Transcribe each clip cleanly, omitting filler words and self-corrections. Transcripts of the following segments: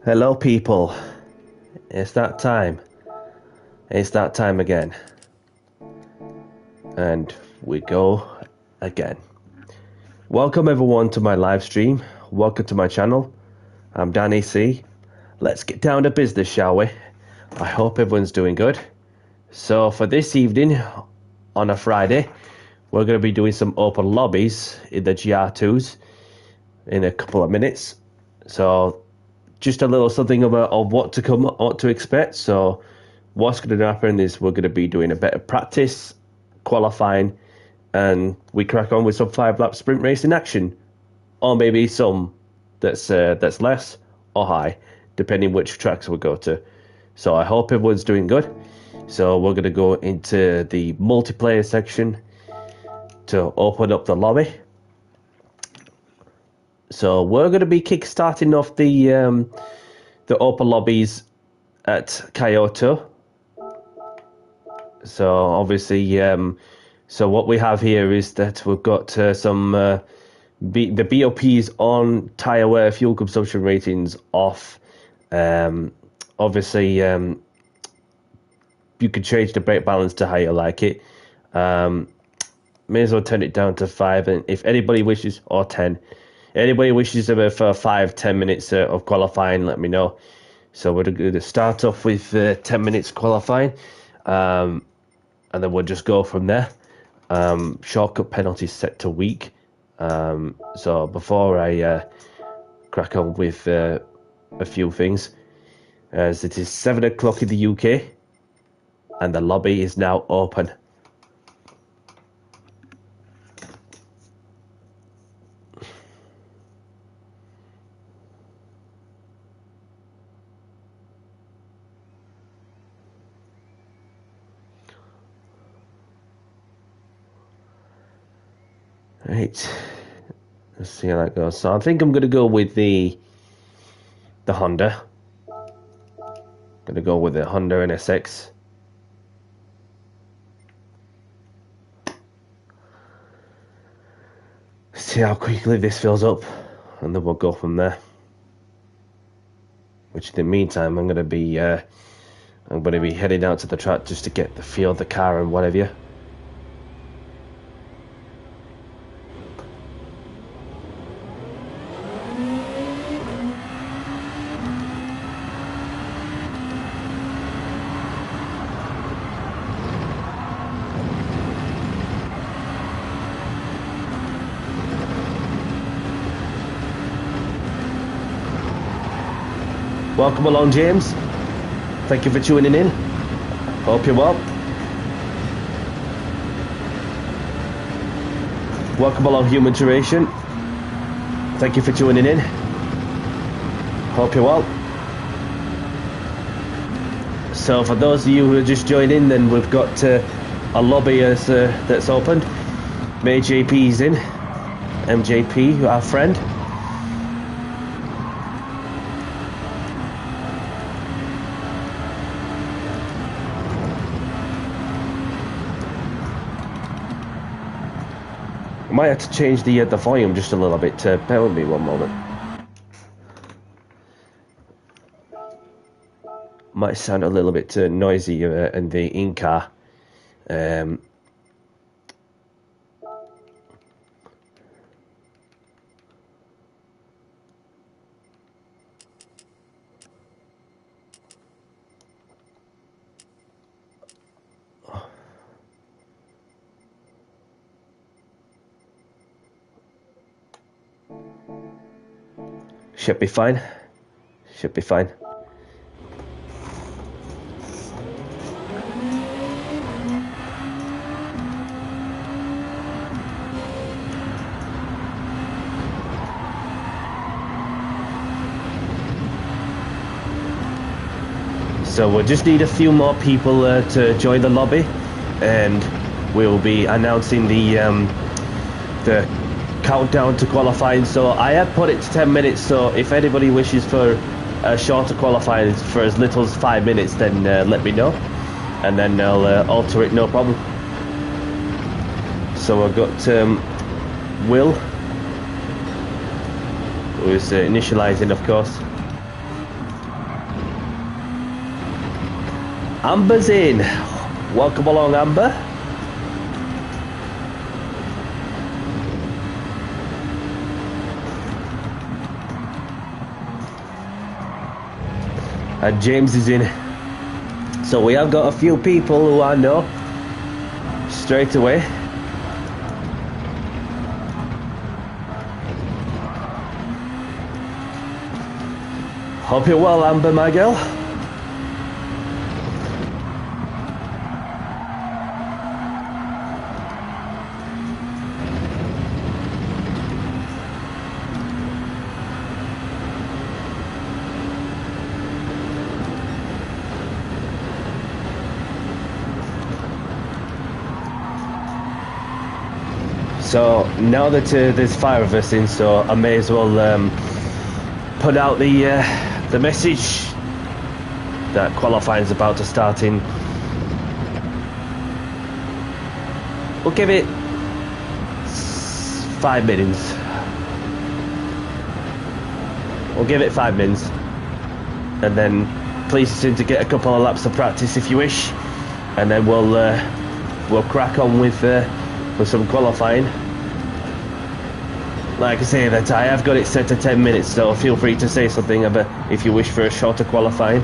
Hello people, it's that time. It's that time again. And we go again. Welcome everyone to my live stream. Welcome to my channel. I'm Danny C. Let's get down to business, shall we? I hope everyone's doing good. So for this evening, on a Friday, we're going to be doing some open lobbies in the GR2s in a couple of minutes. So just a little something of what to come, what to expect. So what's going to happen is we're going to be doing a bit of practice, qualifying, and we crack on with some 5-lap sprint racing action, or maybe some that's less or high, depending which tracks we go to. So I hope everyone's doing good. So we're going to go into the multiplayer section to open up the lobby. So we're going to be kick-starting off the open lobbies at Kyoto. So obviously, so what we have here is that we've got some the BOPs on tyre wear, fuel consumption ratings off. Obviously, you can change the brake balance to how you like it. May as well turn it down to 5, and if anybody wishes, or 10. Anybody wishes for 5-10 minutes of qualifying, let me know. So we're going to start off with 10 minutes qualifying, and then we'll just go from there. Shortcut penalties set to weak. So before I crack on with a few things, as it is 7 o'clock in the UK, and the lobby is now open. Right, let's see how that goes. So I think I'm going to go with the Honda. Going to go with the Honda NSX. See how quickly this fills up, and then we'll go from there. Which in the meantime, I'm going to be heading out to the track just to get the feel of the car and whatever. Welcome along, James. Thank you for tuning in. Hope you're well. Welcome along, Human Duration. Thank you for tuning in. Hope you're well. So for those of you who are just joining, then we've got a lobby that's opened. May JP's in. MJP, our friend. I might have to change the volume just a little bit. Bear with me one moment. Might sound a little bit noisy in the in-car. Should be fine. Should be fine. So we'll just need a few more people to join the lobby, and we'll be announcing the countdown to qualifying. So I have put it to 10 minutes, so if anybody wishes for a shorter qualifying for as little as 5 minutes, then let me know, and then I'll alter it, no problem. So I've got Will, who is initializing, of course. Amber's in. Welcome along, Amber. And James is in. So we have got a few people who I know straight away. Hope you're well, Amber, my girl. So now that there's 5 of us in, so I may as well put out the message that qualifying is about to start in. We'll give it 5 minutes. We'll give it 5 minutes, and then please seem to get a couple of laps of practice if you wish, and then we'll crack on with some qualifying. Like I say, that I have got it set to 10 minutes, so feel free to say something about if you wish for a shorter qualifying.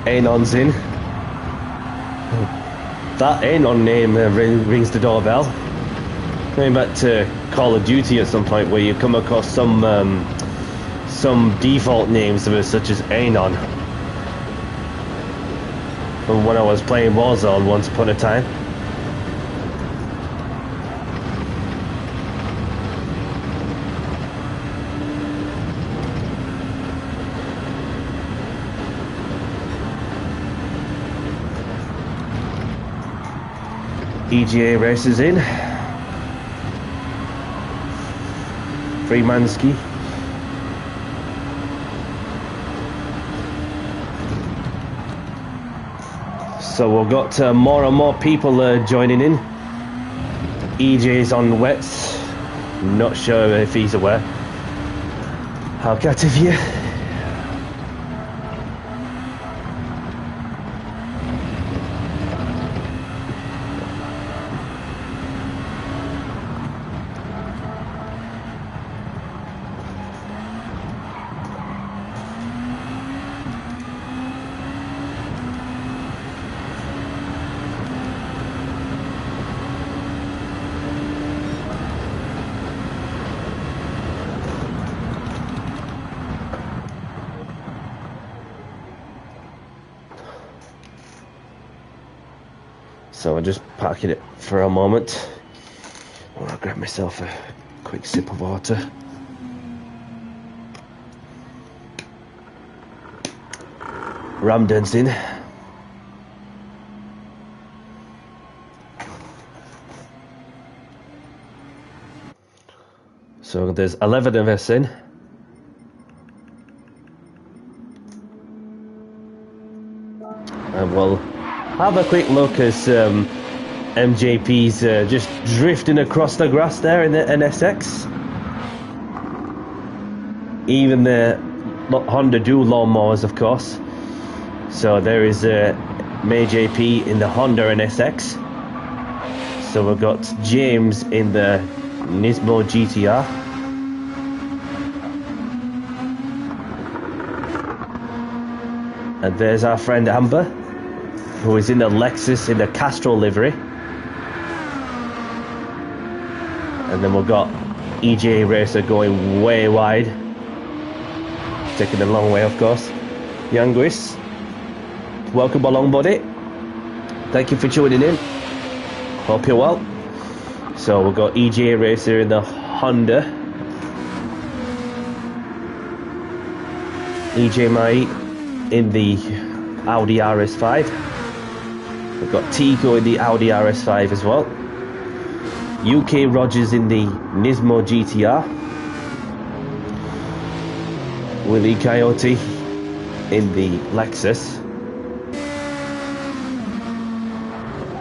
Anon's in. That Anon name rings the doorbell. Going back to Call of Duty at some point, where you come across some default names that are such as Anon. From when I was playing Warzone once upon a time. EGA races in. Freemanski. So we've got more and more people joining in. EJ's on wets. Not sure if he's aware. How cat of you? So I'm just parking it for a moment. I'll grab myself a quick sip of water. Ramden's in. So there's 11 of us in. And we'll have a quick look as MJP's just drifting across the grass there in the NSX. Even the Honda dual lawnmowers, of course. So there is May JP in the Honda NSX. So we've got James in the Nismo GTR. And there's our friend Amber, who is in the Lexus in the Castrol livery. And then we've got EJ Racer going way wide. Taking a long way, of course. Youngwis. welcome along, buddy. Thank you for tuning in. Hope you're well. So we've got EJ Racer in the Honda, EJ Mai in the Audi RS5. We've got Tico in the Audi RS5 as well. UK Rogers in the Nismo GTR. Willie Coyote in the Lexus.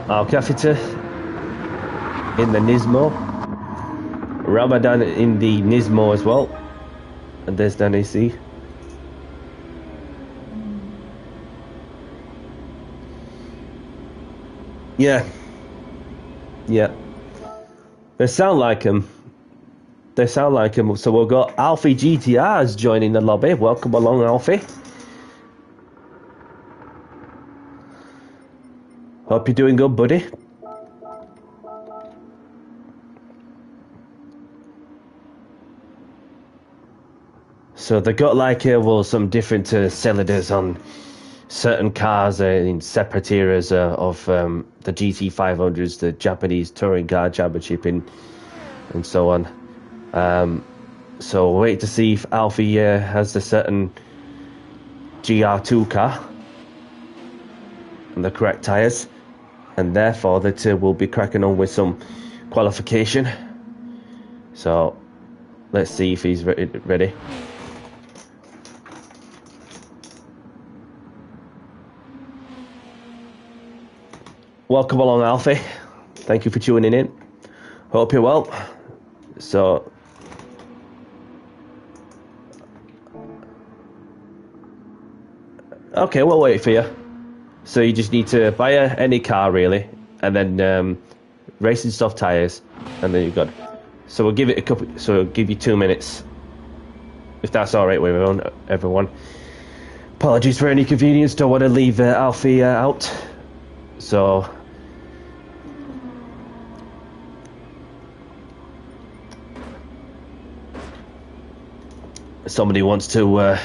Alcafita in the Nismo. Ramadan in the Nismo as well. And there's Danny C. Yeah. They sound like him. So we've got Alfie GTRs joining the lobby. Welcome along, Alfie. Hope you're doing good, buddy. So they got like some different cylinders on certain cars in separate eras of the GT500s, the Japanese Touring Car Championship, and so on. So we'll wait to see if Alfie has a certain GR2 car and the correct tyres, and therefore that we'll be cracking on with some qualification. So let's see if he's ready. Welcome along, Alfie. Thank you for tuning in. Hope you're well. So okay, we'll wait for you. So you just need to buy any car really, and then racing soft tyres, and then you've got. So we'll give it a couple. So we'll give you 2 minutes, if that's all right with everyone. Apologies for any inconvenience. Don't want to leave Alfie out. So. Somebody wants to.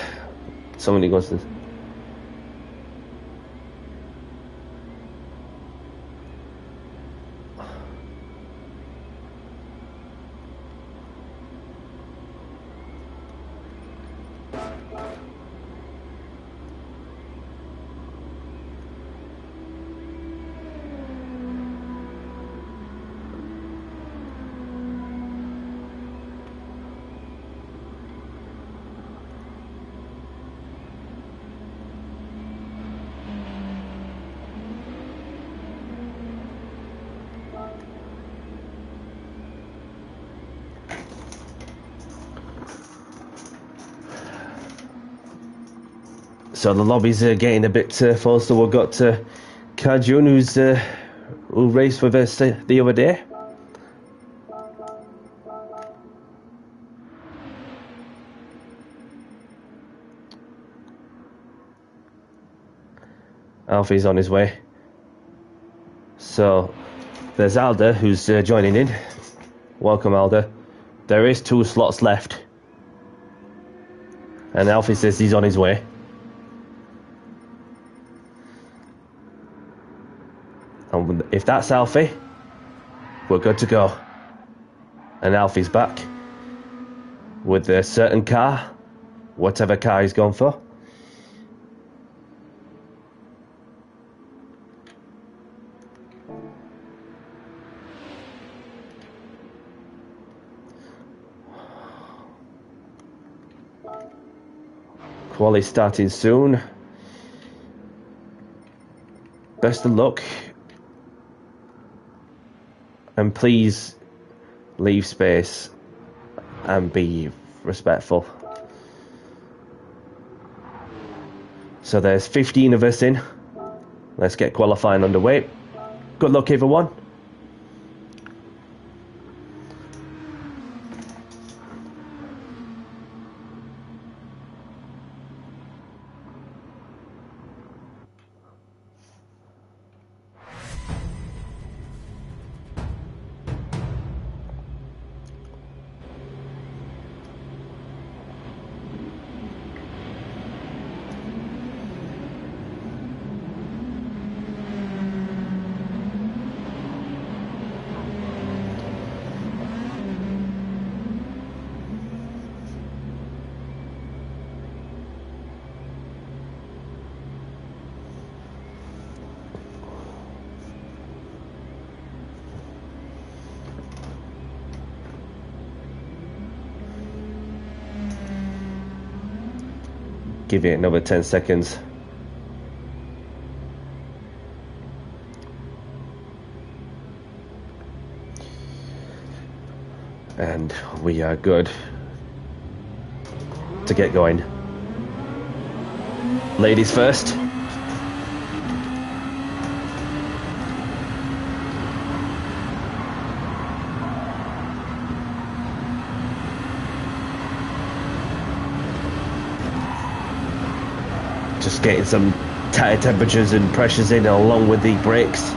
So the lobby's getting a bit full. So we've got Kajun, who raced with us the other day. Alfie's on his way. So there's Alda, who's joining in. Welcome, Alda. There is 2 slots left, and Alfie says he's on his way. And if that's Alfie, we're good to go. And Alfie's back with a certain car, whatever car he's gone for. Quali starting soon. Best of luck. And please leave space and be respectful. So there's 15 of us in. Let's get qualifying underway. Good luck, everyone. Give it another 10 seconds. And we are good to get going. Ladies first. Just getting some tire temperatures and pressures in along with the brakes.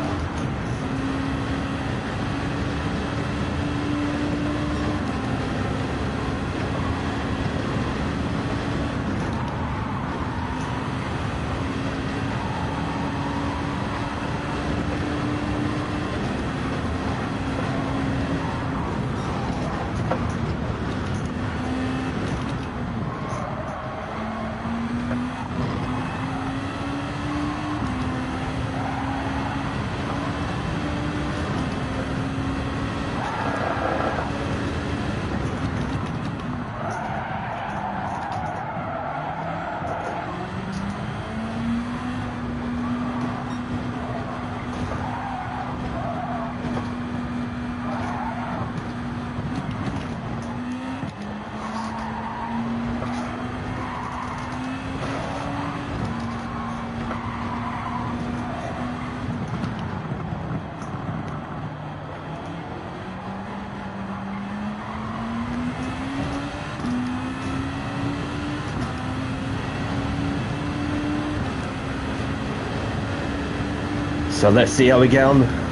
So let's see how we get on.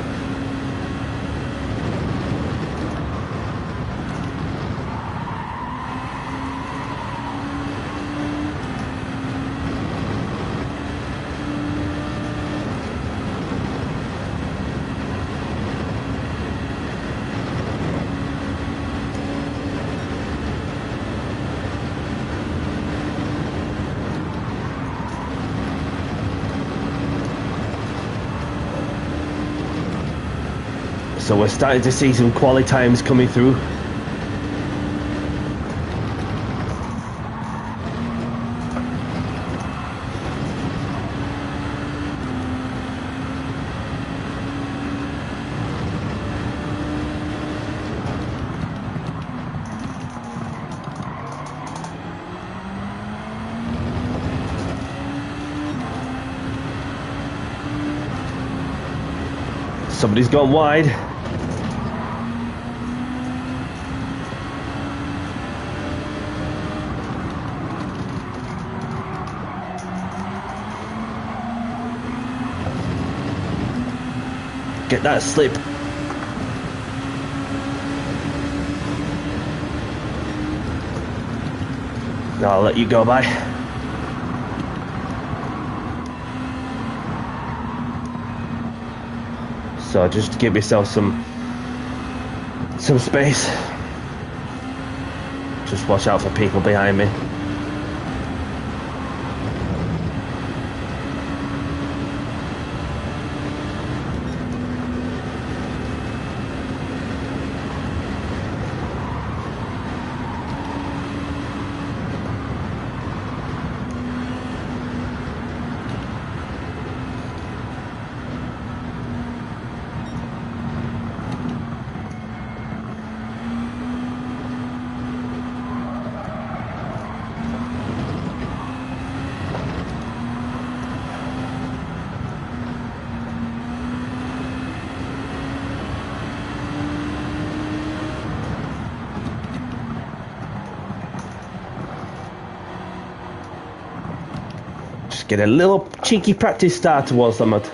So we're starting to see some quality times coming through. Somebody's gone wide. Get that slip. No, I'll let you go by. So just give yourself some space. Just watch out for people behind me. Get a little cheeky practice start towards the mud.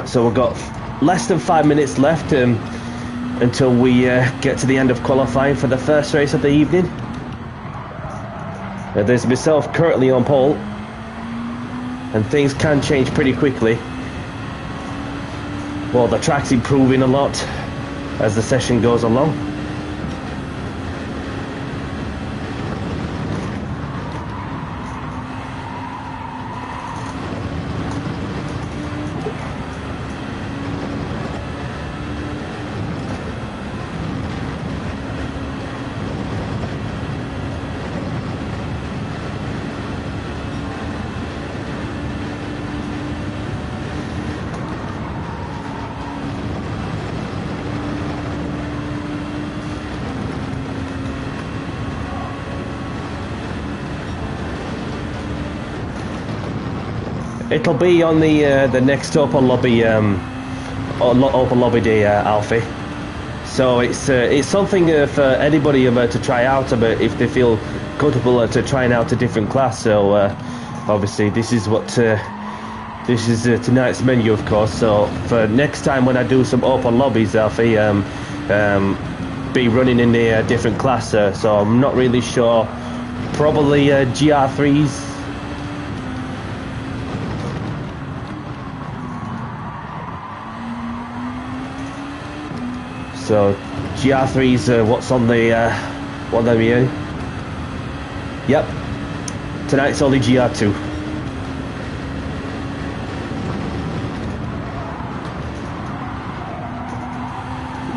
So we've got less than 5 minutes left until we get to the end of qualifying for the first race of the evening. There's myself currently on pole, and things can change pretty quickly. Well, the track's improving a lot as the session goes along. It'll be on the next Open Lobby Open Lobby Day, Alfie. So it's something for anybody to try out if they feel comfortable to trying out a different class. So obviously this is what this is tonight's menu, of course. So for next time when I do some open lobbies, Alfie, be running in a different class. So I'm not really sure. Probably GR3s. So GR3's what's on the what are you? Yep. Tonight's only GR2.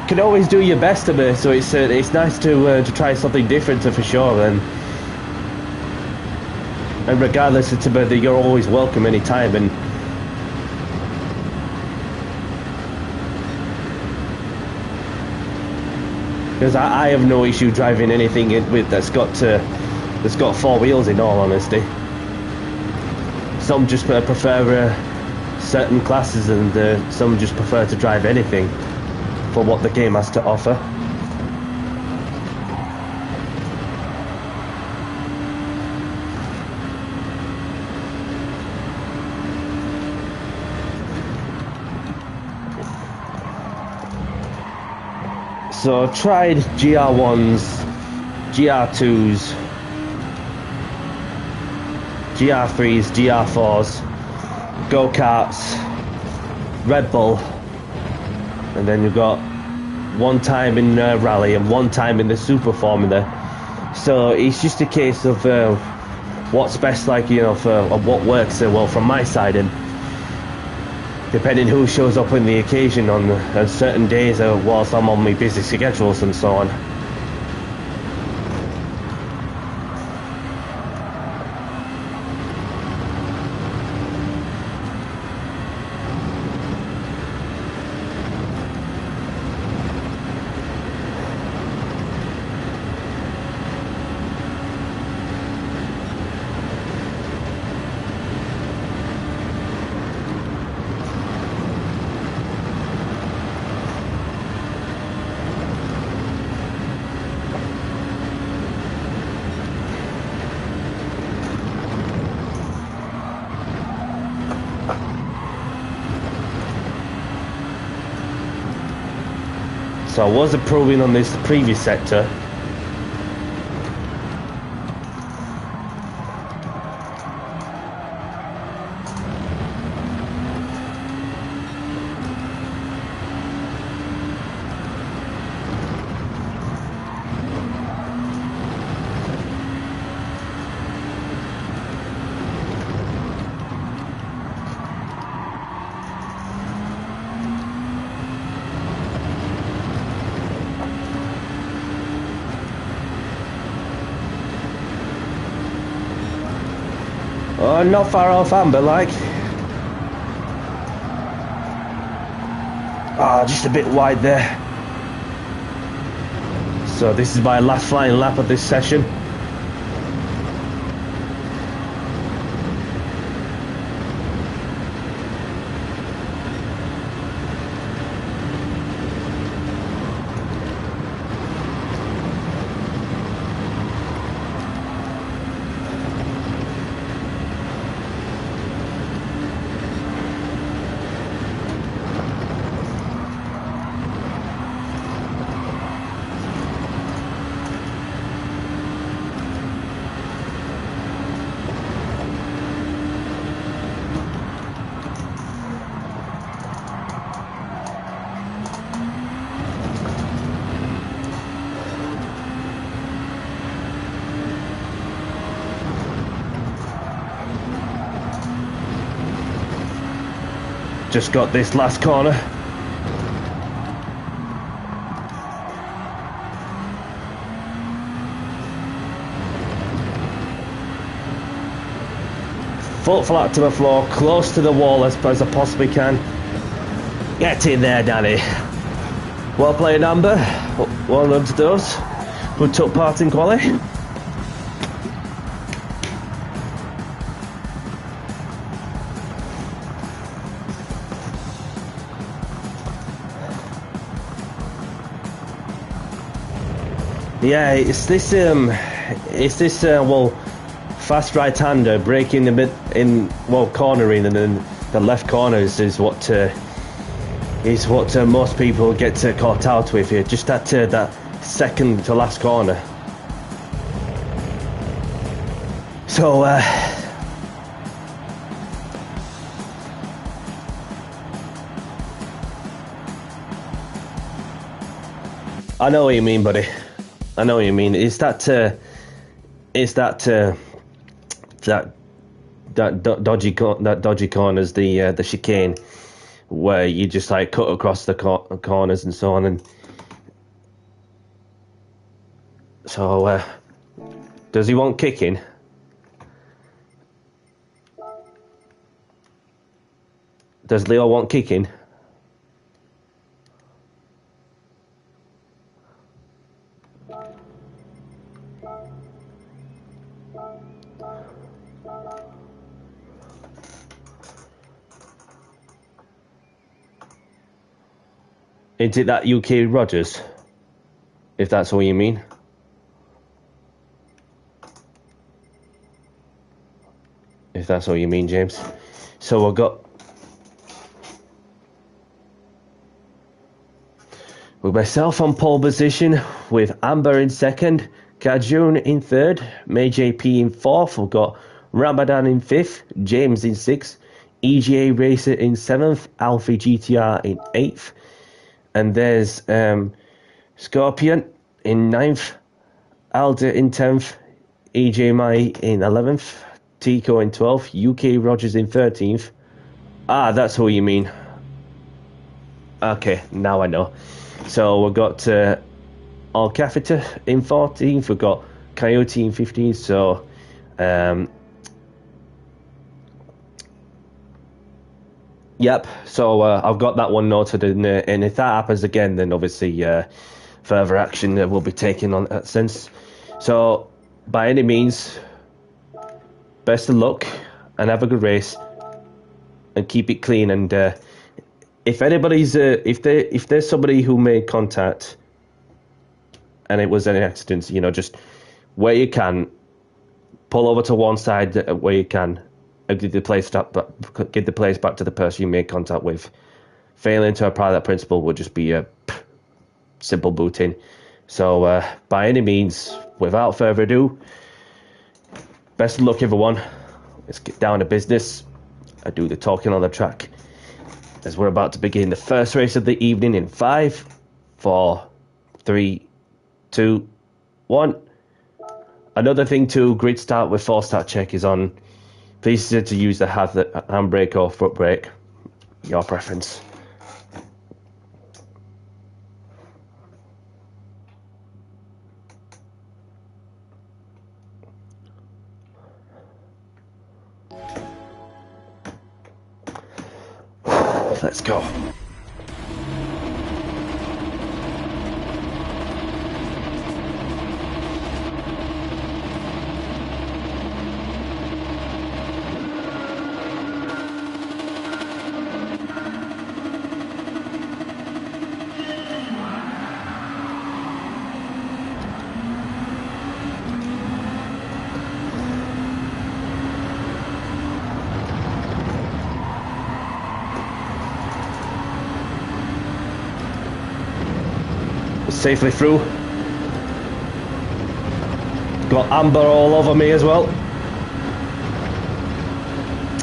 You can always do your best of it, so it's nice to try something different for sure. And regardless, it's about that you're always welcome anytime. And because I have no issue driving anything that's got four wheels, in all honesty. Some just prefer certain classes, and some just prefer to drive anything for what the game has to offer. So I've tried GR1s, GR2s, GR3s, GR4s, go-karts, Red Bull, and then you've got one time in Rally and one time in the Super Formula. So it's just a case of what's best, like, you know, for what works well from my side, and depending who shows up on the occasion on certain days whilst I'm on my busy schedules and so on. So I was improving on this previous sector. Not far off Amber, like. Just a bit wide there. So this is my last flying lap of this session. Just got this last corner. Foot flat to the floor, close to the wall as I possibly can. Get in there, Danny. Well played, Amber. Well done to those who took part in quali. Yeah, it's this well, fast right-hander breaking the cornering, and then the left corners is what most people get caught out with here. Just that second to last corner. So I know what you mean, buddy. I know what you mean. It's that dodgy corners, the chicane, where you just like cut across the corners and so on. And so, does he want kicking? Does Leo want kicking? Is it that UK Rogers? If that's what you mean. If that's what you mean, James. So we've got with myself on pole position, with Amber in second, Kajun in third, May JP in fourth. We've got Ramadan in fifth, James in sixth, EGA Racer in seventh, Alfie GTR in eighth. And there's Scorpion in 9th, Alda in 10th, EJ Mai in 11th, Tico in 12th, UK Rogers in 13th. Ah, that's who you mean. Okay, now I know. So we've got All Cafeter in 14th, we've got Coyote in 15th, so yep, so I've got that one noted, and if that happens again, then obviously further action will be taken on that sense. So, by any means, best of luck, and have a good race, and keep it clean. And if anybody's, if there's somebody who made contact, and it was any accidents, you know, just where you can, pull over to one side where you can. Give the place back to the person you made contact with. Failing to apply that principle would just be a simple booting. So, by any means, without further ado, best of luck, everyone. Let's get down to business. I do the talking on the track as we're about to begin the first race of the evening in 5, 4, 3, 2, 1. Another thing too, grid start with 4-star check is on. Please to use the handbrake or foot brake, your preference. Let's go. Safely through. Got Amber all over me as well.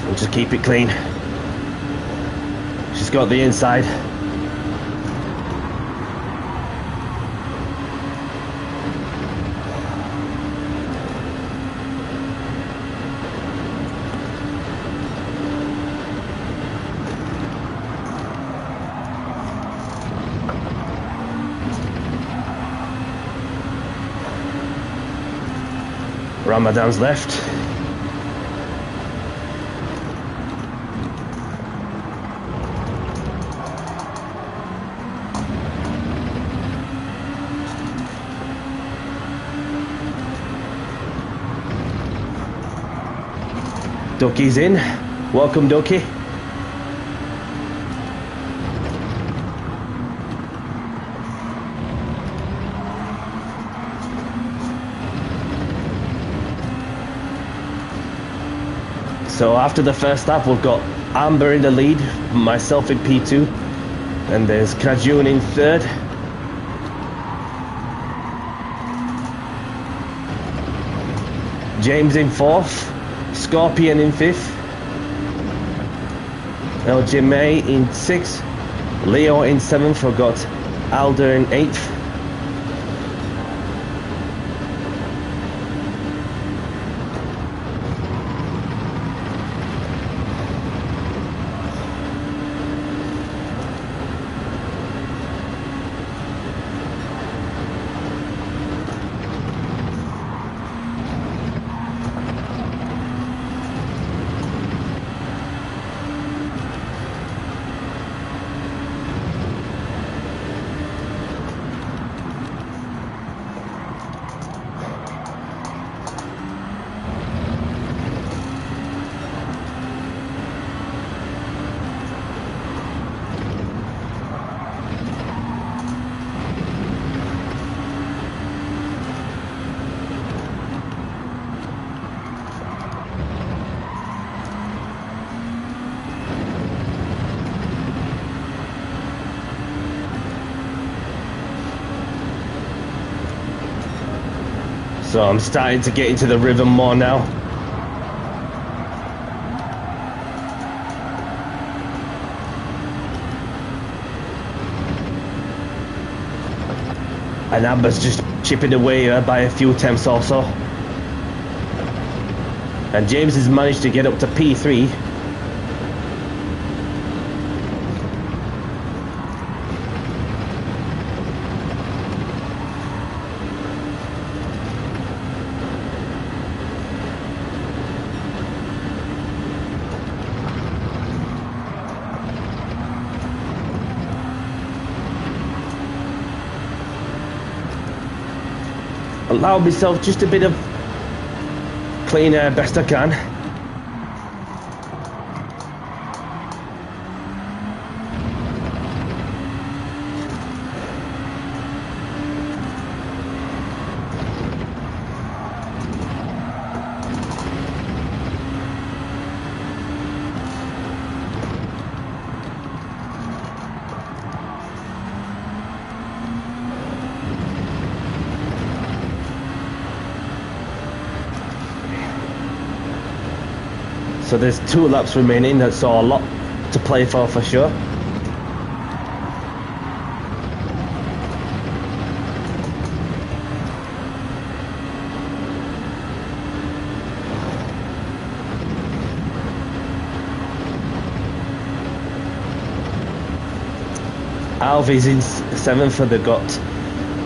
We'll just keep it clean. She's got the inside. Ramadan's left. Ducky's in. Welcome, Ducky. So after the first lap, we've got Amber in the lead, myself in P2, and there's Kajun in third. James in fourth, Scorpion in fifth, LJ in sixth, Leo in seventh. We've got Alder in eighth. So I'm starting to get into the rhythm more now. And Amber's just chipping away by a few attempts also. And James has managed to get up to P3. Allow myself just a bit of clean air best I can. So there's 2 laps remaining, that's a lot to play for sure. Alvy's in 7th, and they've got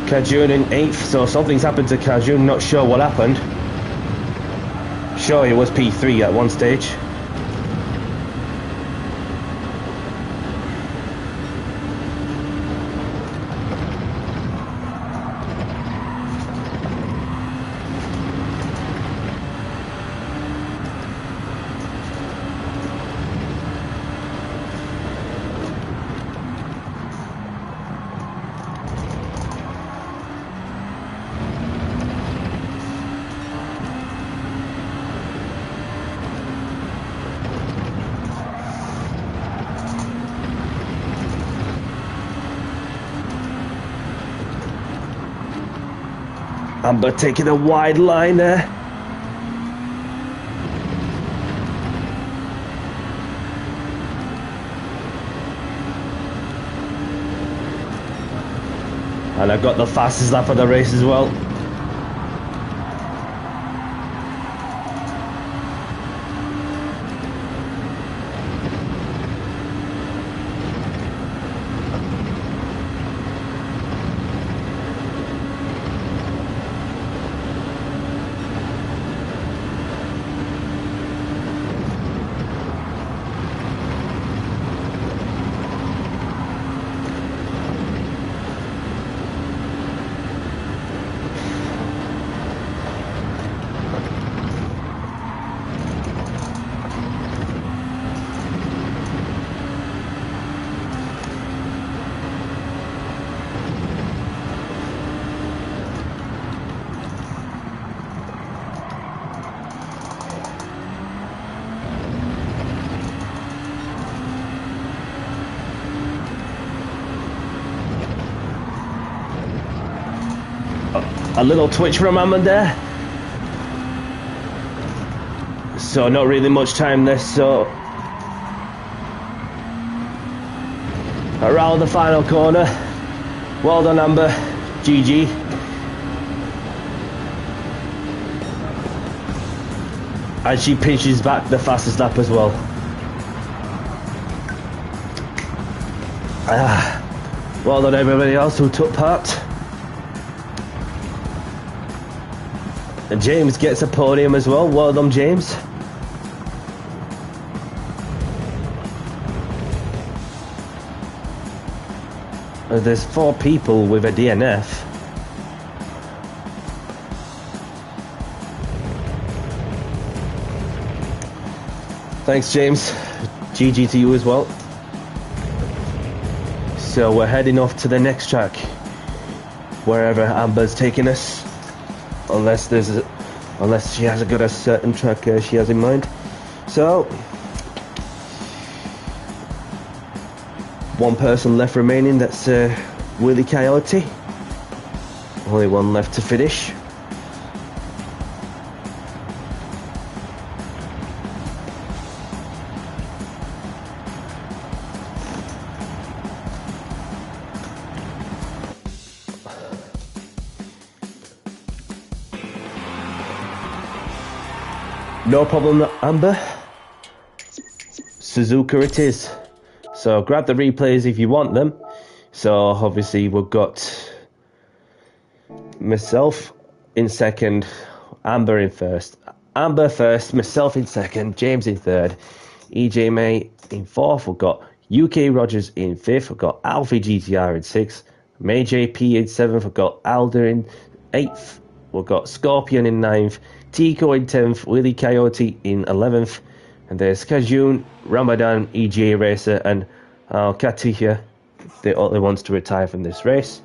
Kajun in 8th, so something's happened to Kajun, not sure what happened. Sure, he was P3 at one stage. Amber taking a wide line there. And I got the fastest lap of the race as well. A little twitch from Amber there. So not really much time left, so around the final corner. Well done, Amber. GG. And she pinches back the fastest lap as well. Well done everybody else who took part. And James gets a podium as well. Well done, James. There's 4 people with a DNF. Thanks, James. GG to you as well. So we're heading off to the next track, wherever Amber's taking us, unless she has got a certain track she has in mind. So 1 person left remaining, that's Willie Coyote. Only 1 left to finish. No problem, Amber. Suzuka it is. So grab the replays if you want them. So obviously we've got myself in second, Amber in first. Amber first, myself in second, James in third, EJ May in fourth. We've got UK Rogers in fifth. We've got Alfie GTR in sixth. May JP in seventh. We've got Alder in eighth. We've got Scorpion in ninth. Tico in 10th, Willie Coyote in 11th, and there's Kajun, Ramadan, EJ Racer, and Katia, the only ones to retire from this race.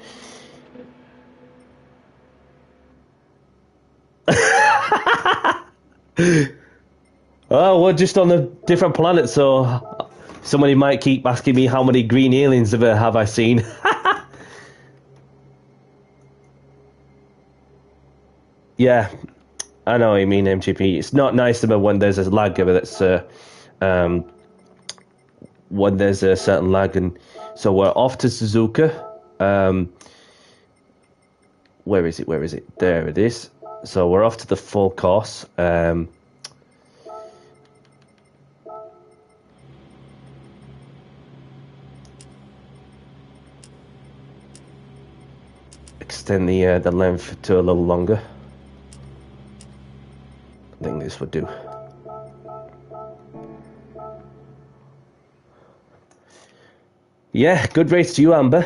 Oh, we're just on a different planet, so somebody might keep asking me how many green aliens have I seen. Yeah. I know what you mean, MGP. It's not nice about when there's a lag that's when there's a certain lag, and so we're off to Suzuka. Where is it? There it is. So we're off to the full course. Extend the length to a little longer. I think this would do. Yeah, good race to you, Amber.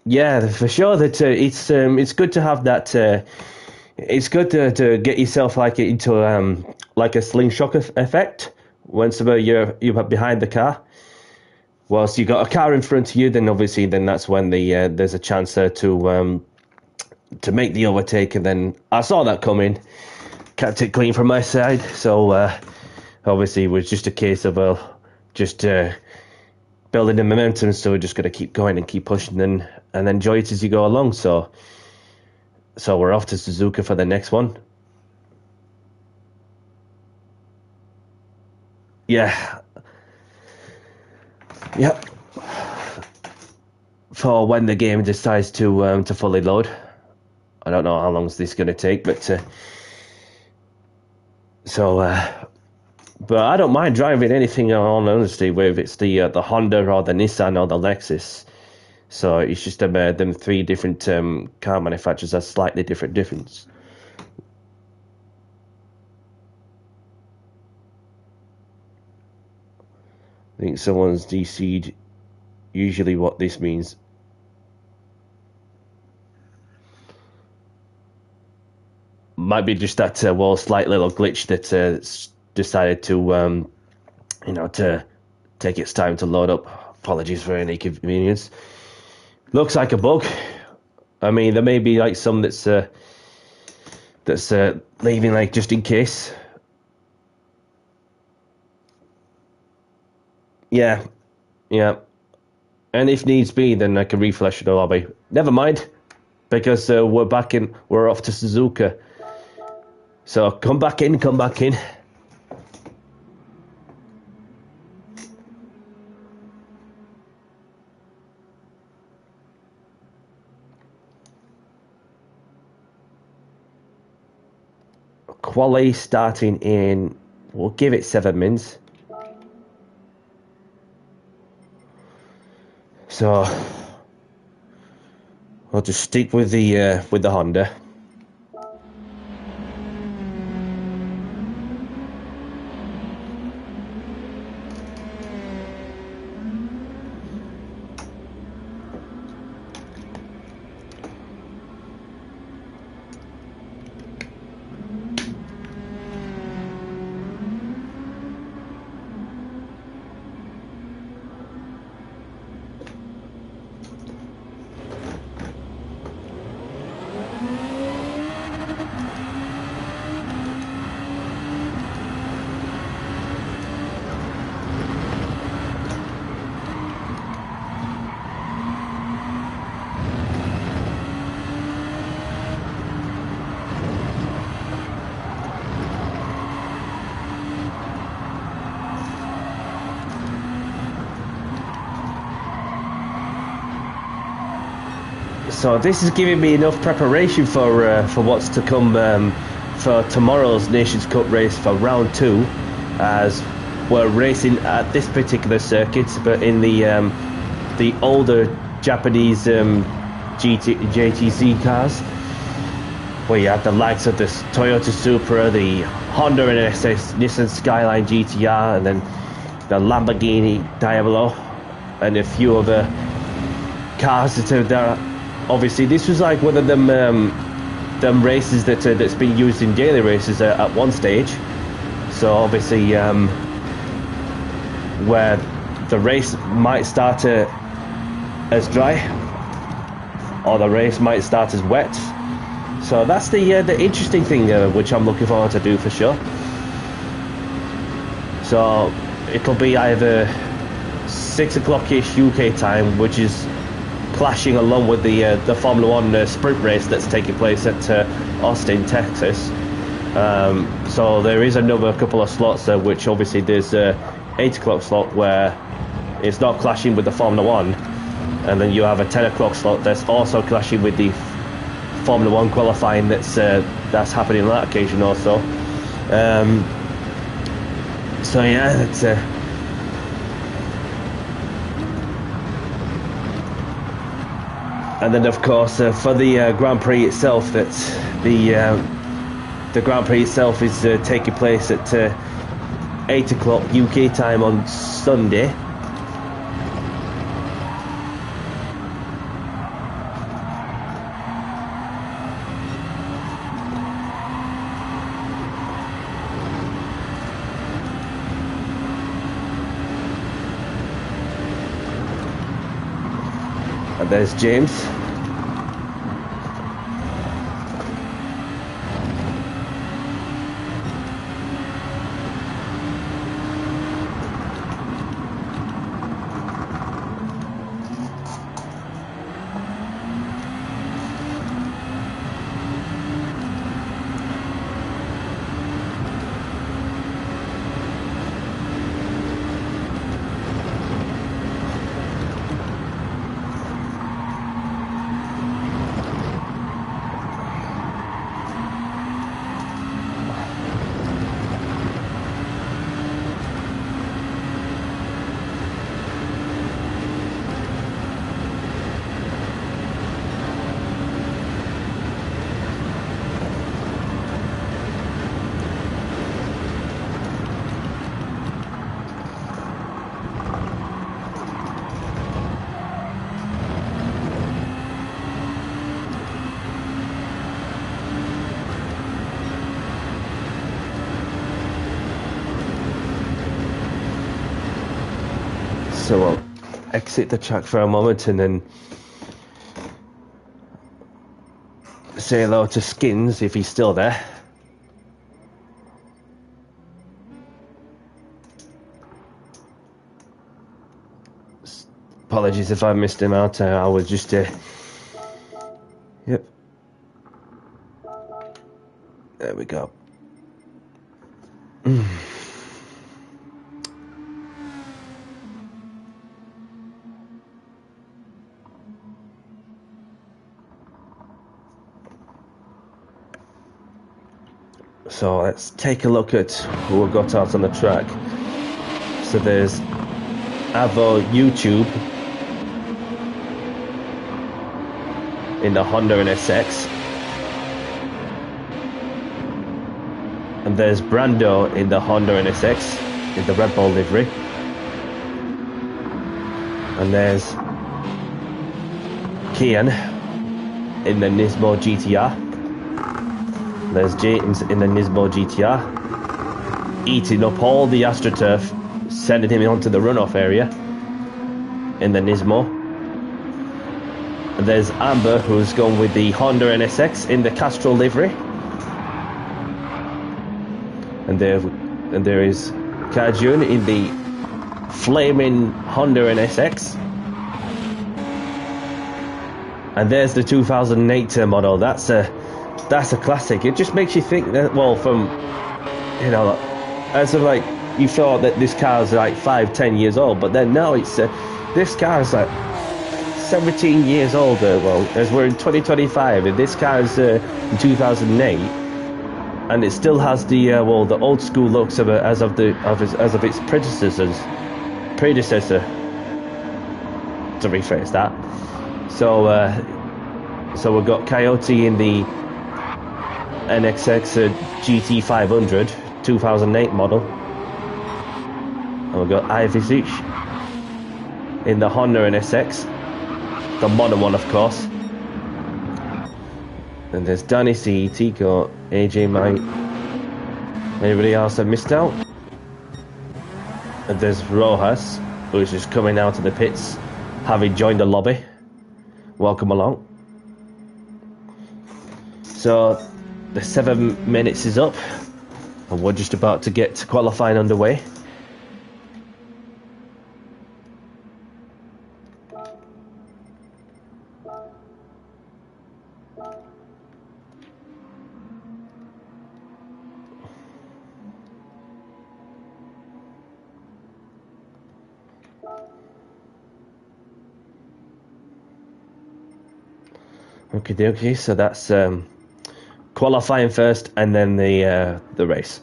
Yeah, for sure. That it's good to have that. It's good to get yourself into like a slingshot effect. Once you're behind the car. Whilst you got a car in front of you, then obviously that's when there's a chance there to make the overtake, and then I saw that coming, kept it clean from my side. So obviously it was just a case of just building the momentum. So we're just gonna keep going and keep pushing, and enjoy it as you go along. So we're off to Suzuka for the next one. Yeah. Yep. For when the game decides to fully load. I don't know how long this is going to take, but but I don't mind driving anything, in all honesty, whether it's the Honda or the Nissan or the Lexus. So it's just them 3 different car manufacturers have slightly different difference. I think someone's DC'd. Usually what this means. Might be just that slight little glitch that decided to to take its time to load up. Apologies for any inconvenience. Looks like a bug. I mean, there may be some that's leaving just in case. Yeah. Yeah. And if needs be, then I can refresh the lobby. Never mind, because we're off to Suzuka. So come back in, come back in. Quali starting in, we'll give it 7 minutes. So I'll just stick with the Honda. So this is giving me enough preparation for what's to come for tomorrow's Nations Cup race for round 2, as we're racing at this particular circuit, but in the older Japanese JTC cars, where you have the likes of the Toyota Supra, the Honda NSX, Nissan Skyline GTR, and then the Lamborghini Diablo, and a few other cars that are there. Obviously, this was like one of them races that's been used in daily races at one stage. So obviously, where the race might start as dry, or the race might start as wet. So that's the interesting thing which I'm looking forward to do for sure. So it'll be either 6 o'clock-ish UK time, which is clashing along with the Formula 1 sprint race that's taking place at Austin, Texas. So there is another couple of slots there, which obviously there's a 8 o'clock slot where it's not clashing with the Formula 1, and then you have a 10 o'clock slot that's also clashing with the Formula 1 qualifying that's happening on that occasion also. So yeah, that's and then of course for the Grand Prix itself, that's the Grand Prix itself is taking place at 8 o'clock UK time on Sunday. And there's James. So I'll exit the track for a moment and then say hello to Skins if he's still there. Apologies if I missed him out. I was just yep. There we go. So let's take a look at who we got out on the track. So there's Avo YouTube in the Honda NSX. And there's Brando in the Honda NSX in the Red Bull livery. And there's Kian in the Nismo GTR. There's James in the Nismo GTR, eating up all the AstroTurf, sending him onto the runoff area in the Nismo. And there's Amber, who's gone with the Honda NSX in the Castrol livery. And there is Kajun in the flaming Honda NSX. And there's the 2008 model. That's a classic. It just makes you think that, well, from, you know, as of like, you thought that this car's like 5-10 years old, but then now it's this car is like 17 years older. Well, as we're in 2025, and this car is in 2008, and it still has the well, the old school looks of it as of its predecessor, to rephrase that. So we've got Coyote in the NXX GT500 2008 model, and we've got Ivisic in the Honda NSX, the modern one, of course. And there's Danny C, Tico, AJ Mike. Anybody else I missed out? And there's Rojas, who's just coming out of the pits, having joined the lobby. Welcome along. So the 7 minutes is up, and we're just about to get qualifying underway. Okay, so that's qualifying first, and then the race.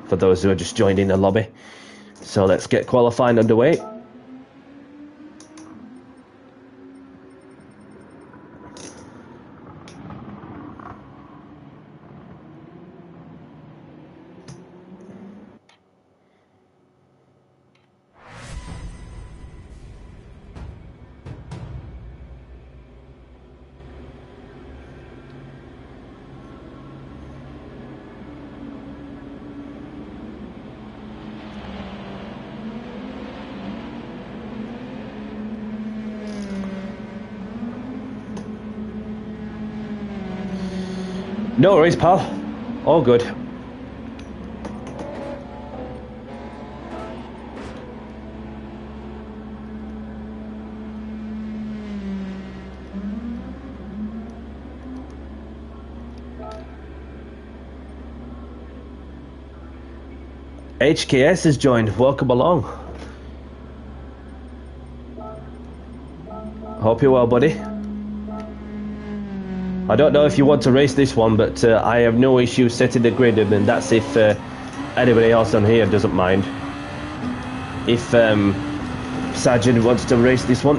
For those who are just joining the lobby, so let's get qualifying underway. No worries, pal. All good. HKS has joined. Welcome along. Hope you're well, buddy. I don't know if you want to race this one, but I have no issue setting the grid, and that's if anybody else on here doesn't mind. If Sergeant wants to race this one.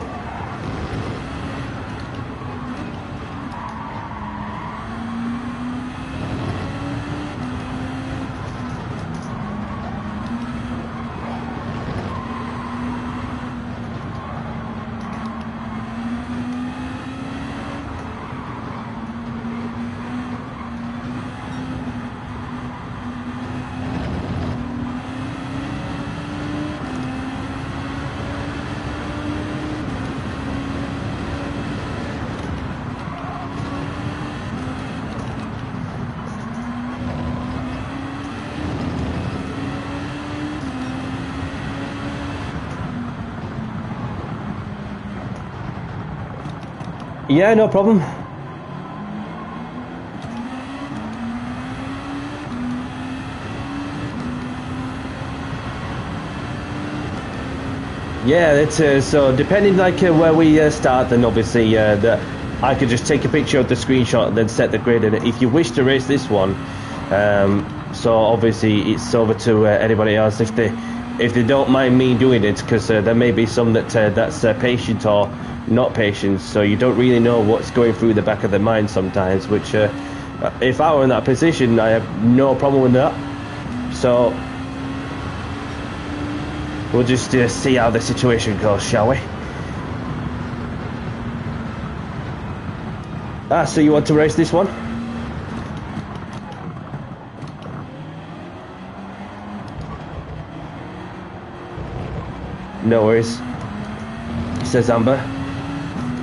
Yeah, no problem. Yeah, it's so depending like where we start, then obviously I could just take a picture of the screenshot and then set the grid. And if you wish to race this one, so obviously it's over to anybody else if they don't mind me doing it, because there may be some that's patient or not patient, so you don't really know what's going through the back of their mind sometimes. Which if I were in that position, I have no problem with that. So we'll just see how the situation goes, shall we? So you want to race this one? No worries, says Amber.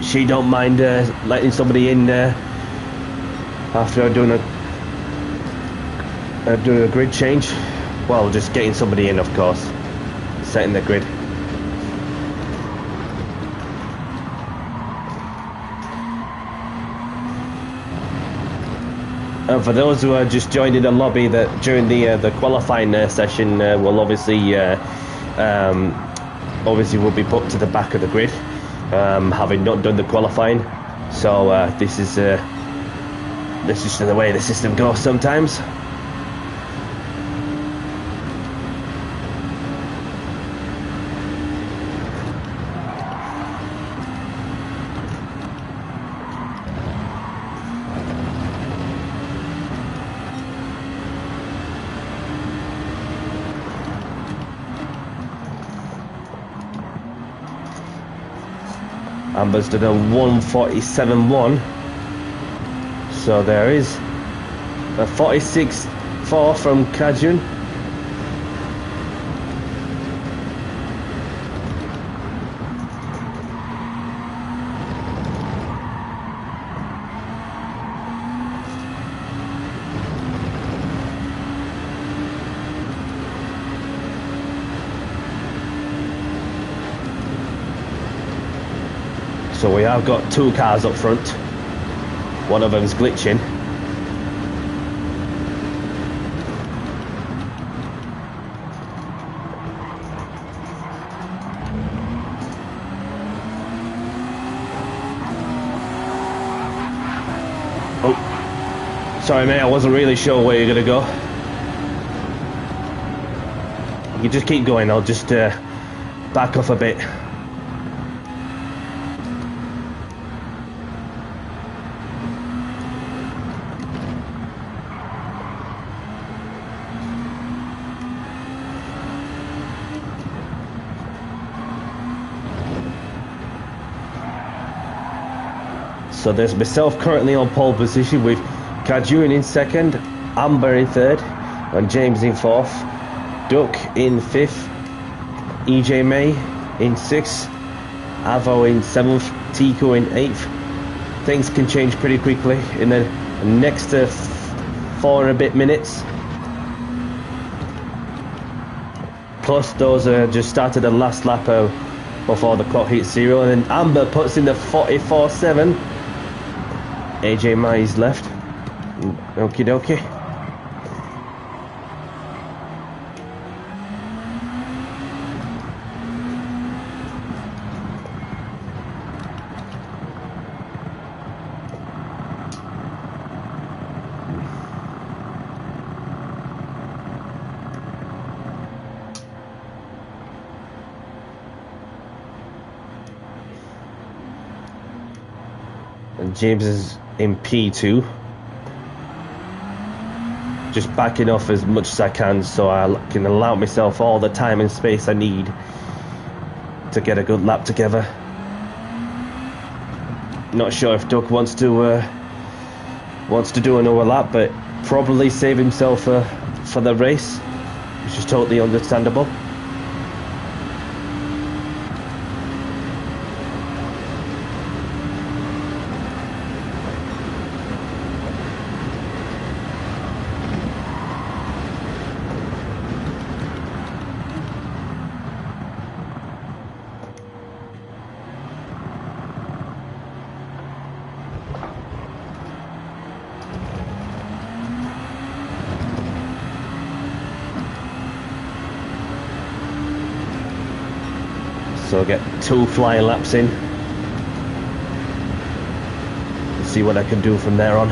She don't mind letting somebody in after doing a grid change. Well, just getting somebody in, of course. Setting the grid. And for those who are just joining the lobby, that during the qualifying session will obviously will be put to the back of the grid, having not done the qualifying. So this is just the way the system goes sometimes. Amber's done a 1:47.1, so there is a 46.4 from Kajun. So we have got two cars up front. One of them's glitching. Oh, sorry mate, I wasn't really sure where you're gonna go. You just keep going, I'll just back off a bit. So there's myself currently on pole position with Kajun in second, Amber in third, and James in fourth, Duck in fifth, EJ May in sixth, Avo in seventh, Tico in eighth. Things can change pretty quickly in the next 4 and a bit minutes. Plus those just started the last lap before the clock hits 0, and then Amber puts in the 44.7. AJ Mai's left. Okie dokie. And James is in P2, just backing off as much as I can so I can allow myself all the time and space I need to get a good lap together. Not sure if Doug wants to do another lap, but probably save himself for the race, which is totally understandable. So I'll get 2 flying laps in. See what I can do from there on.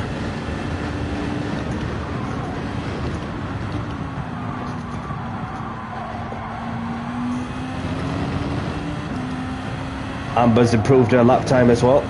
Amber's improved her lap time as well.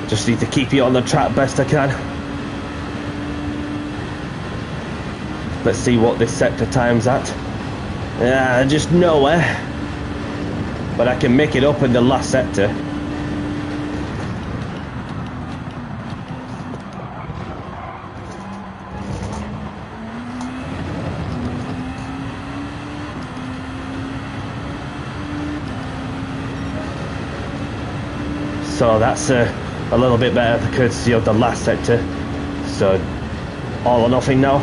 Just need to keep you on the track best I can. Let's see what this sector time's at. Just nowhere. But I can make it up in the last sector. So that's a little bit better courtesy of the last sector. So all or nothing now.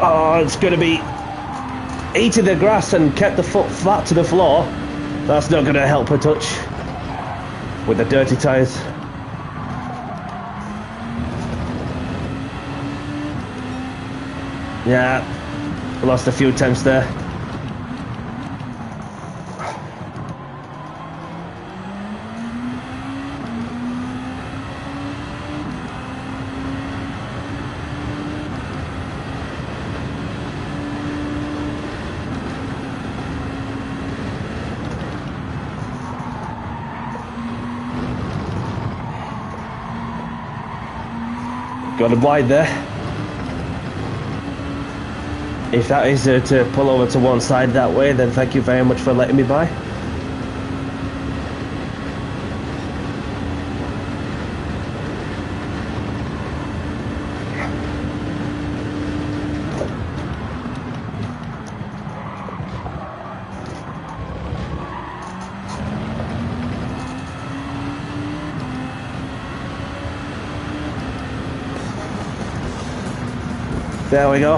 Oh, it's going to be eating the grass and kept the foot flat to the floor. That's not going to help a touch with the dirty tyres. Yeah, lost a few attempts there. Got a wide there. If that is to pull over to one side that way, then thank you very much for letting me by. There we go.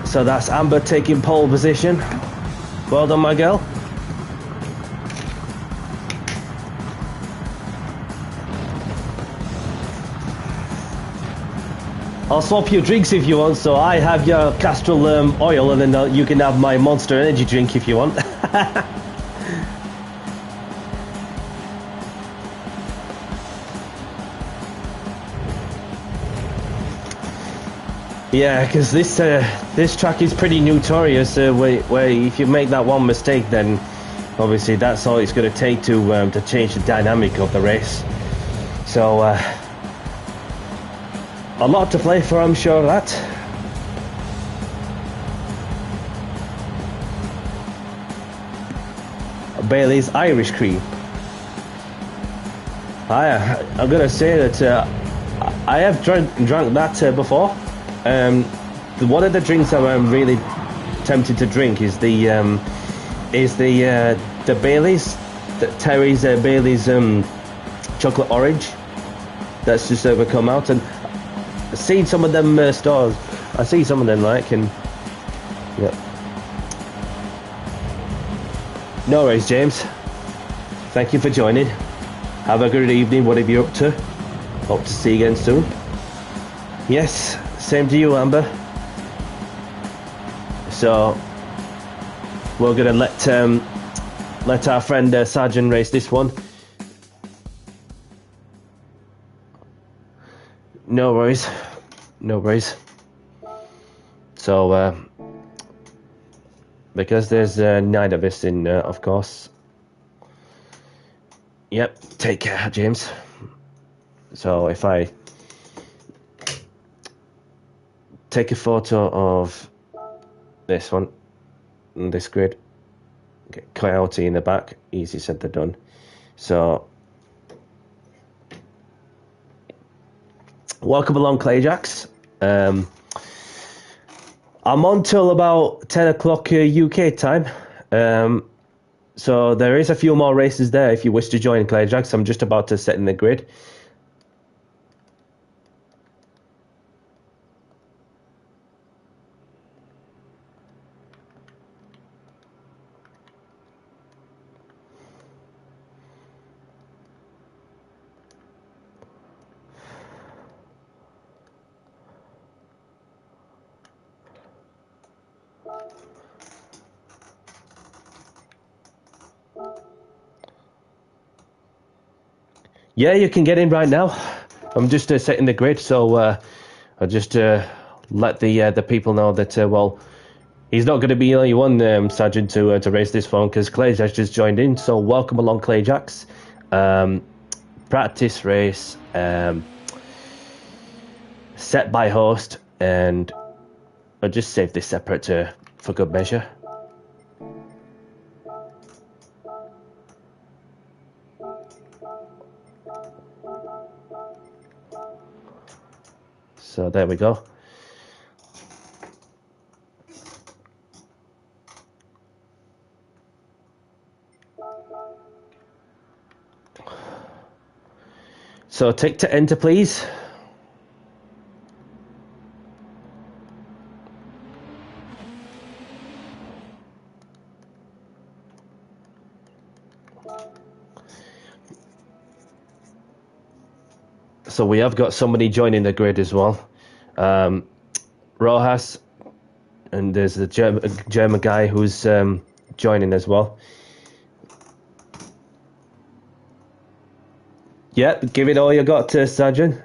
So that's Amber taking pole position. Well done, my girl. I'll swap your drinks if you want, so I have your Castrol oil and then you can have my Monster Energy drink if you want. Yeah, because this track is pretty notorious. Where if you make that one mistake, then obviously that's all it's going to take to change the dynamic of the race. So a lot to play for, I'm sure of that. Bailey's Irish Cream. I'm going to say that I have drunk that before. One of the drinks I'm really tempted to drink is the Bailey's, Terry's Bailey's chocolate orange. That's just ever come out, and I've seen some of them stores. I see some of them and yeah. No worries, James. Thank you for joining. Have a good evening, whatever you're up to. Hope to see you again soon. Yes, same to you, Amber. So we're gonna let our friend Sergeant race this one. No worries, no worries. So because there's 9 of us in, of course. Yep, take care, James. So if I take a photo of this one, this grid, get Coyote in the back, easy said than done. So welcome along, Clayjacks. I'm on till about 10 o'clock UK time. So there is a few more races there if you wish to join, Clayjacks. I'm just about to set in the grid. Yeah, you can get in right now. I'm just setting the grid, so I'll just let the people know that, well, he's not going to be the only one, Sergeant, to race this phone, because Clayjack's just joined in. So welcome along, Clayjacks. Practice race, set by host, and I'll just save this separate for good measure. So there we go. So tick to enter, please. So we have got somebody joining the grid as well. Rojas, and there's a German guy who's joining as well. Yep, give it all you got, Sergeant.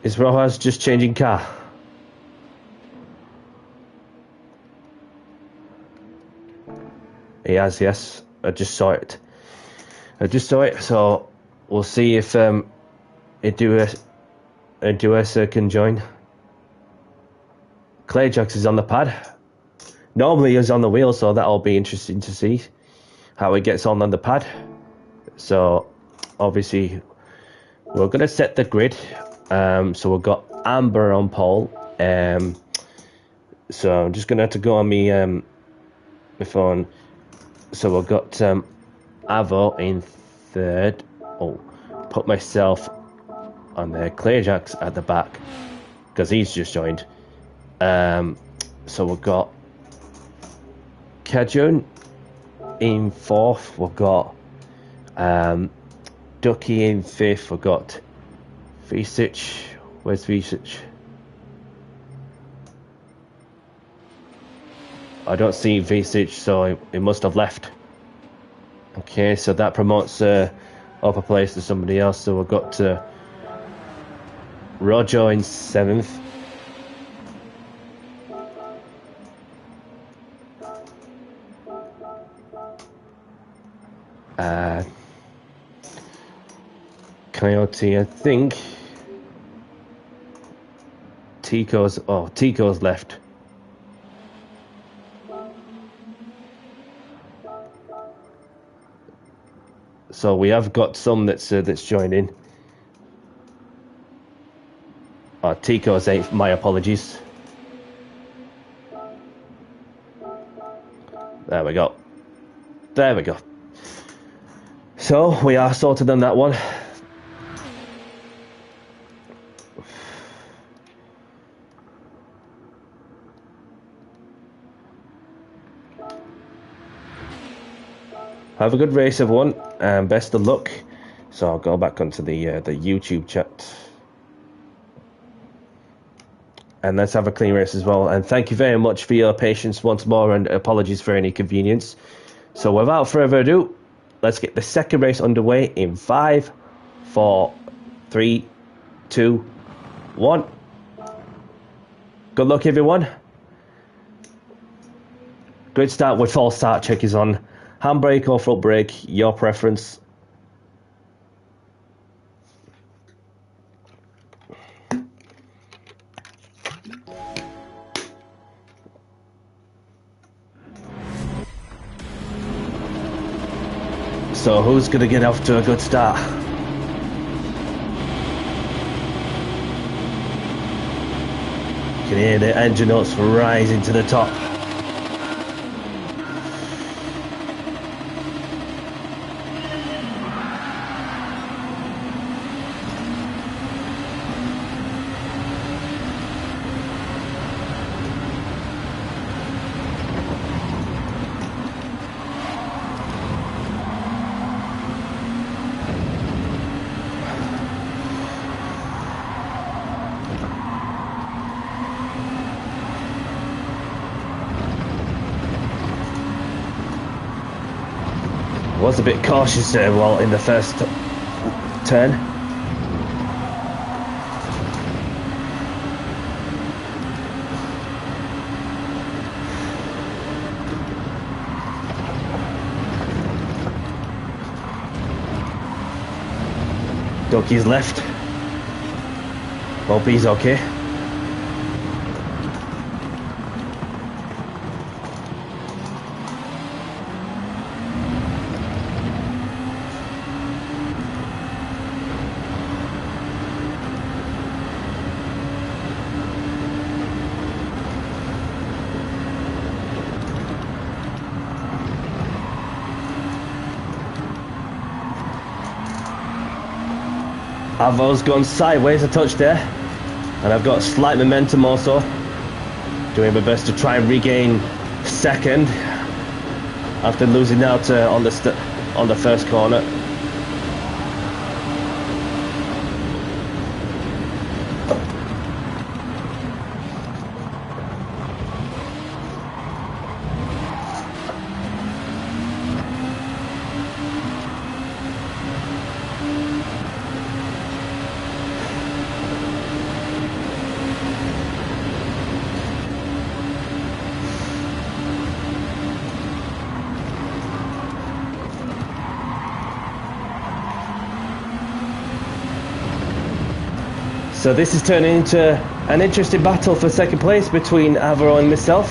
Is Rojas just changing car? He has, yes. I just saw it. So we'll see if Eduas can join. Clayjax is on the pad. Normally he's on the wheel, so that'll be interesting to see how he gets on the pad. So obviously we're going to set the grid. So we've got Amber on pole. So I'm just going to have to go on my phone. So we've got Avo in third. Oh, put myself on there. Clayjax at the back because he's just joined. So we've got Kajun in fourth. We've got Ducky in fifth. We've got Visic. Where's Visic? I don't see Visic, so he must have left. Okay, so that promotes upper place to somebody else. So we've got Rojo in seventh. Coyote, I think. Tico's left. So we have got some that's joining. Tico's ain't. My apologies. There we go. There we go. So we are sorted on that one. Have a good race, everyone, and best of luck. So I'll go back onto the YouTube chat. And let's have a clean race as well. And thank you very much for your patience once more, and apologies for any inconvenience. So without further ado, let's get the second race underway in 5, 4, 3, 2, 1. Good luck, everyone. Great start with false start check is on. Handbrake or front brake, your preference. So who's going to get off to a good start? You can hear the engine notes rising to the top. Was a bit cautious there, well, in the first turn. Doki's left. Hope he's okay. Avo's gone sideways a touch there, and I've got slight momentum also. Doing my best to try and regain second after losing out on the first corner. So this is turning into an interesting battle for second place between Avaro and myself.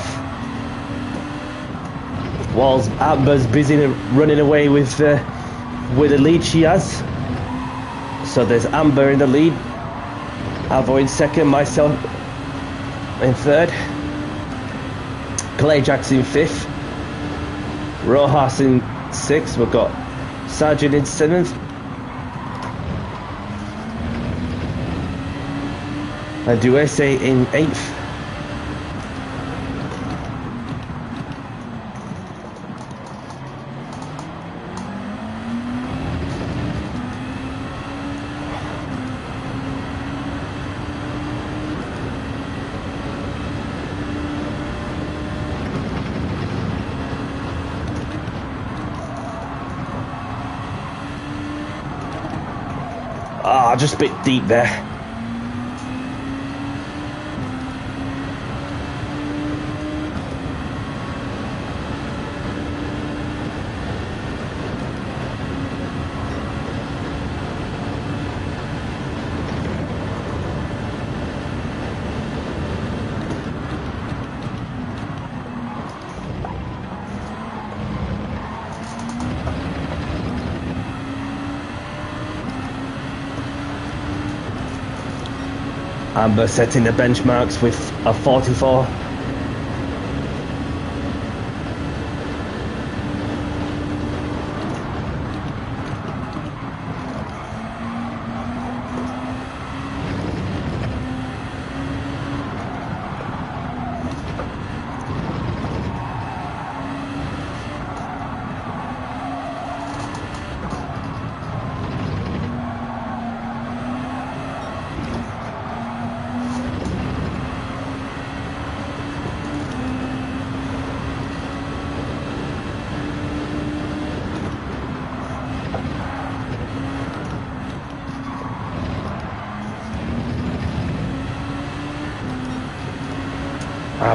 Whilst Amber's busy running away with the lead she has. So there's Amber in the lead, Avo in second, myself in third, Clay Jackson in fifth, Rojas in sixth, we've got Sargent in seventh, and Duese in 8th. Just a bit deep there. Amber setting the benchmarks with a 44.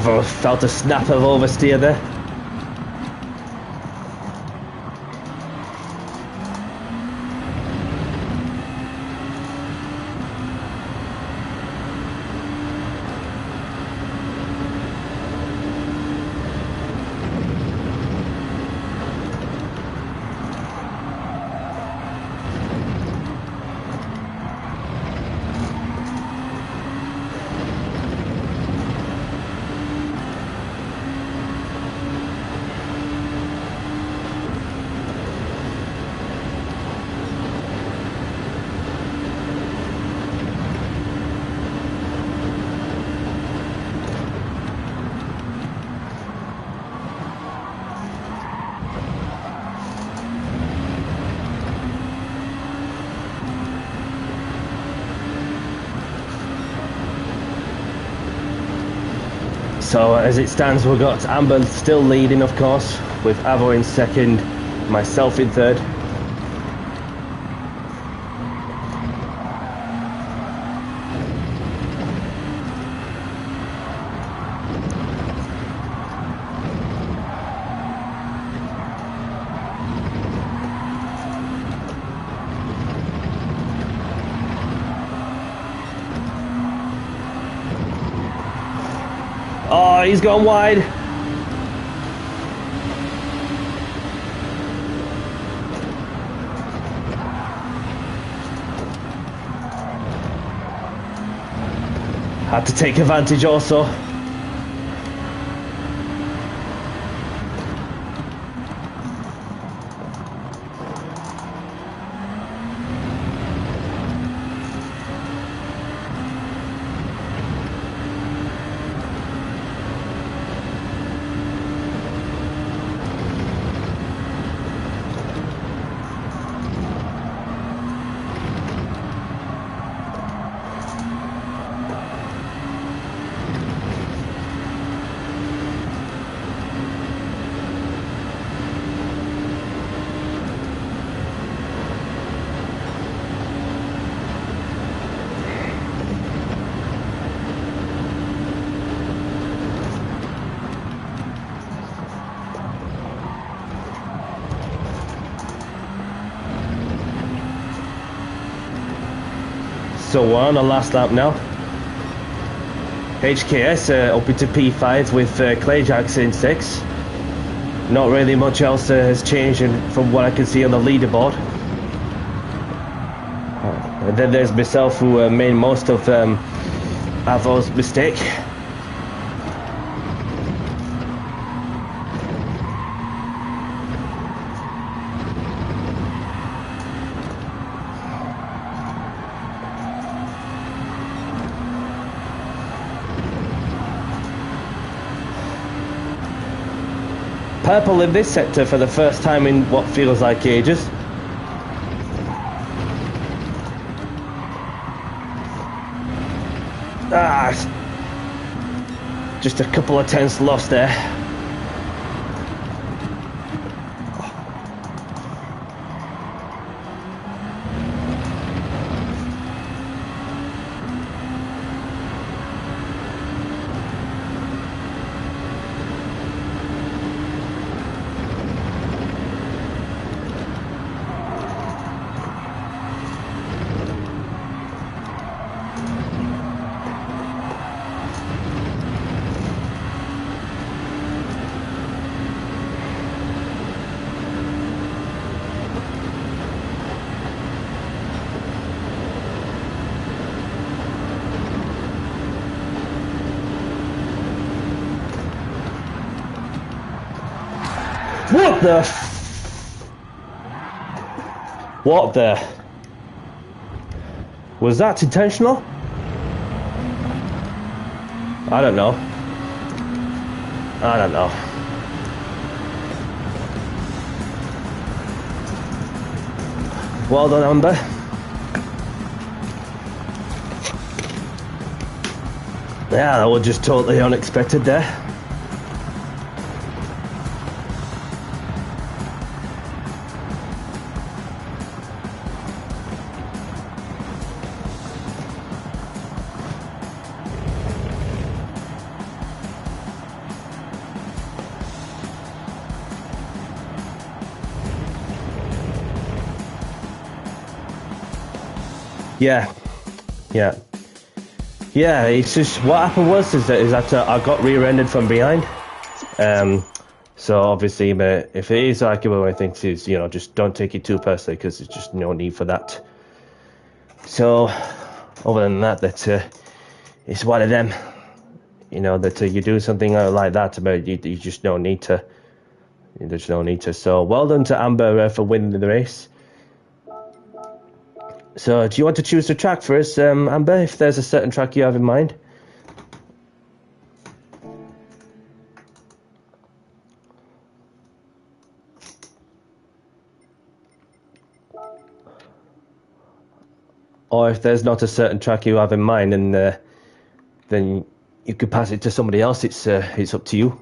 I've felt a snap of oversteer there. So as it stands, we've got Amber still leading, of course, with Avo in second, myself in third. Oh, he's gone wide. Had to take advantage also. So we're on the last lap now. HKS up into P5 with Clayjacks in 6. Not really much else has changed from what I can see on the leaderboard. And then there's myself, who made most of Avo's mistake. Purple in this sector for the first time in what feels like ages. Just a couple of tenths lost there. What the? What the? Was that intentional? I don't know. I don't know. Well done, Amber. Yeah, that was just totally unexpected there. Yeah, yeah. Yeah, it's just, what happened was is that I got rear-ended from behind. So obviously, if it is like one of my things is, you know, just don't take it too personally, because there's just no need for that. So, other than that, it's one of them, you know, that you do something like that, but you just don't need to. There's no need to. So, well done to Amber for winning the race. So, do you want to choose the track for us, Amber, if there's a certain track you have in mind? Or if there's not a certain track you have in mind, and then you could pass it to somebody else. It's up to you.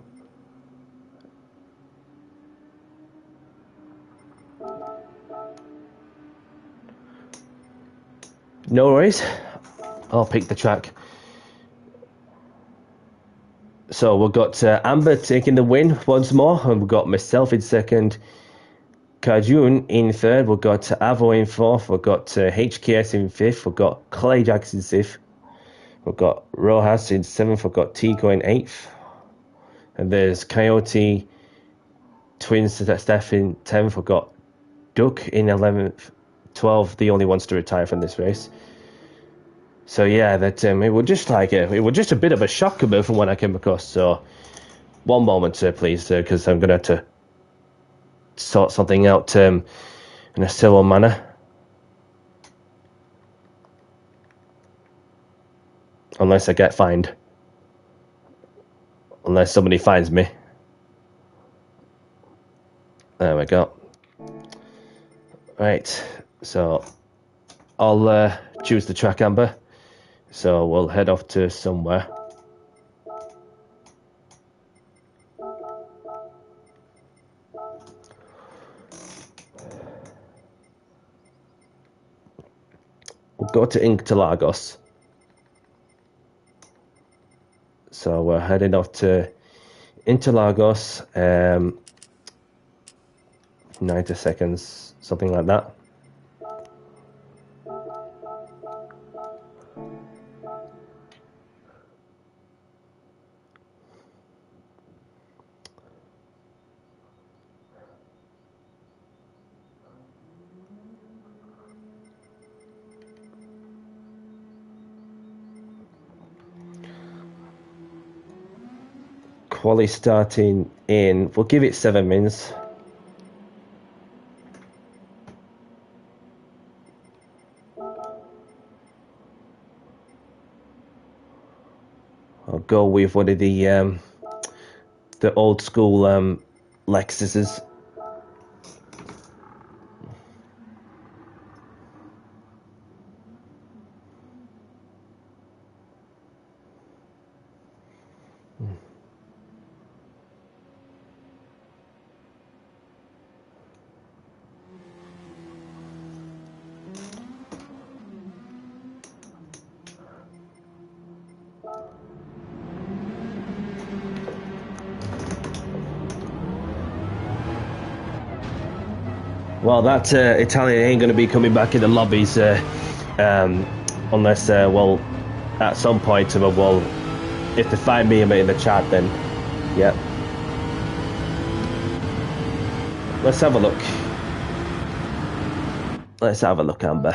No worries. I'll pick the track. So we've got Amber taking the win once more, and we've got myself in second, Kajun in third, we've got Avo in fourth, we've got HKS in fifth, we've got Clay Jackson in sixth, we've got Rojas in seventh, we've got Tico in eighth, and there's Coyote, Twins Steph in 10th, we've got Duck in 11th, 12, the only ones to retire from this race. So yeah, that it was just like it was just a bit of a shock from when I came across. So one moment, please, because I'm gonna have to sort something out in a civil manner. Unless I get fined. Unless somebody finds me. There we go. Right, so I'll choose the track, Amber. So we'll head off to somewhere. We'll go to Interlagos. So we're heading off to Interlagos, 90 seconds, something like that. Quali starting in, we'll give it 7 minutes. I'll go with one of the old school Lexuses. Well, that Italian ain't going to be coming back in the lobbies unless, well, at some point, well, if they find me in the chat, then, yeah. Let's have a look. Let's have a look, Amber.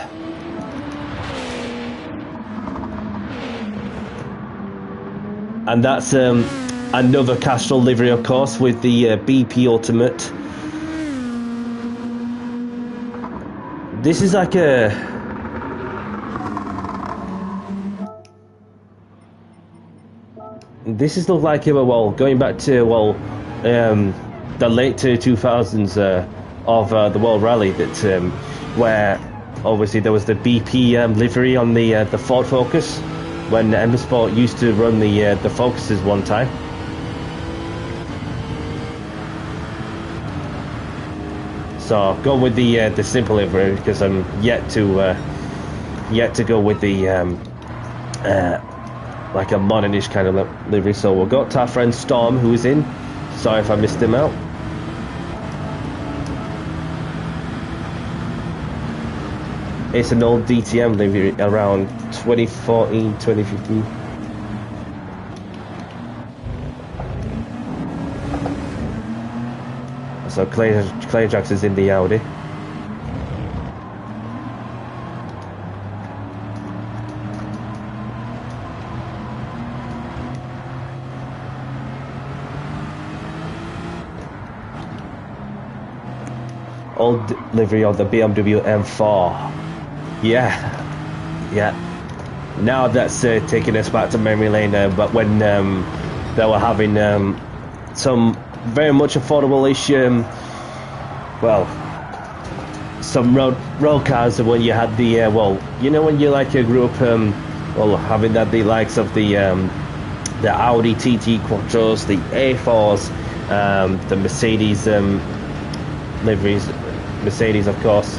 And that's another Castrol livery, of course, with the BP Ultimate. This is like a... This is like, well, going back to, well, the late 2000s of the World Rally, that where obviously there was the BP livery on the Ford Focus, when M-Sport used to run the Focuses one time. So go with the simple livery, because I'm yet to go with the like a modernish kind of livery. So we'll go to our friend Storm, who is in. Sorry if I missed him out. It's an old DTM livery around 2014, 2015. So Clay Jackson's in the Audi. Old livery of the BMW M4. Yeah. Now that's taking us back to memory lane. But when they were having some very much affordable-ish, well, some road cars. When you had the well, you know, when you like a group, well, having that the likes of the Audi TT Quattros, the A4s, the Mercedes liveries, Mercedes, of course.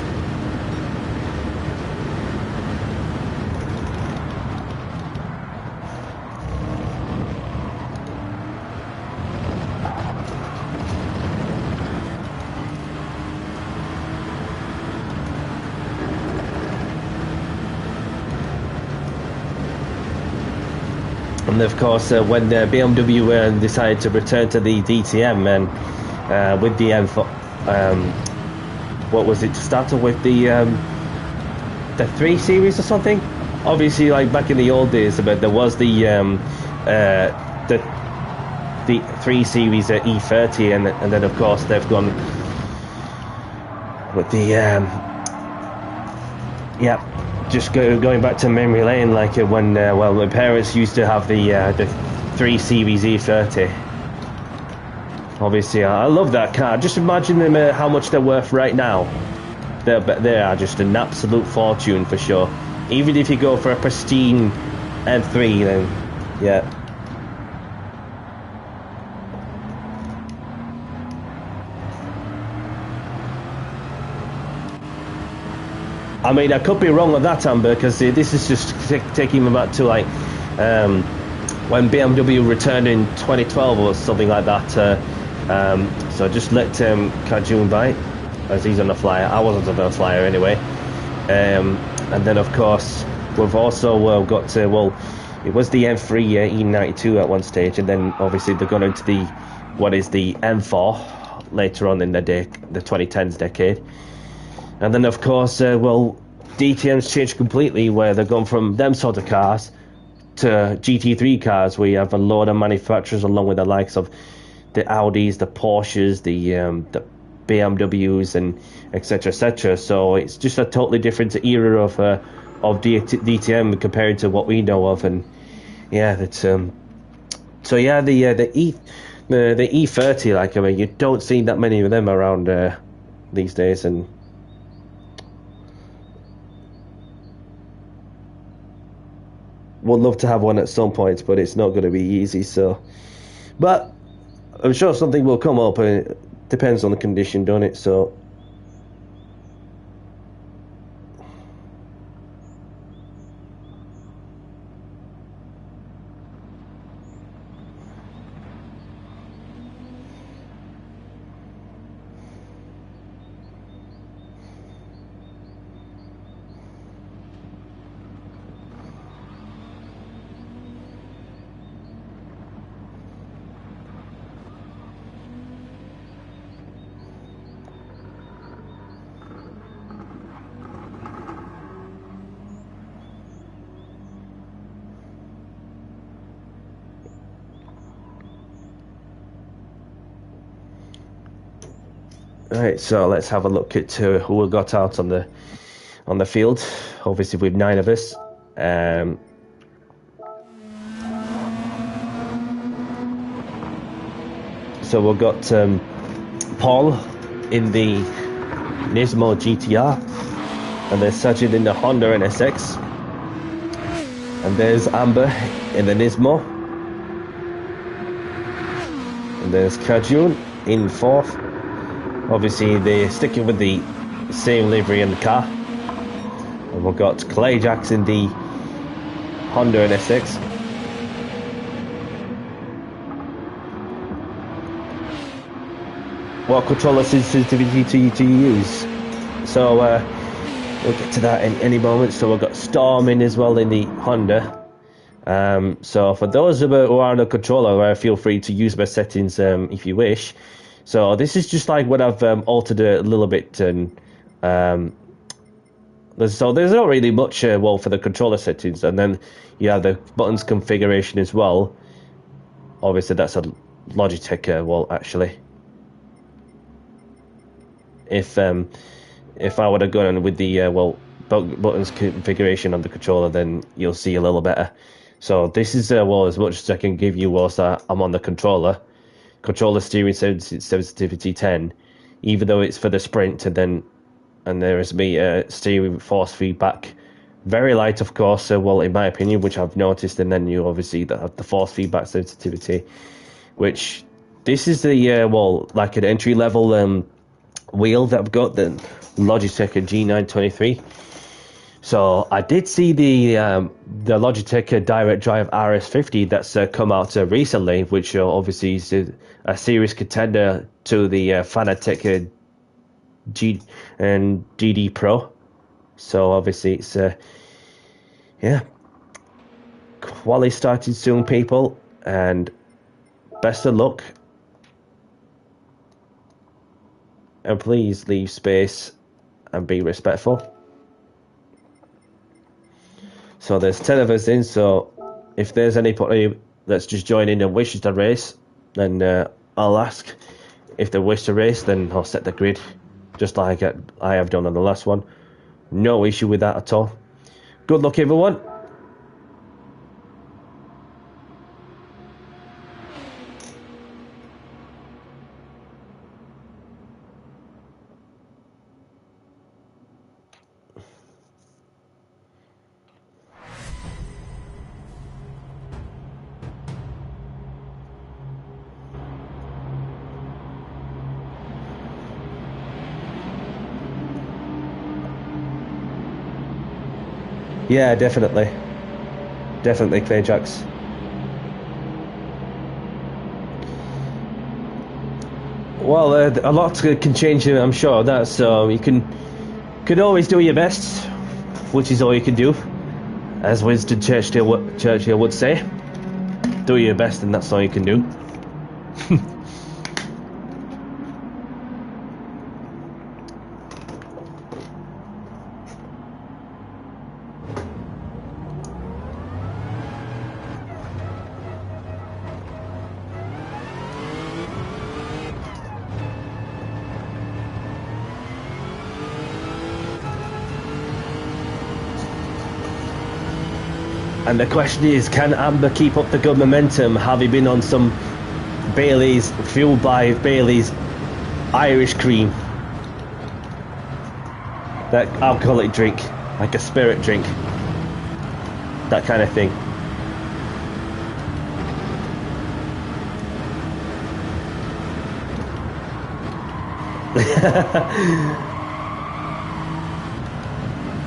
And of course, when BMW decided to return to the DTM and with the M4, what was it? Started with the 3 Series or something. Obviously, like back in the old days, but there was the 3 Series E30, and then of course they've gone with the just going back to memory lane, like when well, my parents used to have the 3 Series E30. Obviously, I love that car. Just imagine them how much they're worth right now. They are just an absolute fortune for sure. Even if you go for a pristine M3, then yeah. I mean, I could be wrong on that, Amber, because this is just taking me back to like when BMW returned in 2012 or something like that. So just let Kajun bite, as he's on the flyer. I wasn't on the flyer anyway. And then of course we've also got well, it was the M3 E92 at one stage, and then obviously they've gone into the what is the M4 later on in the 2010s decade. And then of course well, DTM's changed completely, where they've gone from them sort of cars to GT3 cars, where you have a load of manufacturers along with the likes of the Audis, the Porsches, the BMWs, and etc. So it's just a totally different era of DTM compared to what we know of. And yeah, that's so yeah, the E30, like, I mean, you don't see that many of them around these days, and would love to have one at some point, but it's not going to be easy. So, but I'm sure something will come up, and it depends on the condition, don't it? So right, so let's have a look at who we got out on the field. Obviously, with 9 of us. So we've got Paul in the Nismo GTR, and there's Sajid in the Honda NSX, and there's Amber in the Nismo, and there's Kajun in 4th. Obviously, they're sticking with the same livery in the car. And we've got Clay Jackson, the Honda NSX. What controller sensitivity to use? So, We'll get to that in any moment. So we've got Storm in as well in the Honda. So for those who are on a controller, feel free to use my settings if you wish. So this is just like what I've altered a little bit, and so there's not really much for the controller settings, and then you have the buttons configuration as well. Obviously that's a Logitech actually. If I would have gone with the buttons configuration on the controller, then you'll see a little better. So this is as much as I can give you whilst I'm on the controller steering sensitivity 10, even though it's for the sprint, and there is steering force feedback, very light of course, in my opinion, which I've noticed. And then you obviously have the force feedback sensitivity, which this is the like an entry level wheel that I've got, the Logitech G923. So I did see the Logitech Direct Drive RS50 that's come out recently, which obviously is a serious contender to the Fanatec GD Pro. So obviously it's quali started soon, people, and best of luck. And please leave space and be respectful. So there's 10 of us in, so if there's anybody that's just joining and wishes to race, then I'll ask. If they wish to race, then I'll set the grid, just like I have done on the last one. No issue with that at all. Good luck, everyone. Yeah, definitely. Definitely, Clayjax. Well, a lot can change, I'm sure. That's you can always do your best, which is all you can do, as Winston Churchill would say. Do your best, and that's all you can do. And the question is, can Amber keep up the good momentum, having been on some Bailey's, fueled by Bailey's Irish cream? That alcoholic drink, like a spirit drink. That kind of thing.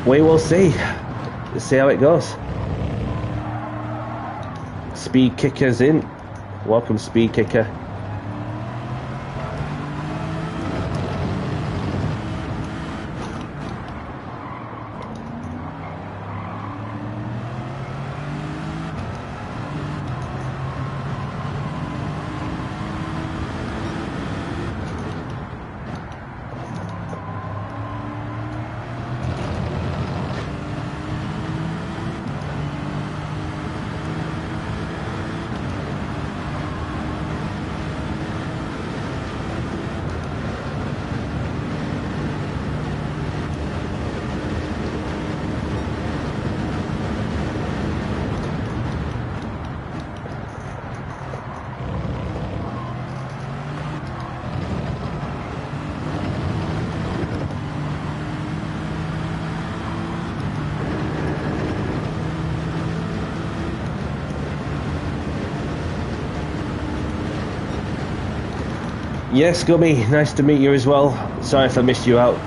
We will see. Let's see how it goes. Speed Kicker's in. Welcome, Speed Kicker. Yes, Gummy, nice to meet you as well. Sorry if I missed you out.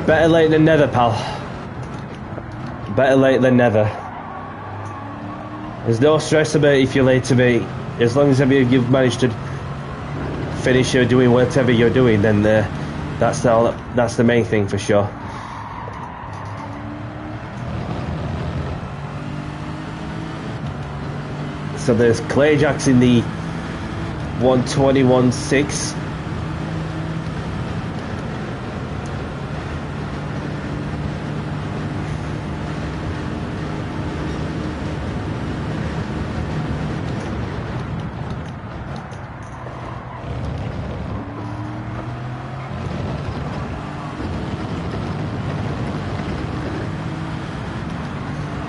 Better late than never, pal. Better late than never. There's no stress about if you're late to me. As long as you've managed to finish your doing whatever you're doing, then that's the main thing for sure. So there's Clayjacks in the 121.6.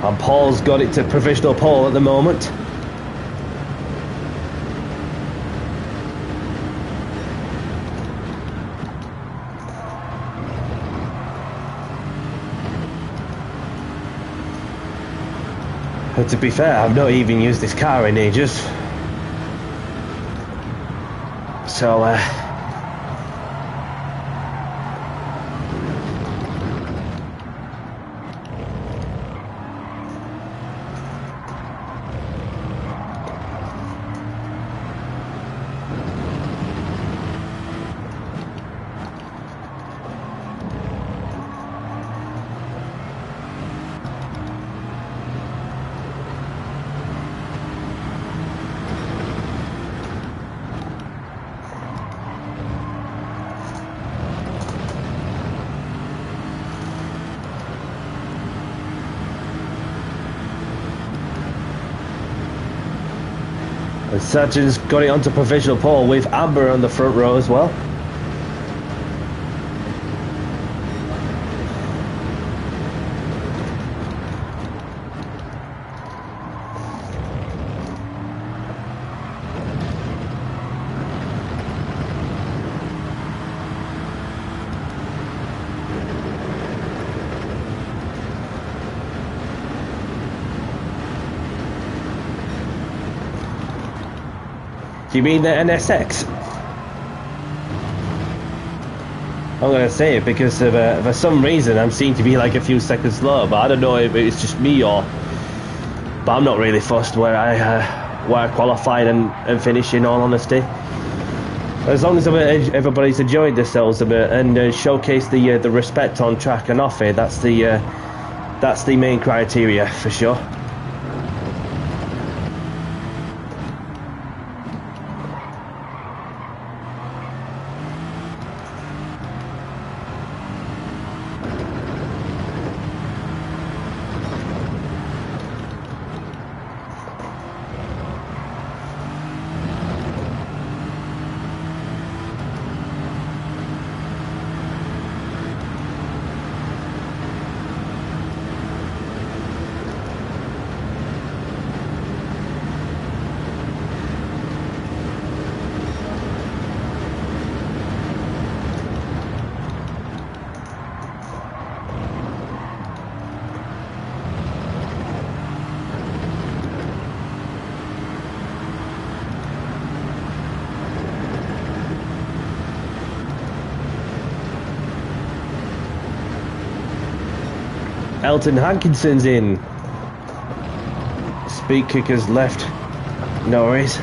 And Paul's got it to provisional pole at the moment. But to be fair, I've not even used this car in ages. So, and Sergeant's got it onto provisional pole with Amber on the front row as well. Do you mean the NSX? I'm gonna say it because for some reason I'm seen to be like a few seconds slower, but I don't know if it's just me or. But I'm not really fussed where I qualified and finish. In all honesty, as long as everybody's enjoyed themselves a bit and showcase the respect on track and off it, that's the main criteria for sure. Elton Hankinson's in. Speed kickers left. No worries.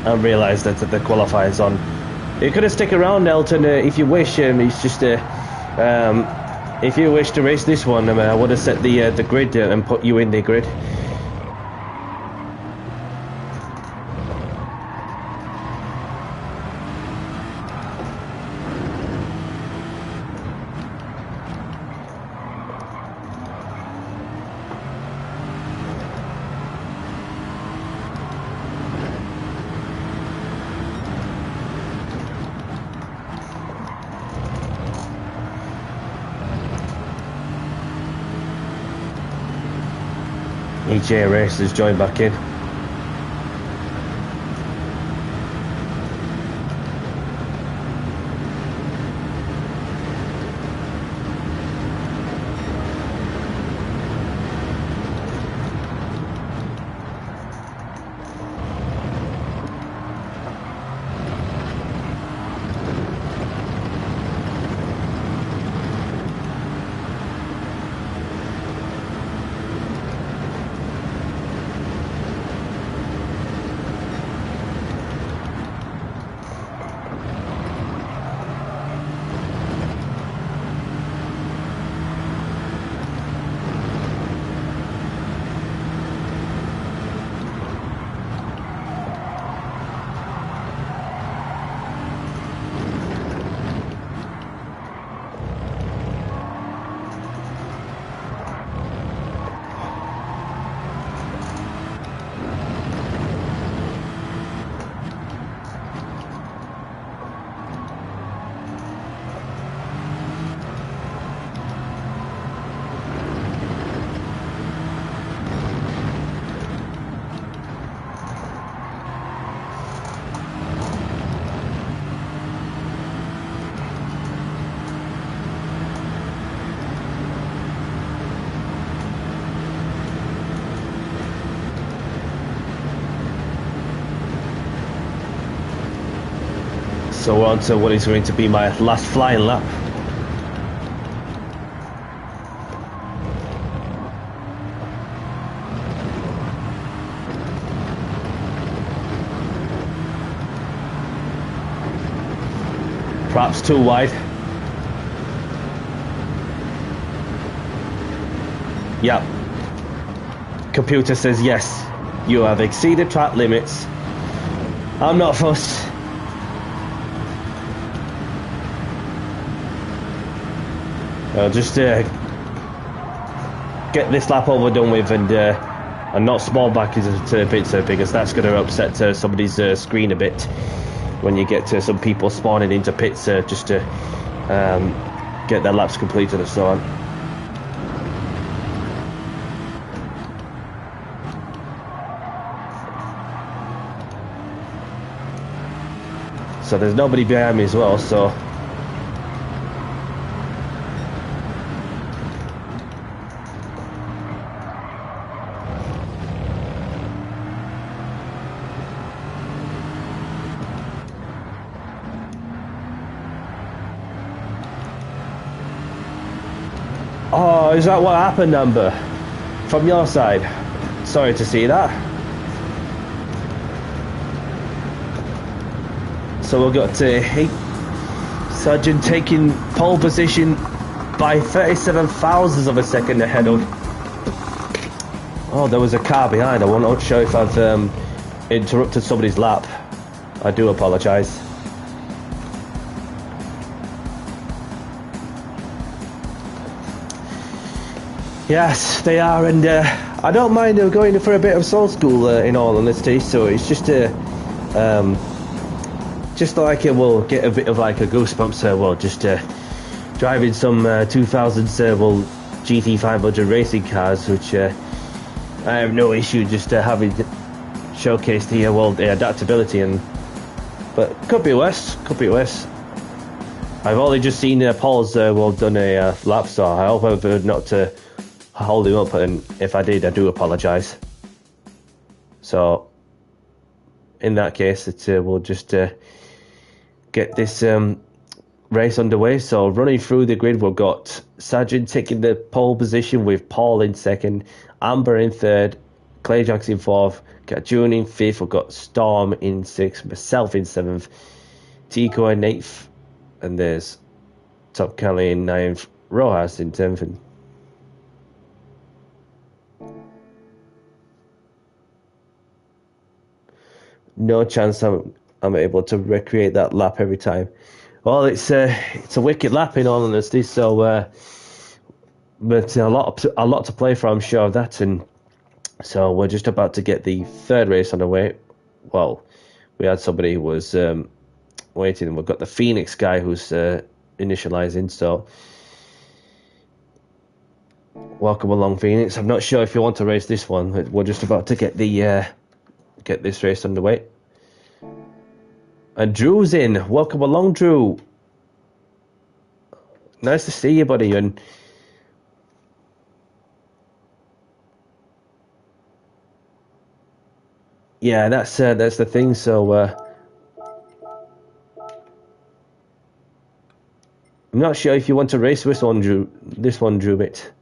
I realised that the qualifier's on. You could have stick around, Elton, if you wish. It's just if you wish to race this one, I would have set the grid and put you in the grid. EJ Racers joined back in. So we're on to what is going to be my last flying lap. Perhaps too wide. Yep. Computer says yes. You have exceeded track limits. I'm not fussed. I'll just get this lap over done with and not small back into pizza because that's going to upset somebody's screen a bit when you get to some people spawning into pits just to get their laps completed and so on. So there's nobody behind me as well, so oh, is that what happened, Amber? From your side? Sorry to see that. So we've got Sargent taking pole position by 37 thousandths of a second ahead of... Oh, there was a car behind. I'm not sure if I've interrupted somebody's lap. I do apologise. Yes, they are, and I don't mind going for a bit of soul school in all honesty. So it's just like it will get a bit of like a goosebumps. Well, just driving some 2000s GT500 racing cars, which I have no issue just having showcased here. Well, the adaptability but could be worse. Could be worse. I've only just seen Paul's done a lap, so I hope I've not hold him up, and if I did, I do apologise. So in that case, we'll just get this race underway. So running through the grid, we've got Sargent taking the pole position with Paul in second, Amber in third, Clay Jacks in fourth, got June in fifth, we've got Storm in sixth, myself in seventh, Tico in eighth, and there's Top Kelly in ninth, Rojas in 10th, and no chance I'm able to recreate that lap every time. Well, it's a wicked lap in all honesty. So, but a lot to play for, I'm sure of that. And so we're just about to get the third race on the way. Well, we had somebody who was waiting, and we've got the Phoenix guy who's initializing. So, welcome along, Phoenix. I'm not sure if you want to race this one, but we're just about to get this race underway. And Drew's in. Welcome along, Drew. Nice to see you, buddy. And yeah, that's the thing. So I'm not sure if you want to race this one, Drew. Bit.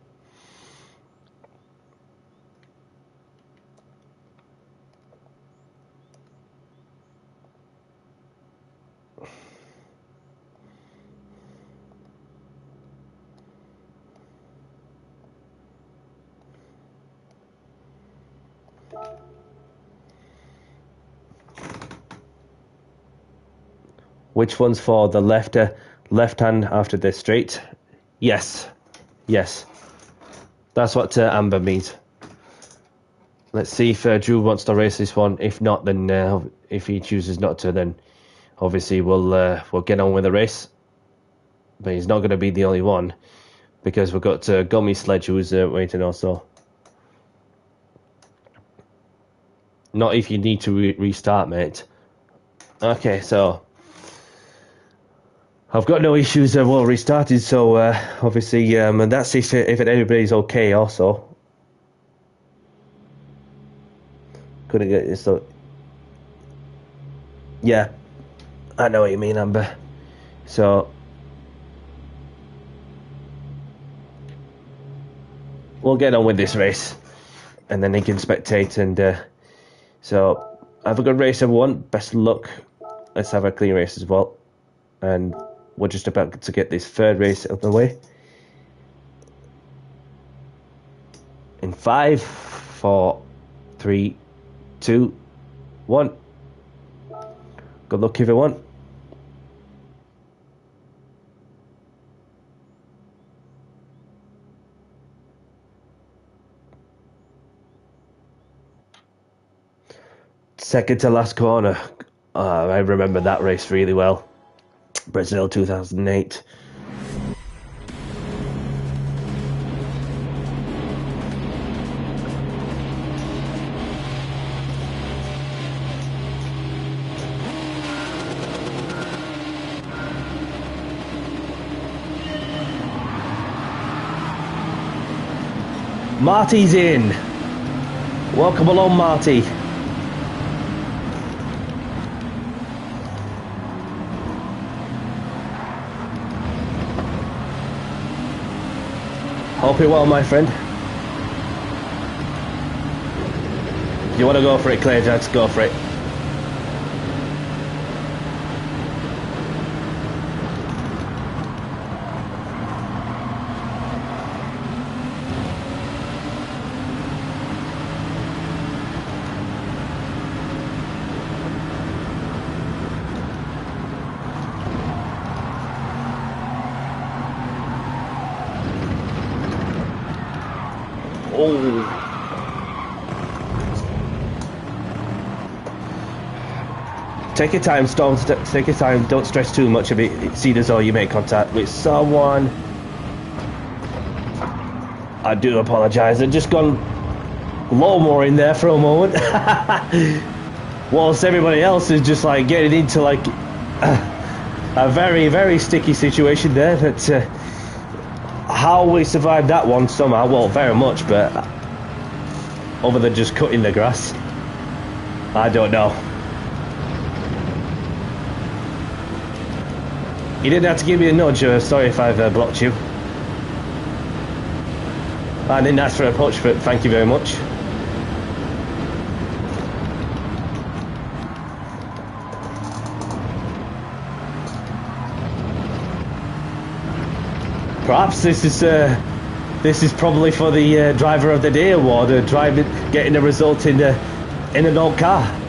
Which one's for the left hand after the straight? Yes. That's what Amber means. Let's see if Drew wants to race this one. If not, then if he chooses not to, then obviously we'll get on with the race. But he's not going to be the only one, because we've got Gummy Sledge who's waiting also. Not if you need to restart, mate. Okay, so I've got no issues restarted, so obviously, and that's if anybody's okay also. Couldn't get this, so yeah. I know what you mean, Amber. So we'll get on with this race, and then he can spectate. And so have a good race, everyone. Best of luck. Let's have a clean race as well. And we're just about to get this third race out of the way. In 5, 4, 3, 2, 1. Good luck, everyone. Second to last corner. I remember that race really well. Brazil 2008. Marty's in. Welcome along, Marty. Hope you're well, my friend. If you want to go for it, Clay Jacks, go for it. Take your time, Storm. Take your time. Don't stress too much of it. See as though you make contact with someone. I do apologise. I've just gone lawnmower in there for a moment. Whilst everybody else is just like getting into like a very, very sticky situation there. But how we survived that one somehow, well, very much, but other than just cutting the grass, I don't know. You didn't have to give me a nudge. Sorry if I've blocked you. I didn't ask for a punch, but thank you very much. Perhaps this is probably for the driver of the day award, getting a result in an old car.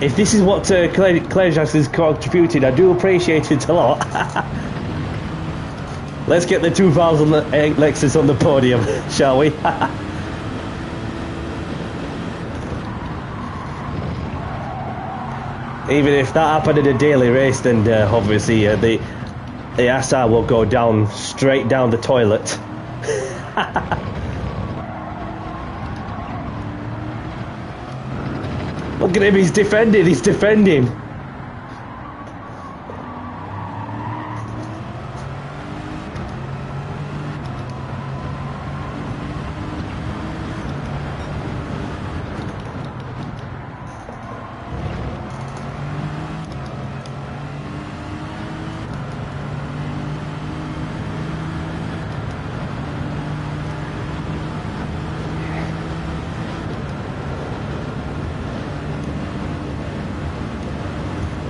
If this is what Clay Jacks has contributed, I do appreciate it a lot. Let's get the 2000 Lexus on the podium, shall we? Even if that happened in a daily race, then obviously the SR will go down, straight down the toilet. Look at him, he's defending.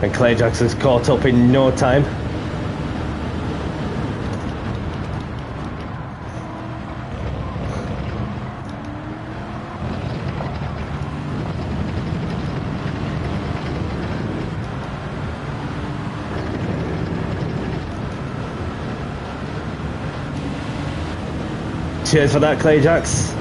And Clay Jackson's caught up in no time. Cheers for that, Clay Jacks.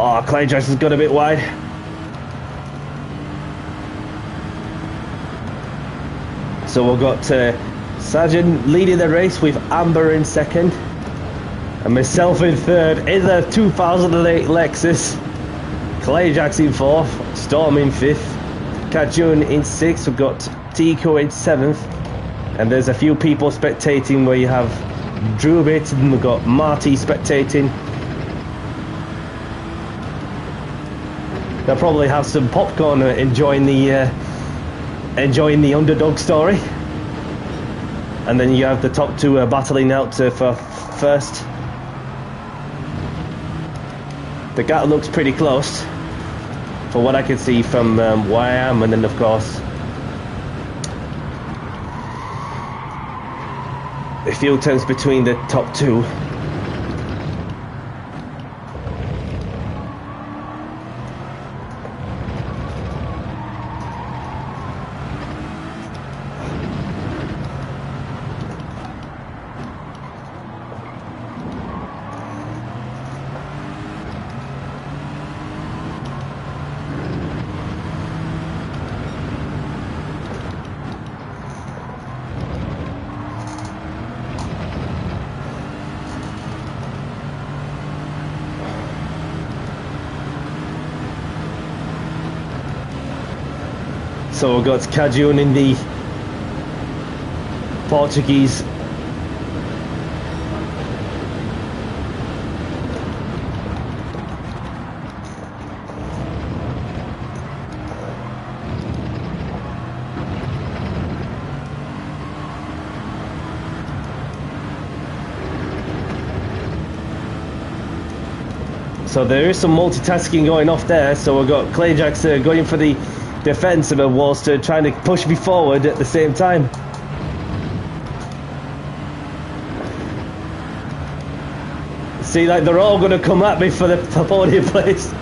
Oh, Clay Jackson's got a bit wide. So we've got Sargent leading the race with Amber in second. And myself in third in the 2008 Lexus. Clay Jackson in fourth. Storm in fifth. Kajun in sixth. We've got Tico in seventh. And there's a few people spectating where you have Drubit and we've got Marty spectating. They'll probably have some popcorn enjoying the underdog story. And then you have the top two battling out for first. The gap looks pretty close for what I can see from where I am, and then of course a few attempts between the top two. So we've got Kajun in the Portuguese. So there is some multitasking going off there. So we've got Clay Jackson going for the defensive whilst trying to push me forward at the same time. See, like they're all going to come at me for the podium place.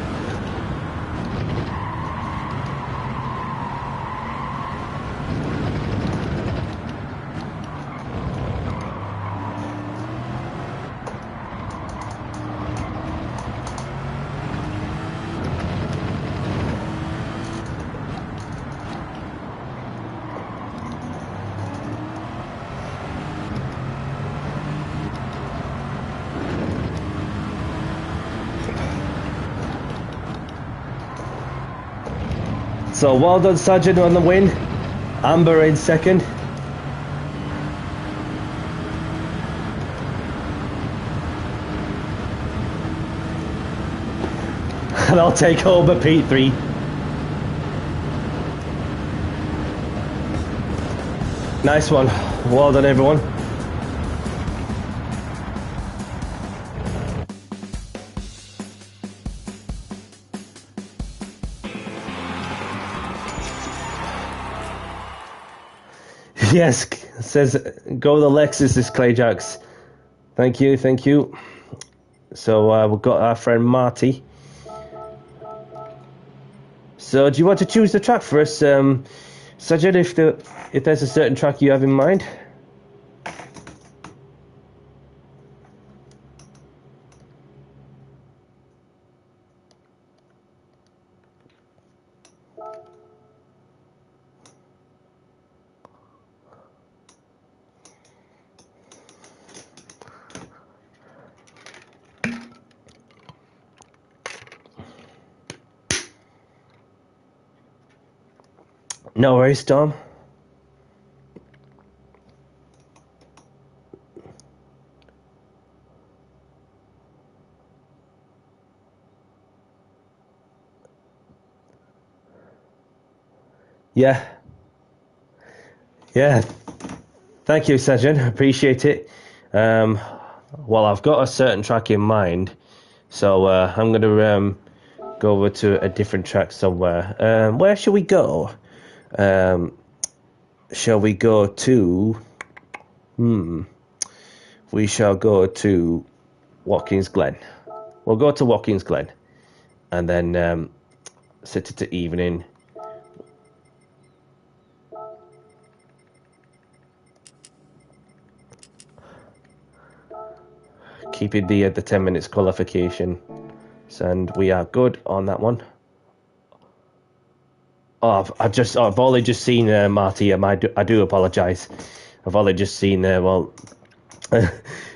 So well done, Sargent, on the win. Amber in second. And I'll take over P3. Nice one. Well done, everyone. Yes, says go the Lexus is Clay Jacks. Thank you, thank you. So we've got our friend Marty. So do you want to choose the track for us, Sajid, if there's a certain track you have in mind? No worries, Tom. Yeah. Thank you, Sajid. Appreciate it. Well, I've got a certain track in mind, so I'm going to go over to a different track somewhere. Where shall we go? Shall we go to... We shall go to Watkins Glen. We'll go to Watkins Glen and then set it to evening. Keeping the 10 minutes qualification and we are good on that one. Oh, I've only just seen Marty. I do apologise. I've only just seen well.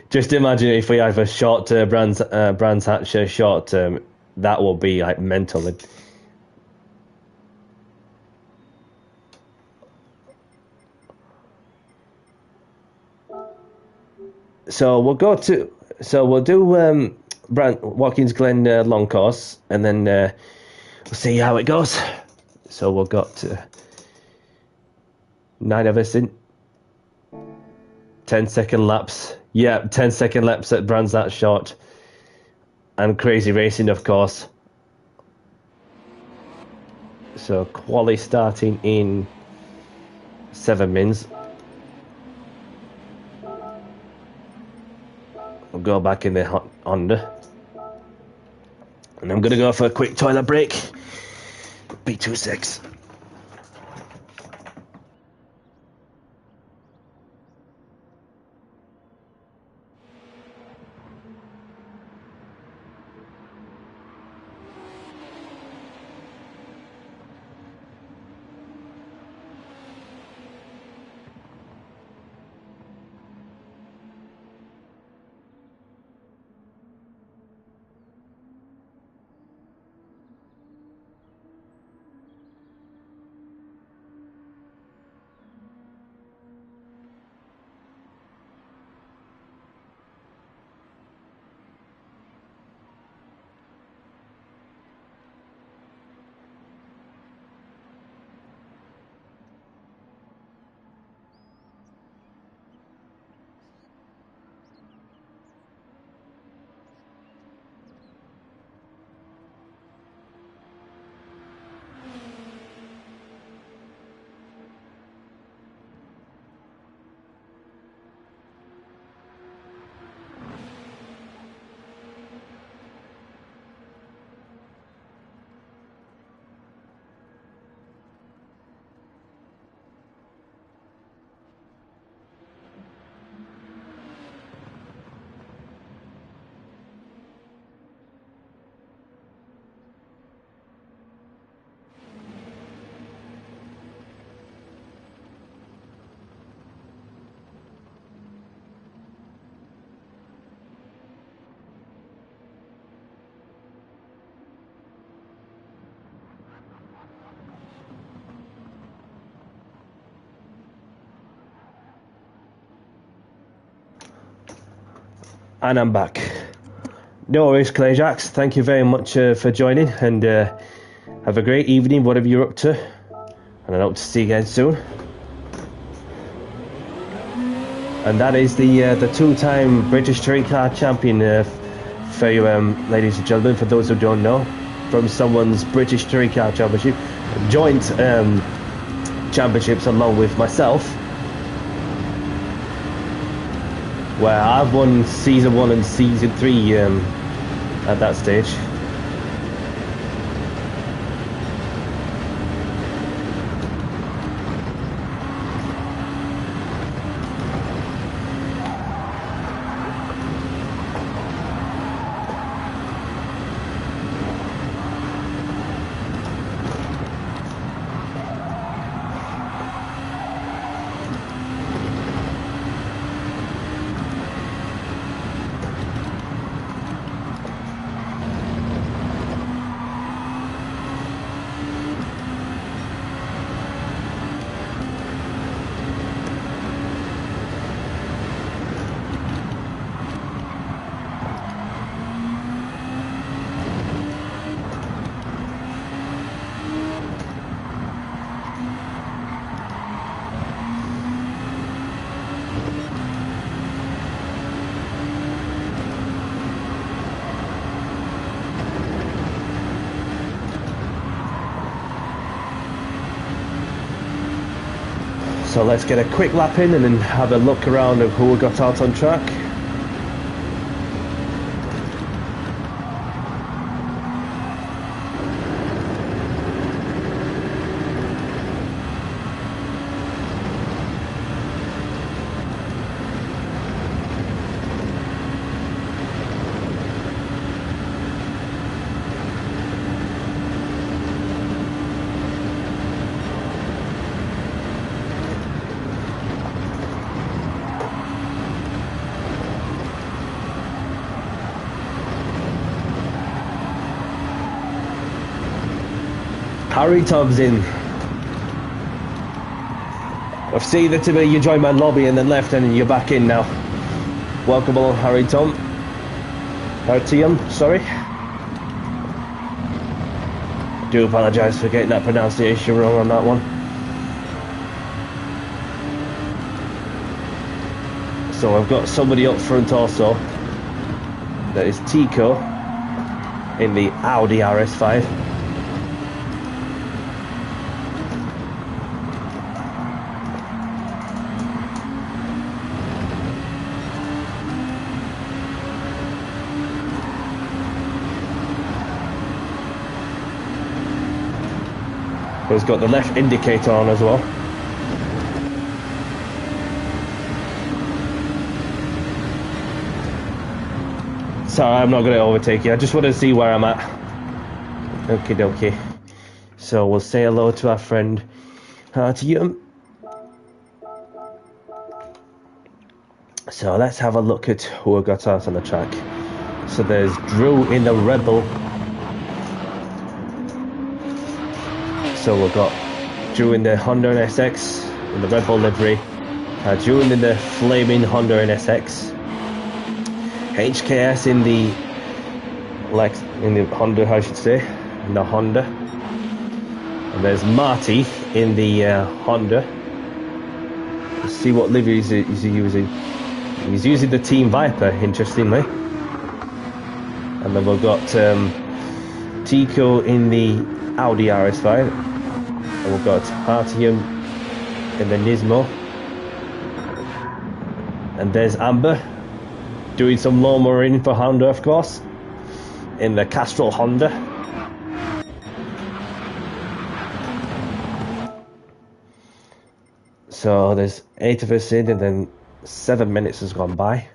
Just imagine if we have a short Brands Hatch short term, that will be like mental. So we'll do Watkins Glen long course, and then we'll see how it goes. So we've got 9 of us in. 10-second laps. Yeah, 10-second laps at Brands Hatch short. And crazy racing, of course. So quali starting in 7 mins. We'll go back in the Honda. And I'm going to go for a quick toilet break. Be 2 secs. And I'm back. No worries, Clay Jacks. Thank you very much for joining, and have a great evening, whatever you're up to. And I hope to see you again soon. And that is the two-time British Street Car Champion for you, ladies and gentlemen. For those who don't know, from someone's British Street Car Championship, joint championships along with myself. Where I've won Season 1 and Season 3 at that stage. So let's get a quick lap in and then have a look around of who we got out on track. Harry Tom's in. I've seen that today you joined my lobby and then left and you're back in now. Welcome along, Harry Tom. Artyom, sorry. I do apologise for getting that pronunciation wrong on that one. So I've got somebody up front also. That is Tico in the Audi RS5. He's got the left indicator on as well. Sorry, I'm not going to overtake you. I just want to see where I'm at. Okie dokie. So we'll say hello to our friend Artyom. So let's have a look at who we've got out on the track. So there's Drew in the Rebel. So we've got Drew in the Honda NSX in the Rebel livery. Drew in the flaming Honda NSX. HKS in the Honda, I should say, in the Honda. And there's Marty in the Honda. Let's see what livery he's using. He's using the Team Viper, interestingly. And then we've got Tico in the Audi RS5. And we've got Artyom in the Nismo. And there's Amber doing some lowering for Honda, of course, in the Castrol Honda. So there's 8 of us in, and then 7 minutes has gone by.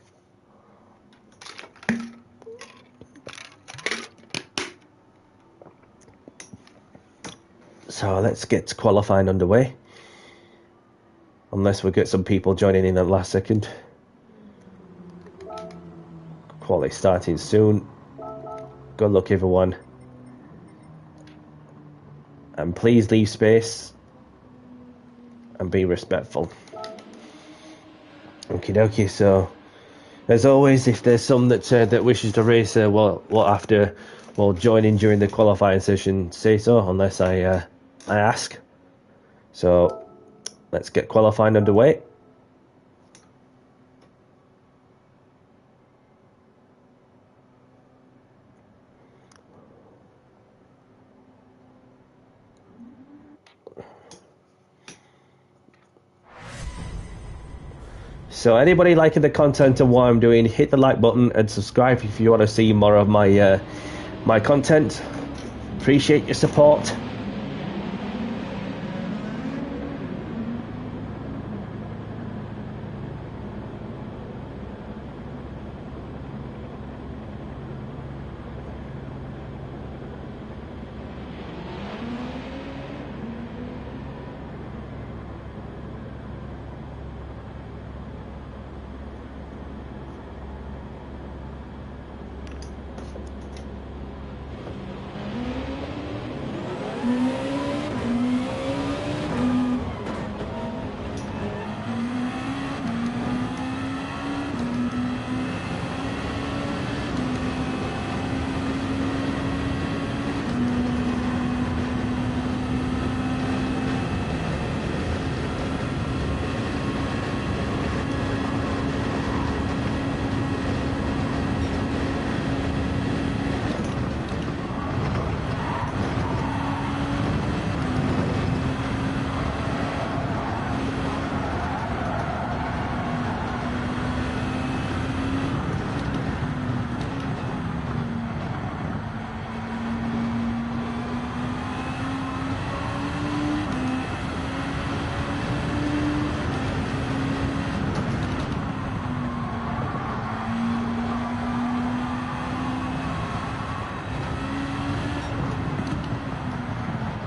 So let's get qualifying underway. Unless we get some people joining in at the last second. Quality starting soon. Good luck, everyone. And please leave space and be respectful. Okie dokie. So, as always, if there's some that wishes to race, well, join in during the qualifying session, say so. Unless I ask. So, let's get qualifying underway. So anybody liking the content and what I'm doing, hit the like button and subscribe if you want to see more of my my content. Appreciate your support.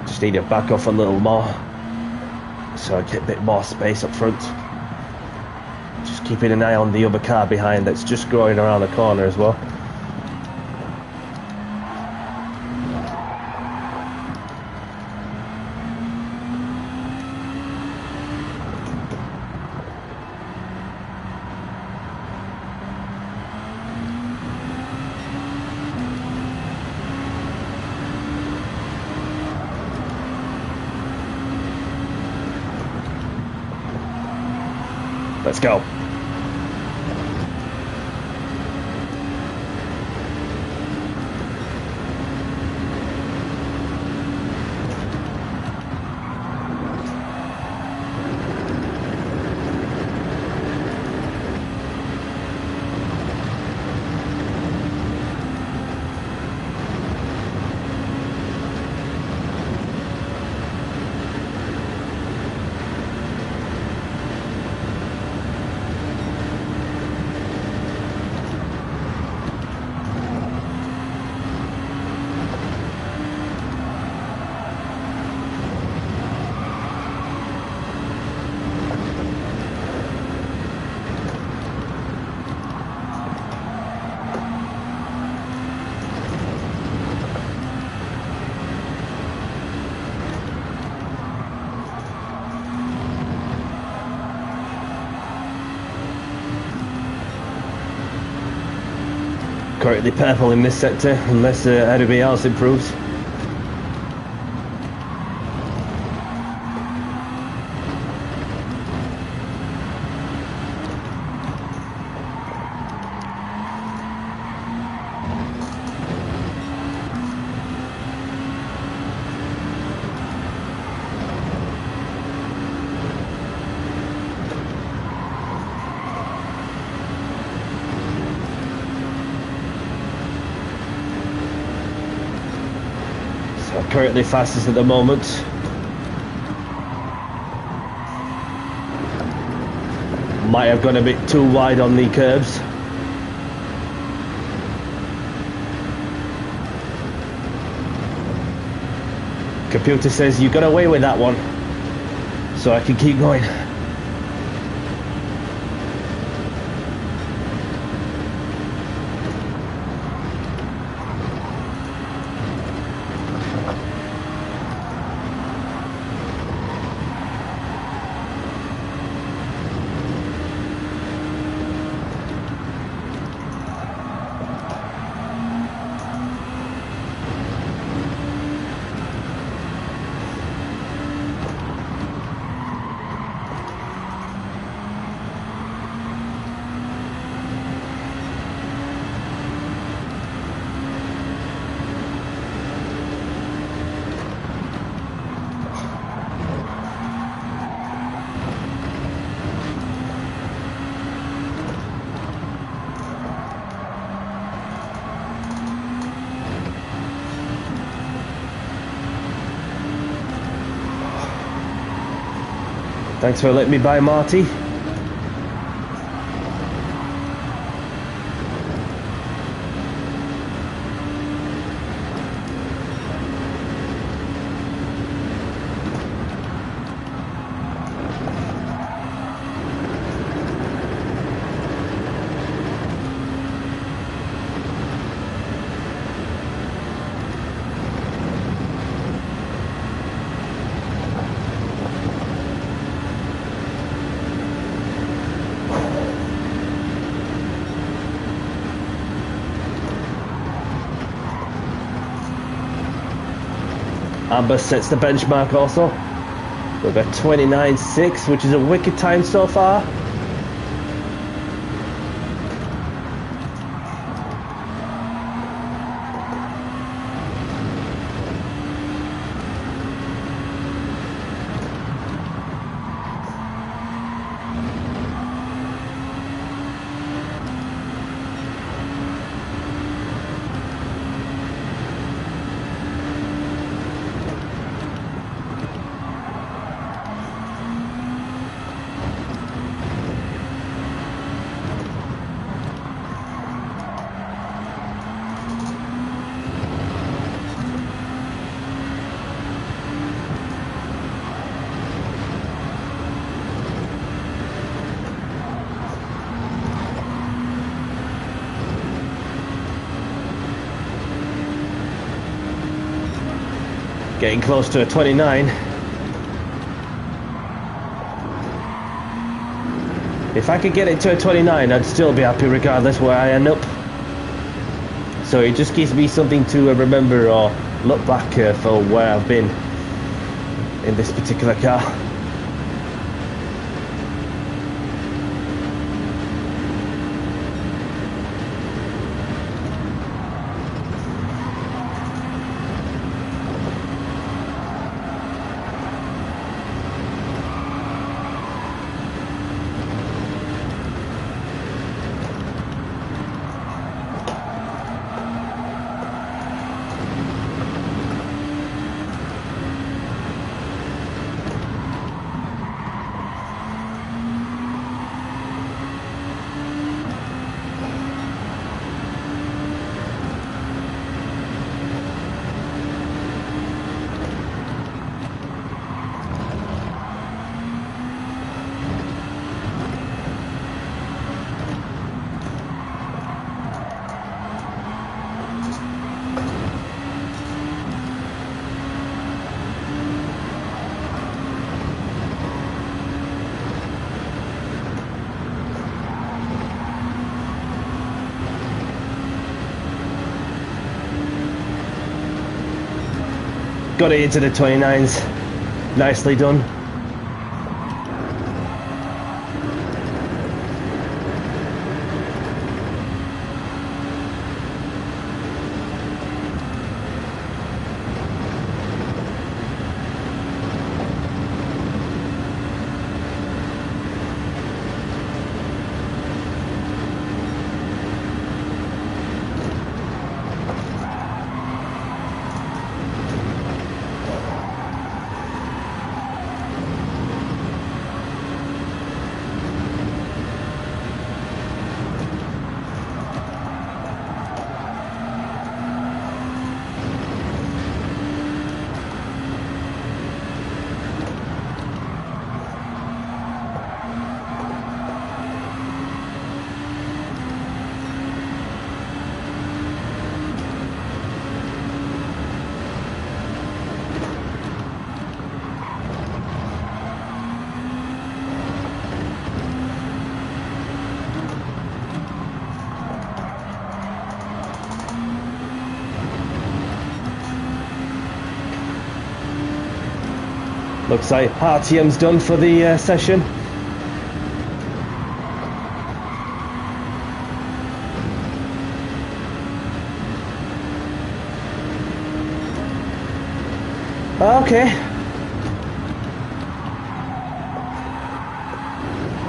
Just need to back off a little more so I get a bit more space up front. Just keeping an eye on the other car behind that's just going around the corner as well. Let's go. Currently purple in this sector, unless anybody else improves. Currently fastest at the moment. Might have gone a bit too wide on the curbs. Computer says you got away with that one, so I can keep going. Thanks for letting me by, Marty. Amber sets the benchmark also. We've got 29.6, which is a wicked time so far. Getting close to a 29. If I could get it to a 29, I'd still be happy regardless where I end up. So it just gives me something to remember or look back for where I've been in this particular car. Got it into the 29s. Nicely done. Looks like RTM's done for the session. Okay.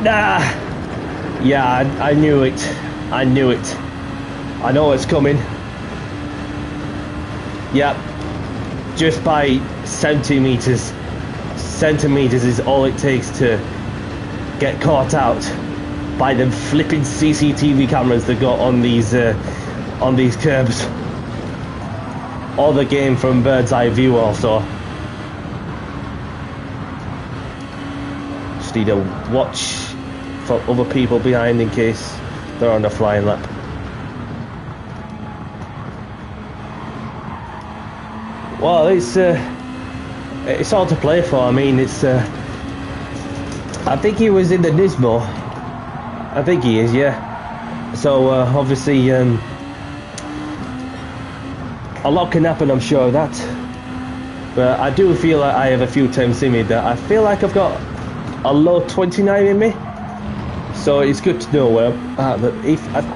Nah. Yeah, I knew it. I knew it. I know it's coming. Yep. Just by centimeters. Centimeters is all it takes to get caught out by them flipping CCTV cameras they got on these curbs. Or the game from bird's eye view also. Just need to watch for other people behind in case they're on a flying lap. Well, it's all to play for. I mean, it's I think he was in the Nismo. I think he is, yeah. So obviously a lot can happen, I'm sure of that. But I do feel like I have a few times in me that I feel like I've got a low 29 in me. So it's good to know where I'm at. But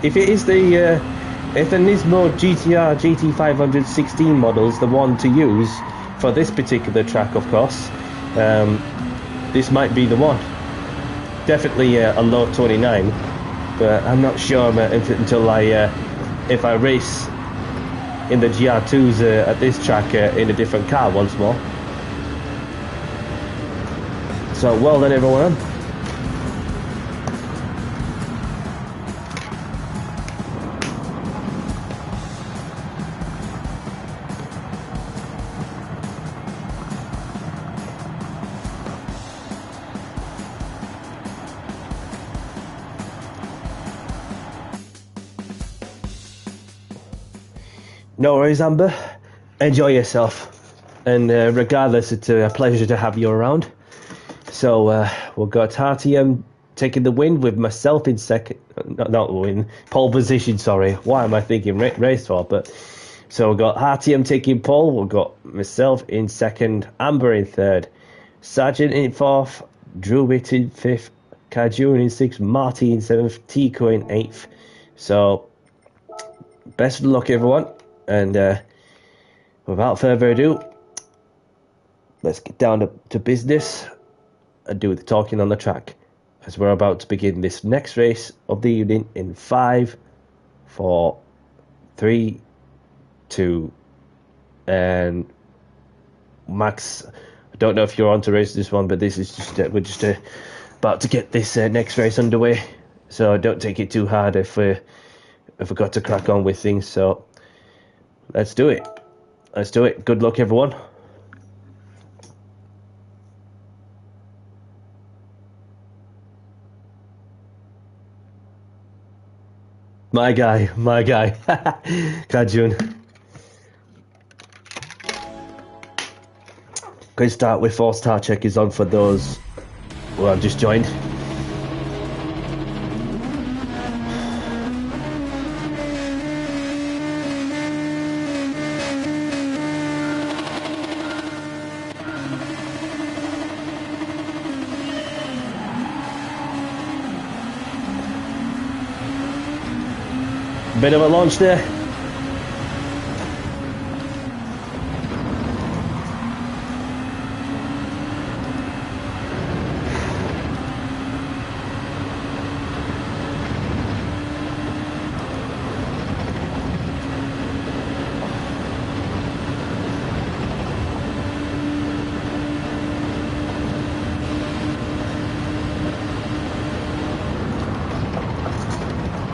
if it is if the Nismo GTR GT500 16 model's the one to use for this particular track, of course, this might be the one. Definitely a low 29, but I'm not sure until if I race in the GR2s at this track in a different car once more. So well done, everyone. No worries, Amber. Enjoy yourself. And regardless, it's a pleasure to have you around. So we've got RTM taking the win with myself in second. Not win, pole position, sorry. Why am I thinking race for? But so we've got RTM taking pole. We've got myself in second, Amber in third, Sargent in fourth, Drewit in fifth, Kajun in sixth, Marty in seventh, Tico in eighth. So best of luck, everyone. And without further ado, let's get down to business and do the talking on the track, as we're about to begin this next race of the evening in 5, 4, 3, 2, and Max. I don't know if you're on to race this one, but this is just we're just about to get this next race underway. So don't take it too hard if we got to crack on with things. So let's do it. Let's do it. Good luck, everyone. My guy. Kajun. Going to start with 4-star check is on for those who have just joined. Bit of a launch there.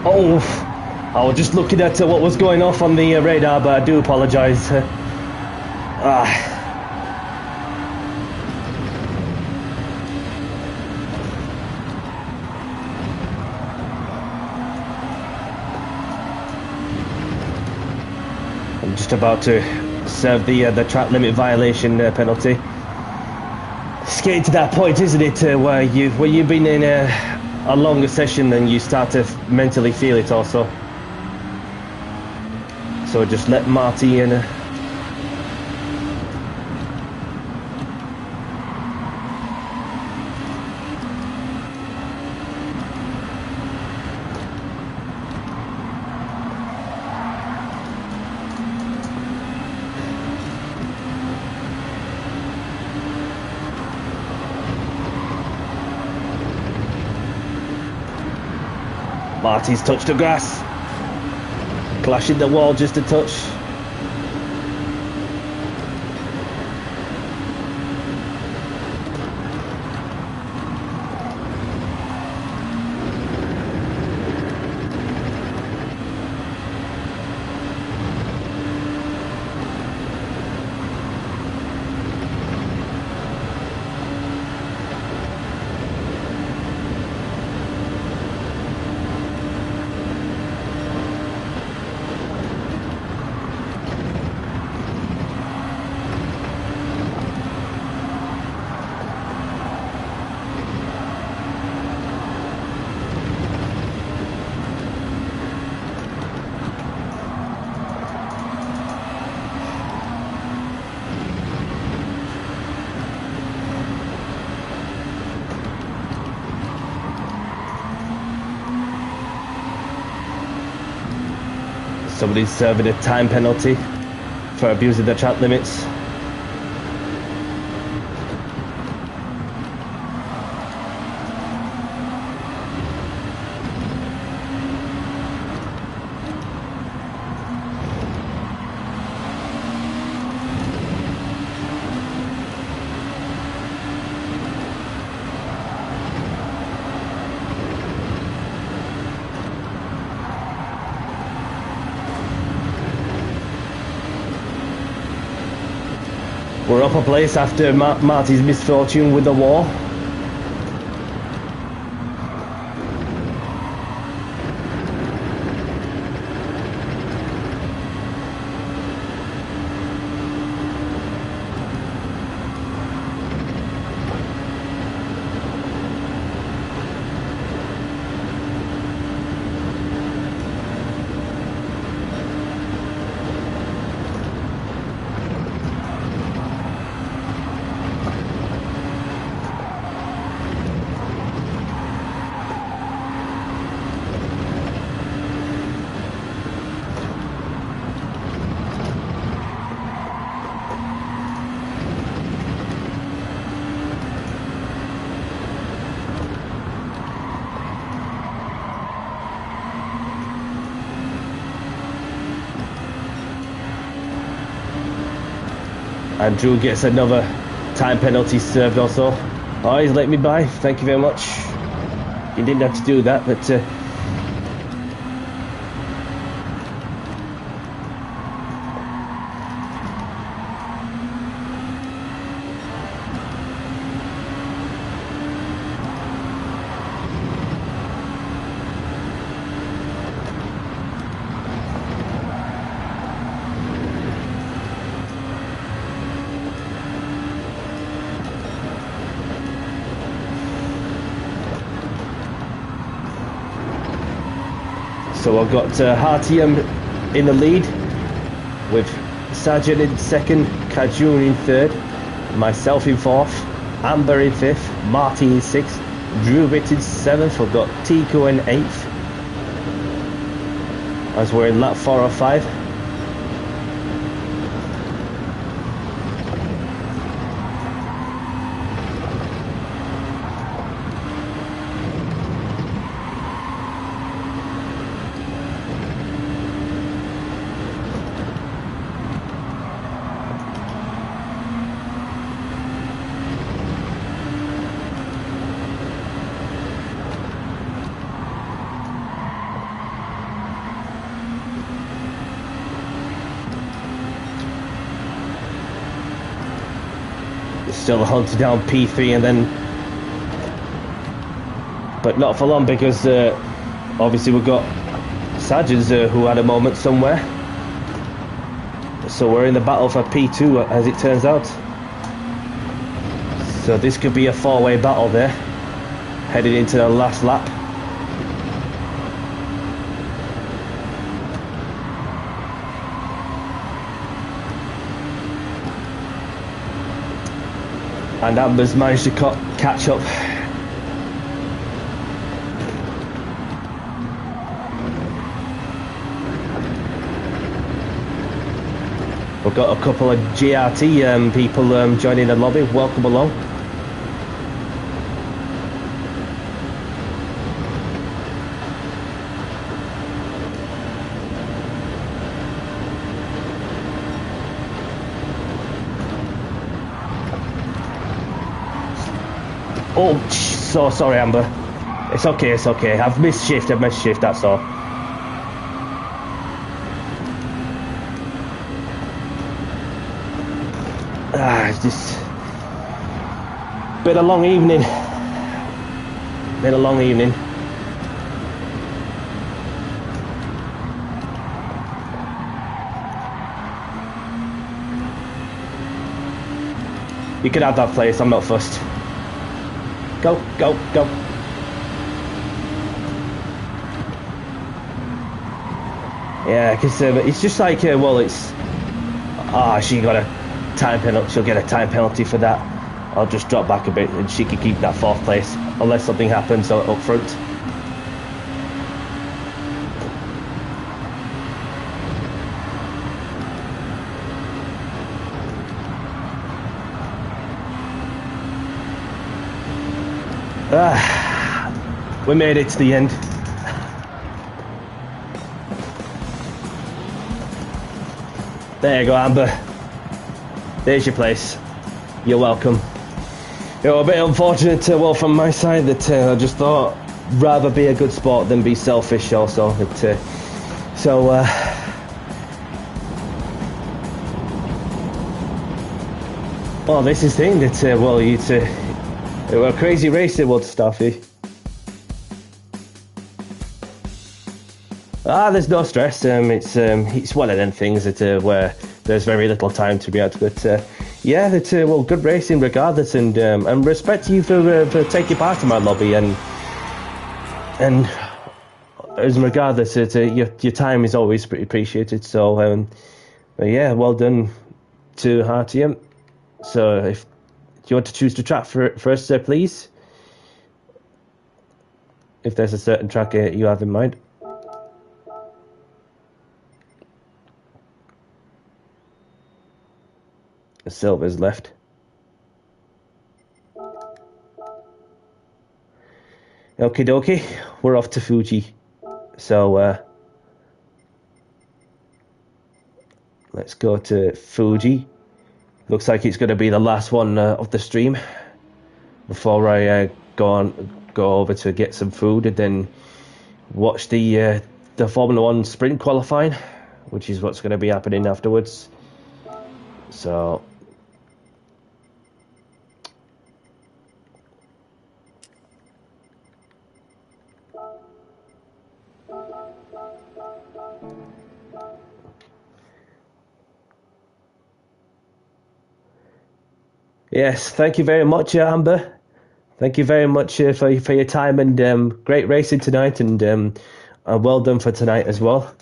Oh, I was just looking at what was going off on the radar, but I do apologise. I'm just about to serve the track limit violation penalty. It's getting to that point, isn't it, where you've been in a longer session and you start to mentally feel it also. So just let Marty in. Marty's touched the grass, clashing the wall just a touch. Somebody's serving a time penalty for abusing the track limits. We're up a place after Marty's misfortune with the wall. And Drew gets another time penalty served also. Oh, he's let me by. Thank you very much. You didn't have to do that, but so I've got Hartium in the lead, with Sargent in second, Kajun in third, myself in fourth, Amber in fifth, Marty in sixth, Drew Witt in seventh. I've got Tico in eighth, as we're in lap 4 or 5. Still hunting down P3 and then, but not for long, because obviously we've got Sargents who had a moment somewhere, so we're in the battle for P2 as it turns out. So this could be a 4-way battle there, headed into the last lap. And Amber's managed to catch up. We've got a couple of GRT people joining the lobby. Welcome along. Oh, so sorry, Amber. It's okay, it's okay. I've missed shift, that's all. It's just been a long evening. Been a long evening. You can have that place, I'm not fussed. Go, go, go. Yeah, because it's just like, well, it's... she got a time penalty. She'll get a time penalty for that. I'll just drop back a bit and she can keep that 4th place, unless something happens up front. We made it to the end. There you go, Amber. There's your place. You're welcome. It was a bit unfortunate, well, from my side, that I just thought rather be a good sport than be selfish also. Well, this is the thing that, well, it was a crazy race it was, Staffy. There's no stress. It's one of them things that where there's very little time to react. But yeah, well, good racing regardless, and respect to you for taking part in my lobby, and as regardless, your time is always appreciated. So but yeah, well done to Hartium. So if you want to choose the track first, please, if there's a certain track you have in mind. Silver's left. Okie dokie, we're off to Fuji. So let's go to Fuji. Looks like it's going to be the last one of the stream before I go over to get some food and then watch the Formula 1 sprint qualifying, which is what's going to be happening afterwards. So yes, thank you very much, Amber. Thank you very much for your time, and great racing tonight, and well done for tonight as well.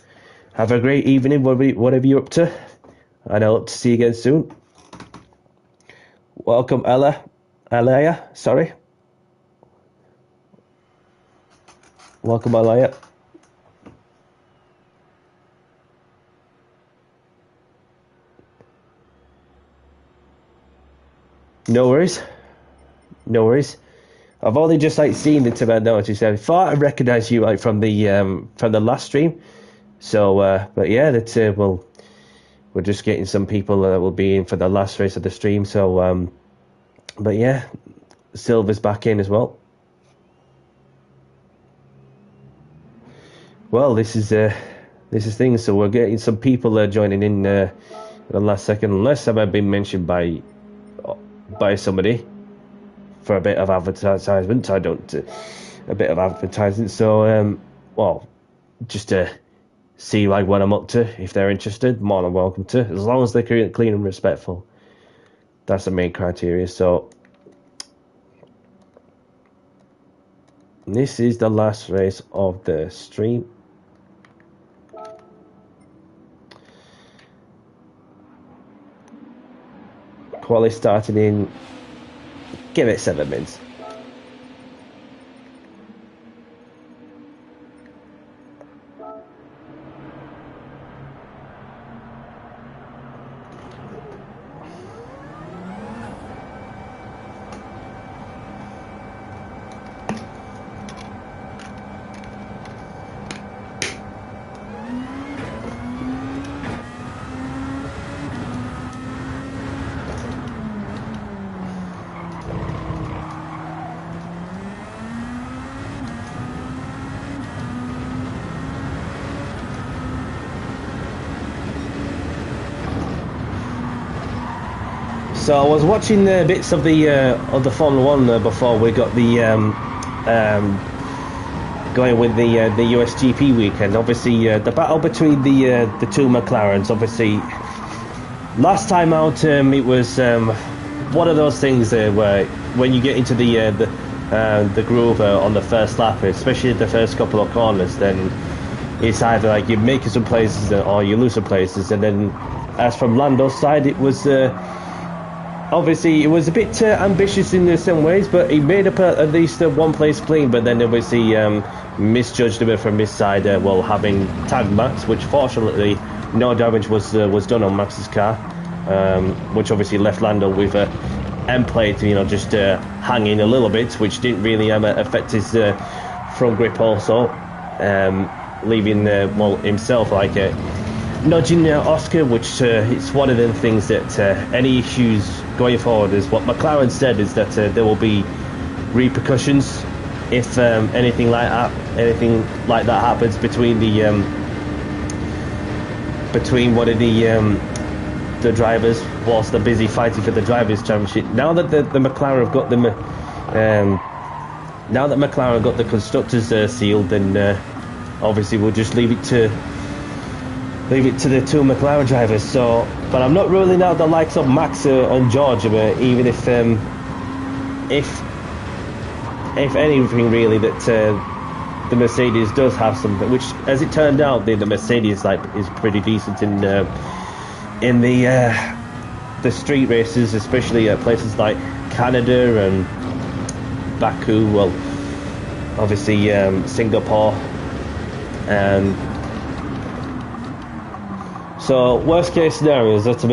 Have a great evening, whatever you're up to, and I hope to see you again soon. Welcome, Alaya, sorry. Welcome, Alaya. No worries. No worries. I've only just like seen it about notice. I thought I recognised you like from the last stream. So, but yeah, that's well, we're just getting some people that will be in for the last race of the stream. So, but yeah, Silver's back in as well. Well, this is things. So we're getting some people joining in the last second, unless I've been mentioned by somebody for a bit of advertisement. I don't a bit of advertising. So well, just to see like what I'm up to. If they're interested, more than welcome to, as long as they're clean and respectful. That's the main criteria. So this is the last race of the stream. Quali starting in, give it 7 minutes. So I was watching bits of the Formula One before we got the going with the USGP weekend. Obviously, the battle between the two McLarens. Obviously, last time out, it was one of those things where when you get into the groove on the first lap, especially the first couple of corners, then it's either like you're making some places or you lose some places. And then, as from Lando's side, it was. Obviously, it was a bit ambitious in some ways, but he made up at least one place clean. But then, obviously, misjudged a bit from his side while having tagged Max, which fortunately no damage was done on Max's car, which obviously left Lando with end plate, just hanging a little bit, which didn't really affect his front grip also, leaving himself like nudging Oscar, which it's one of the things that any issues going forward is what McLaren said is that there will be repercussions if anything like that happens between one of the drivers whilst they're busy fighting for the drivers' championship. Now that the McLaren have got them, now that McLaren have got the constructors sealed, then obviously we'll just leave it to the two McLaren drivers. So, but I'm not ruling out the likes of Max and George, but even if anything really, that the Mercedes does have something, which as it turned out, the Mercedes is pretty decent in the street races, especially at places like Canada and Baku. Well, obviously Singapore and. So worst case scenario is that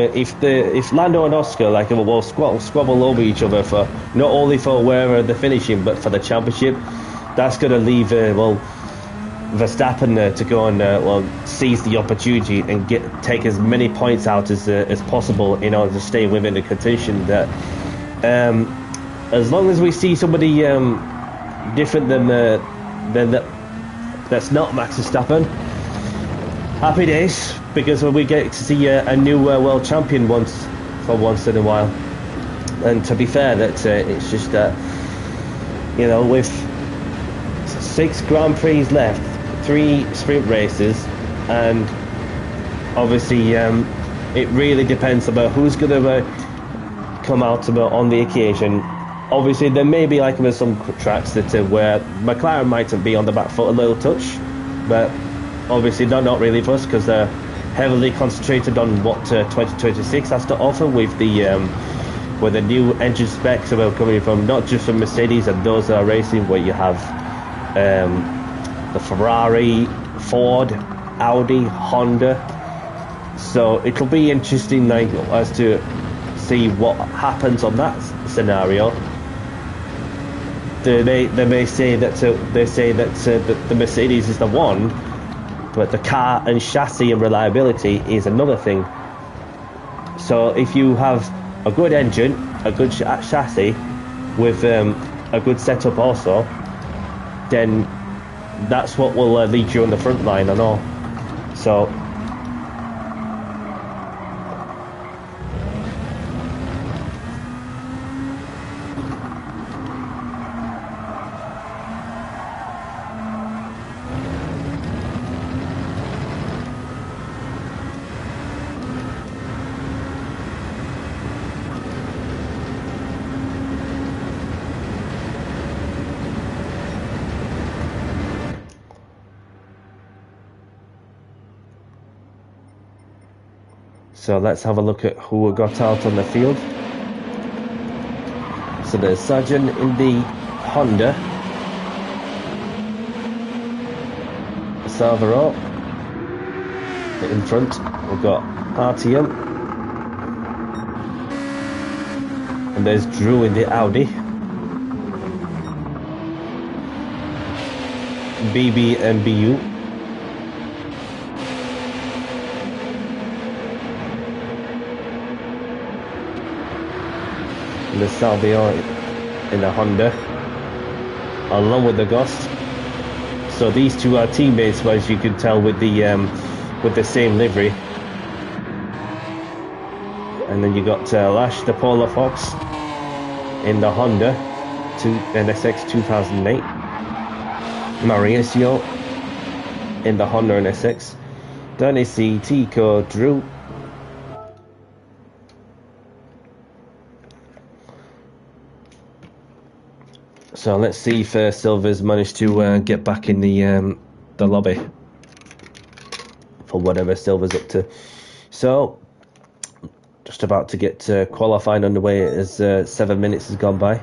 if Lando and Oscar will squabble over each other for not only for where they're finishing but for the championship, that's going to leave Verstappen to go and seize the opportunity and take as many points out as possible in order to stay within the contention. That as long as we see somebody different than that's not Max Verstappen, happy days, because we get to see a new world champion once in a while. And to be fair, that it's just that with 6 Grand Prix left, 3 sprint races, and obviously it really depends about who's going to come out on the occasion. Obviously, there may be some tracks that where McLaren might be on the back foot a little touch, but obviously not really for us, because they're heavily concentrated on what 2026 has to offer with the new engine specs that are coming from not just from Mercedes and those that are racing, where you have the Ferrari, Ford, Audi, Honda. So it'll be interesting as to see what happens on that scenario, they may say that the Mercedes is the one, but the car and chassis and reliability is another thing. So if you have a good engine, a good chassis with a good setup also, then that's what will lead you on the front line and all. So let's have a look at who we got out on the field. So there's Sargent in the Honda, Salvador in front. We've got RTM, and there's Drew in the Audi, BB and BU. The Salvio in the Honda, along with the Ghost. So these two are teammates, as you can tell, with the same livery. And then you got Lash, the Polar Fox, in the Honda NSX 2008. Mauricio in the Honda NSX. Danny C, Tico, Drew. So let's see if Silver's managed to get back in the lobby for whatever Silver's up to. So just about to get qualifying underway as 7 minutes has gone by.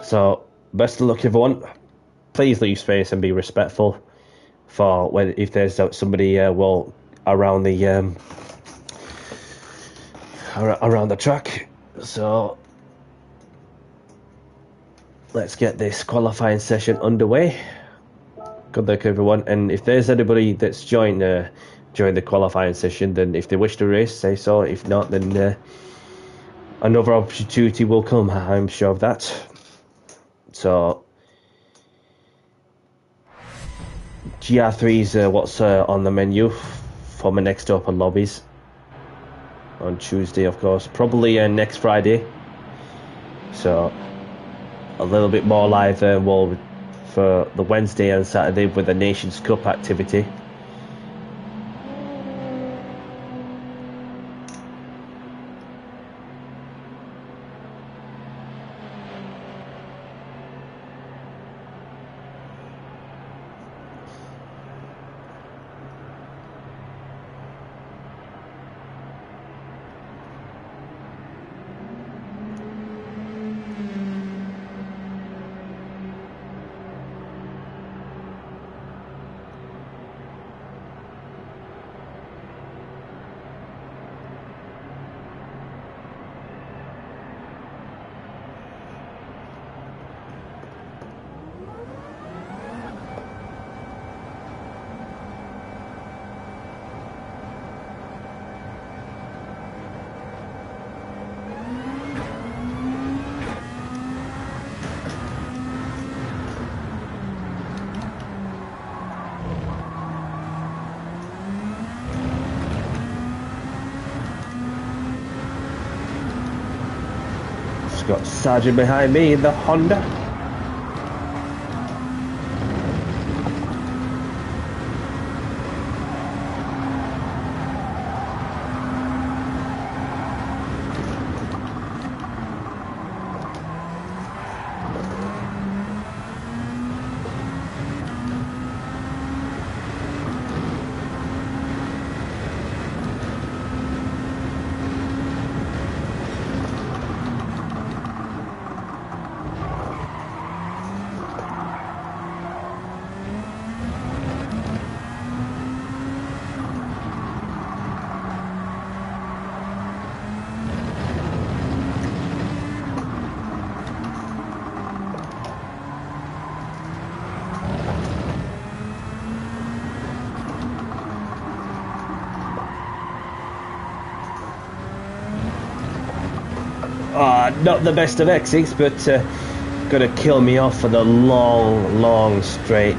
So, best of luck, everyone. Please leave space and be respectful for if there's somebody around the track. So, let's get this qualifying session underway. Good luck, everyone. And if there's anybody that's joined during the qualifying session, then if they wish to race, say so. If not, then another opportunity will come. I'm sure of that. So GR3 is what's on the menu for my next open lobbies on Tuesday, of course, probably next Friday. So a little bit more live for the Wednesday and Saturday with the Nations Cup activity. Got Sergeant behind me in the Honda. Not the best of exits, but gonna kill me off for the long, long straight.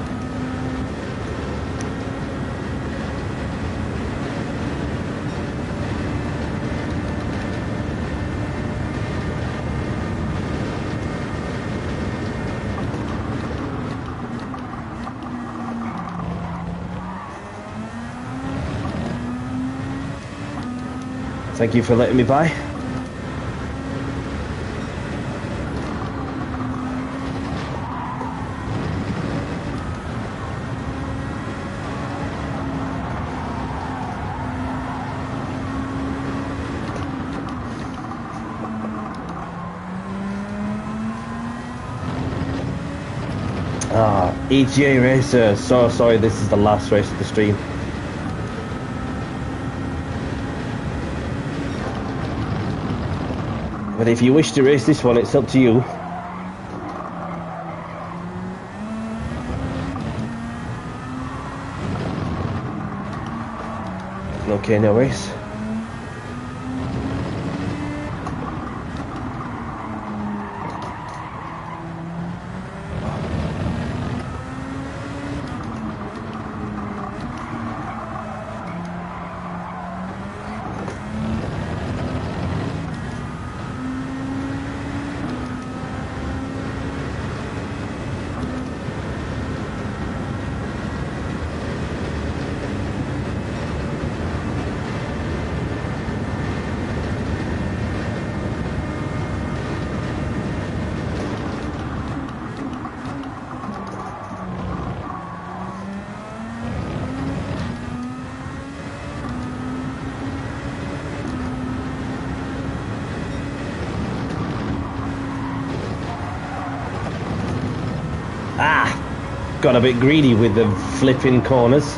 Thank you for letting me by. EGA Racer, so sorry this is the last race of the stream. But if you wish to race this one, it's up to you. Okay, no worries. Got a bit greedy with the flipping corners.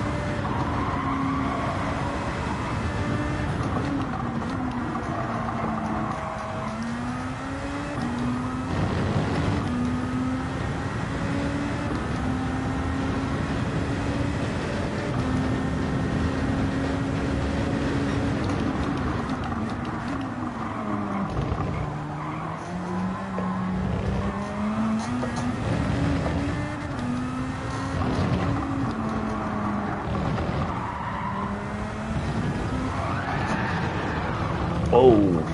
Oh.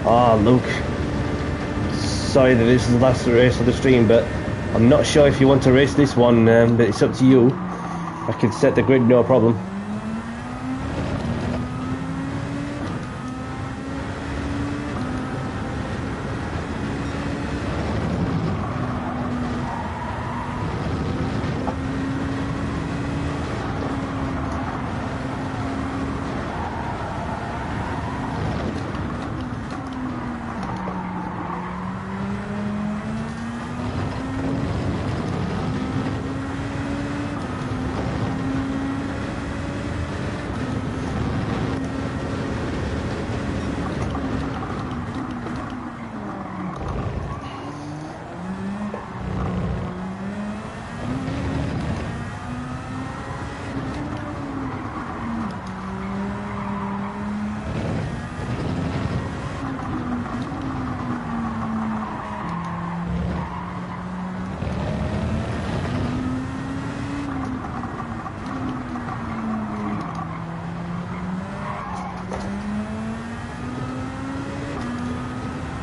Ah, Luke. Sorry that this is the last race of the stream, but I'm not sure if you want to race this one, but it's up to you. I can set the grid, no problem.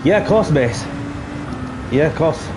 Yeah, of course, mate. Yeah, of course.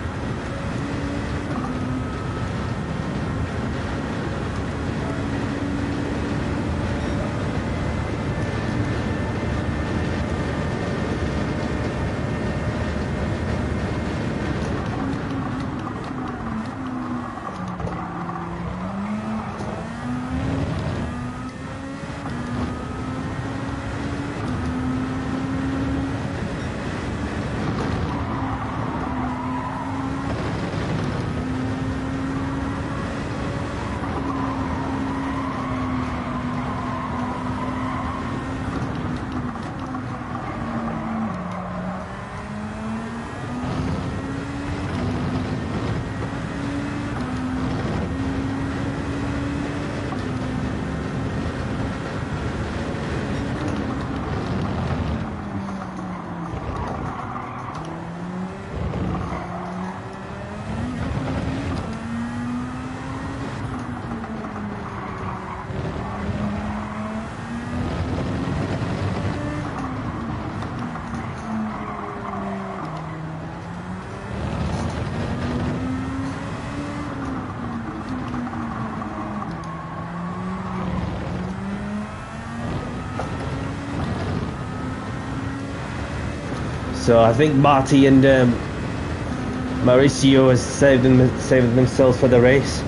So I think Marty and Mauricio has saved themselves for the race.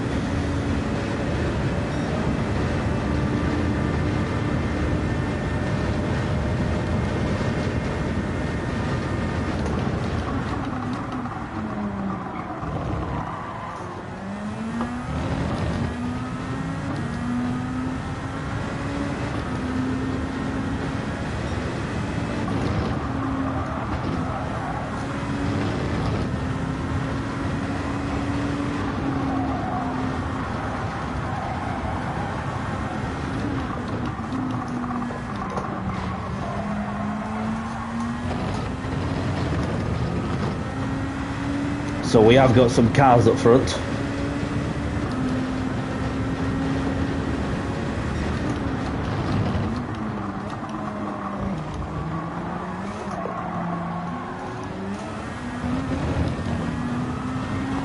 So we have got some cars up front.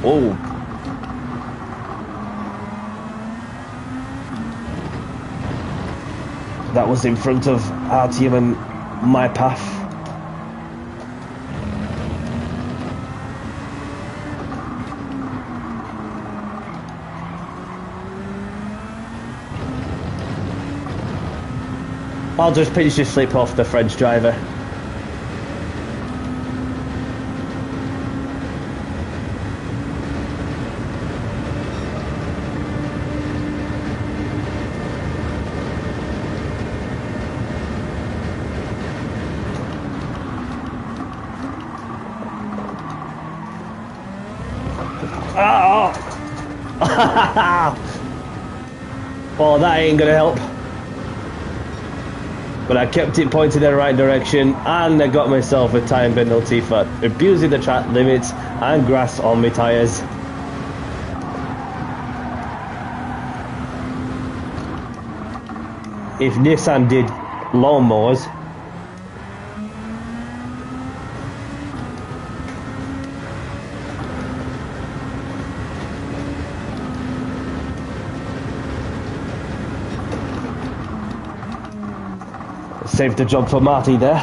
Oh. That was in front of Artyom and my path. I'll just pinch this slip off the French driver. Oh, that ain't gonna help. But I kept it pointed in the right direction, and I got myself a time penalty for abusing the track limits and grass on my tyres. If Nissan did lawnmowers, saved the job for Marty there.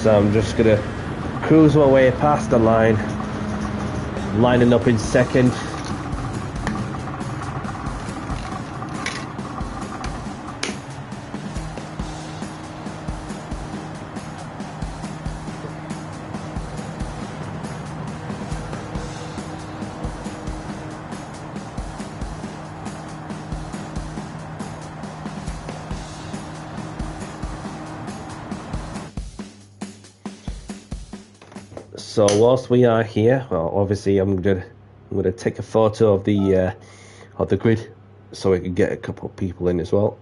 So I'm just gonna cruise my way past the line, lining up in second. So whilst we are here, well, obviously I'm gonna take a photo of the grid so we can get a couple of people in as well,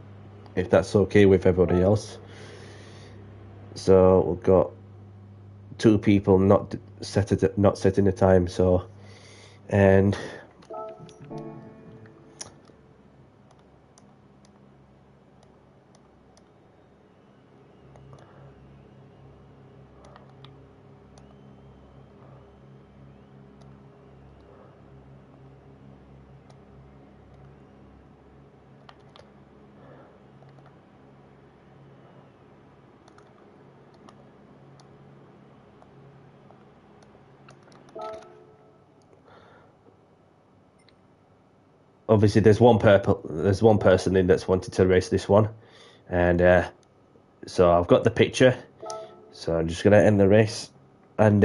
if that's okay with everybody else. So we've got 2 people not setting the time. So, and obviously there's one person in that's wanted to race this one, and so I've got the picture. So I'm just gonna end the race and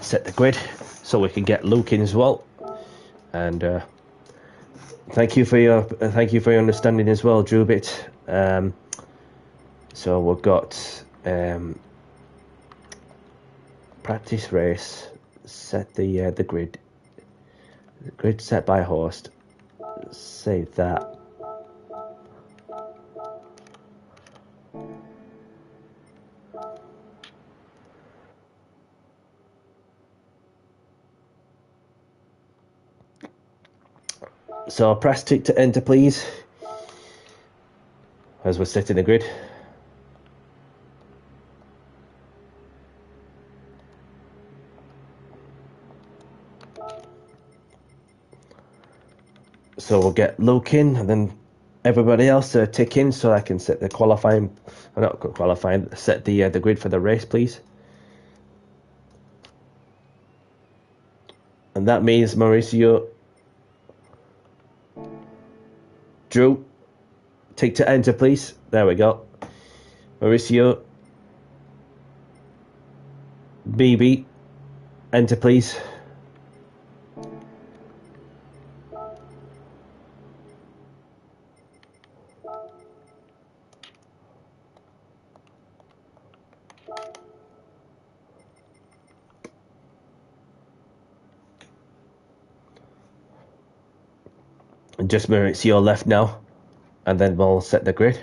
set the grid so we can get Luke in as well. And thank you for your understanding as well, Drewbit. So we've got practice race, set the grid set by host. Save that. So press tick to enter, please, as we're setting the grid. So we'll get Luke in, and then everybody else tick in, so I can set the qualifying, or not qualifying, set the grid for the race, please. And that means Mauricio, Drew, tick to enter, please. There we go. Mauricio, BB, enter, please. And just Mauricio left now, and then we'll set the grid.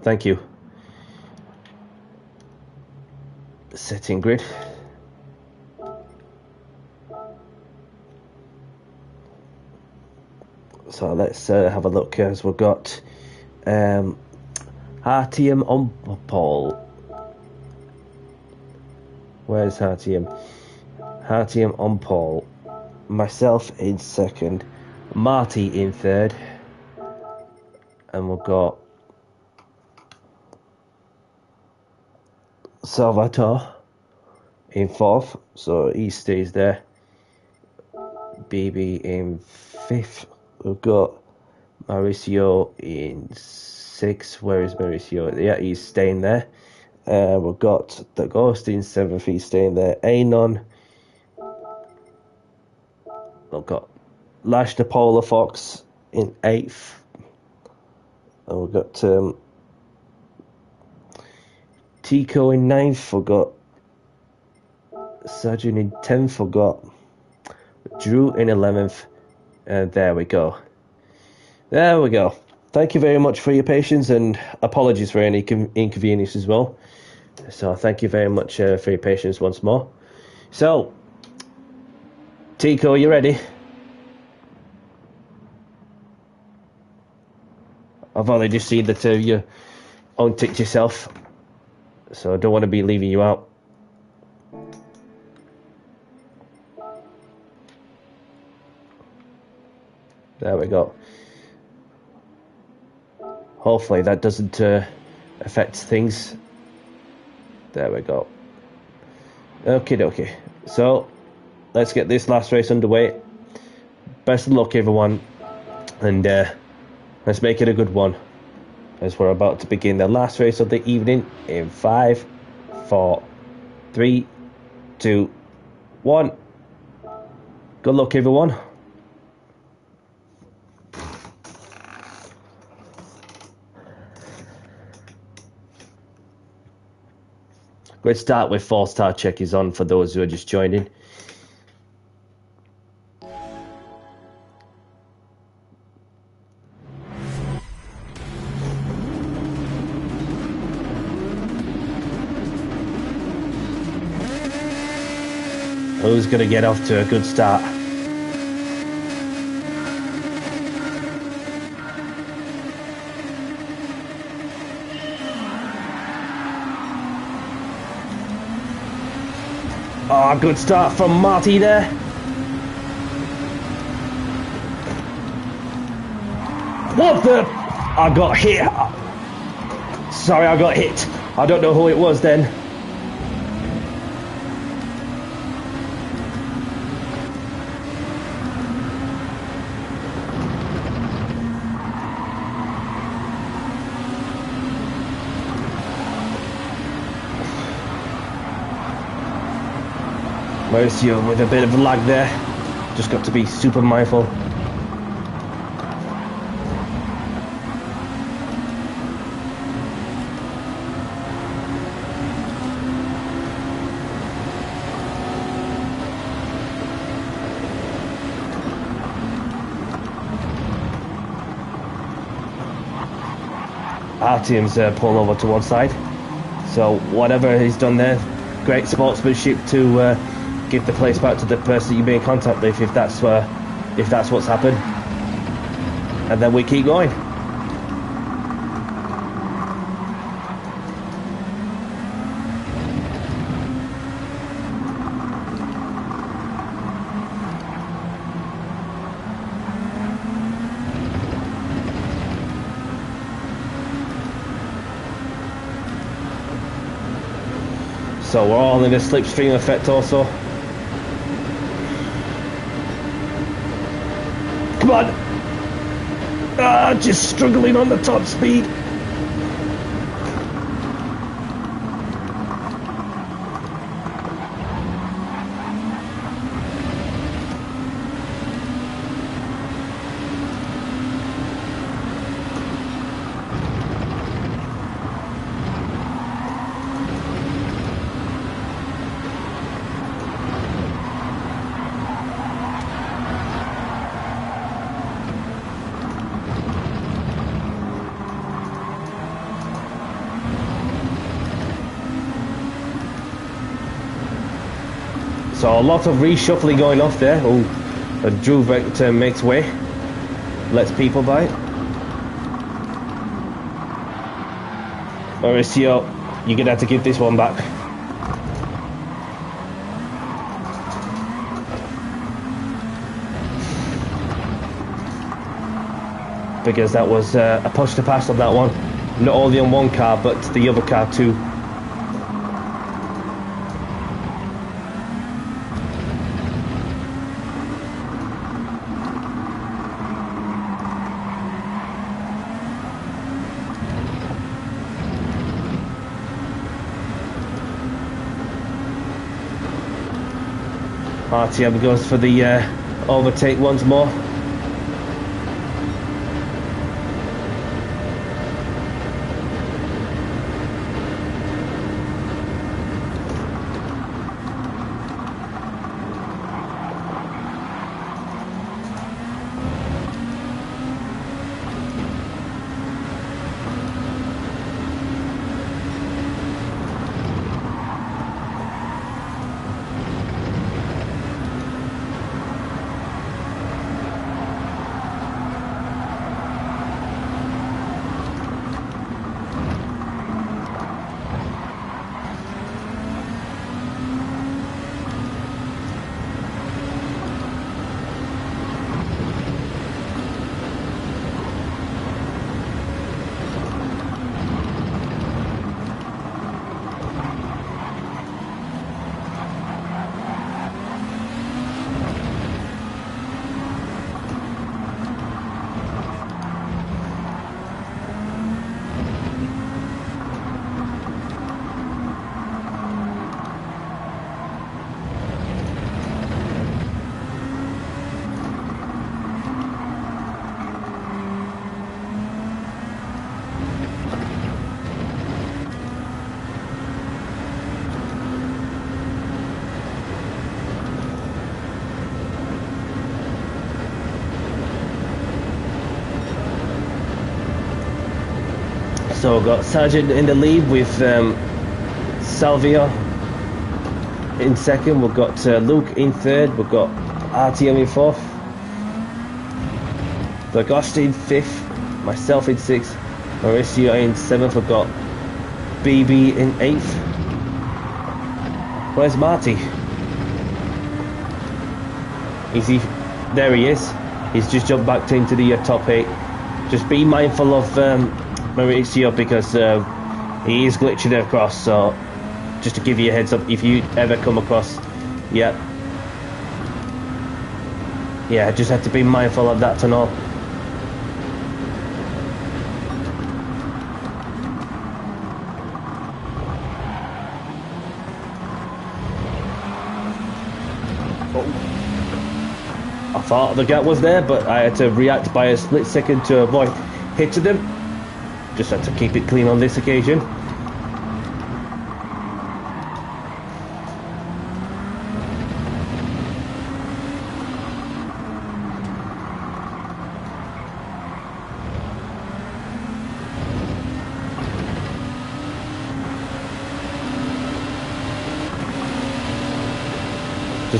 Thank you. Setting grid. So let's have a look, as we've got Artyom on pole. Where's Artyom? Artyom on pole. Myself in second. Marty in third. And we've got Salvatore in fourth, so he stays there. BB in fifth. We've got Mauricio in sixth. Where is Mauricio? Yeah, he's staying there. We've got the Ghost in seventh. He's staying there. Anon. We've got Lash the Polar Fox in eighth. And we've got Tico in ninth. We've got Sergeant in 10th. We've got Drew in 11th. And there we go. There we go. Thank you very much for your patience, and apologies for any inconvenience as well. So thank you very much for your patience once more. So, Tico, you ready? I've only just seen that you unticked yourself, so I don't want to be leaving you out. There we go. Hopefully that doesn't affect things. There we go. Okie dokie. So, let's get this last race underway. Best of luck, everyone. And let's make it a good one, as we're about to begin the last race of the evening in 5, 4, 3, 2, 1. Good luck, everyone. Let's start with 4-star check is on for those who are just joining. Who's going to get off to a good start? Oh, good start from Marty there. What the? I got hit. Sorry, I got hit. I don't know who it was then. Mauricio with a bit of lag there. Just got to be super mindful. Artyom's pulling over to one side. So whatever he's done there, great sportsmanship to give the place back to the person you made in contact with, if that's what's happened. And then we keep going. So we're all in a slipstream effect also. Come on! Just struggling on the top speed. So a lot of reshuffling going off there. Oh, a Drew Vector makes way. Lets people by. Mauricio, you're going to have to give this one back. Because that was a push to pass on that one. Not only on one car, but the other car too. RTM goes for the overtake once more. So we've got Sargent in the lead with Salvia in second. We've got Luke in third. We've got RTM in fourth. Vergost in fifth. Myself in sixth. Mauricio in seventh. We've got BB in eighth. Where's Marty? Is he? There he is. He's just jumped back into the top eight. Just be mindful of Mauricio because he is glitching across, so just to give you a heads up if you ever come across. Yeah, just have to be mindful of that and all. I thought the gap was there, but I had to react by a split second to avoid hitting them. Just had to keep it clean on this occasion.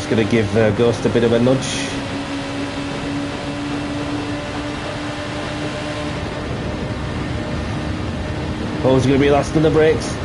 just going to give Ghost a bit of a nudge. Who's going to be last on the brakes?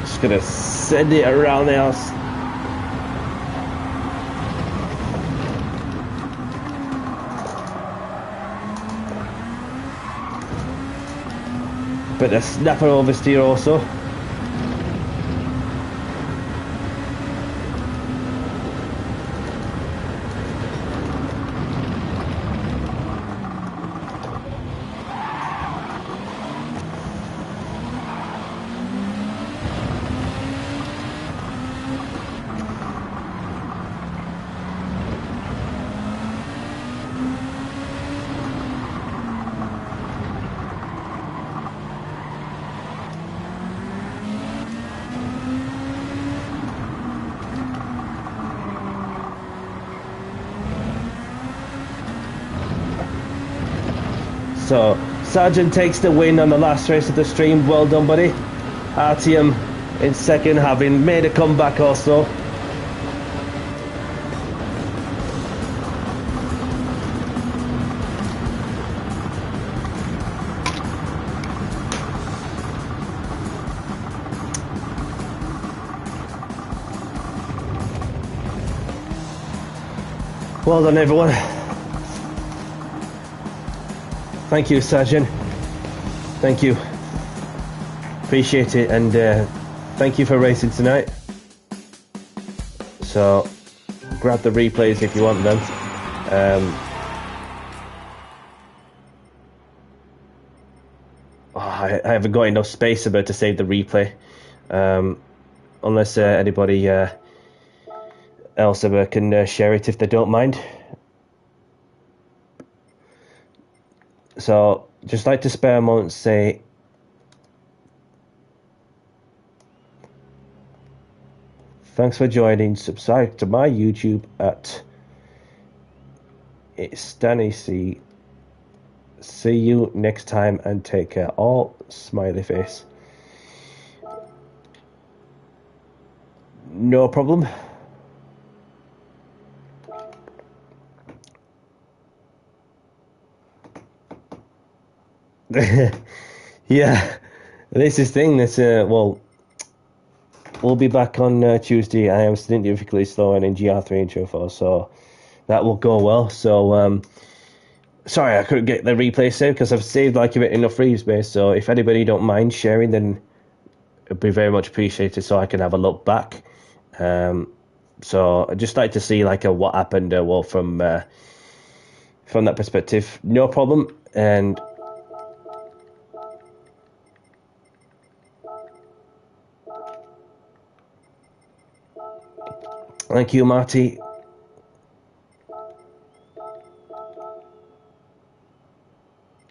Just going to send it around the house. Bit of snapper oversteer also. So, Sergeant takes the win on the last race of the stream. Well done, buddy. RTM in second, having made a comeback also. Well done, everyone. Thank you, Sergeant. Thank you. Appreciate it, and thank you for racing tonight. So, grab the replays if you want them. I haven't got enough space about to save the replay. Unless anybody else ever can share it if they don't mind. So, just like to spare a moment to say thanks for joining. Subscribe to my YouTube at It's Danny C. See you next time and take care. All smiley face. No problem. Yeah, this is thing. This well, we'll be back on Tuesday. I am significantly slower in GR3 and GR4, so that will go well. So sorry I couldn't get the replay saved because I've saved like a bit enough free space. So if anybody don't mind sharing, then it'd be very much appreciated, so I can have a look back. So I'd just like to see like what happened. Well, from that perspective, no problem. And thank you, Marty.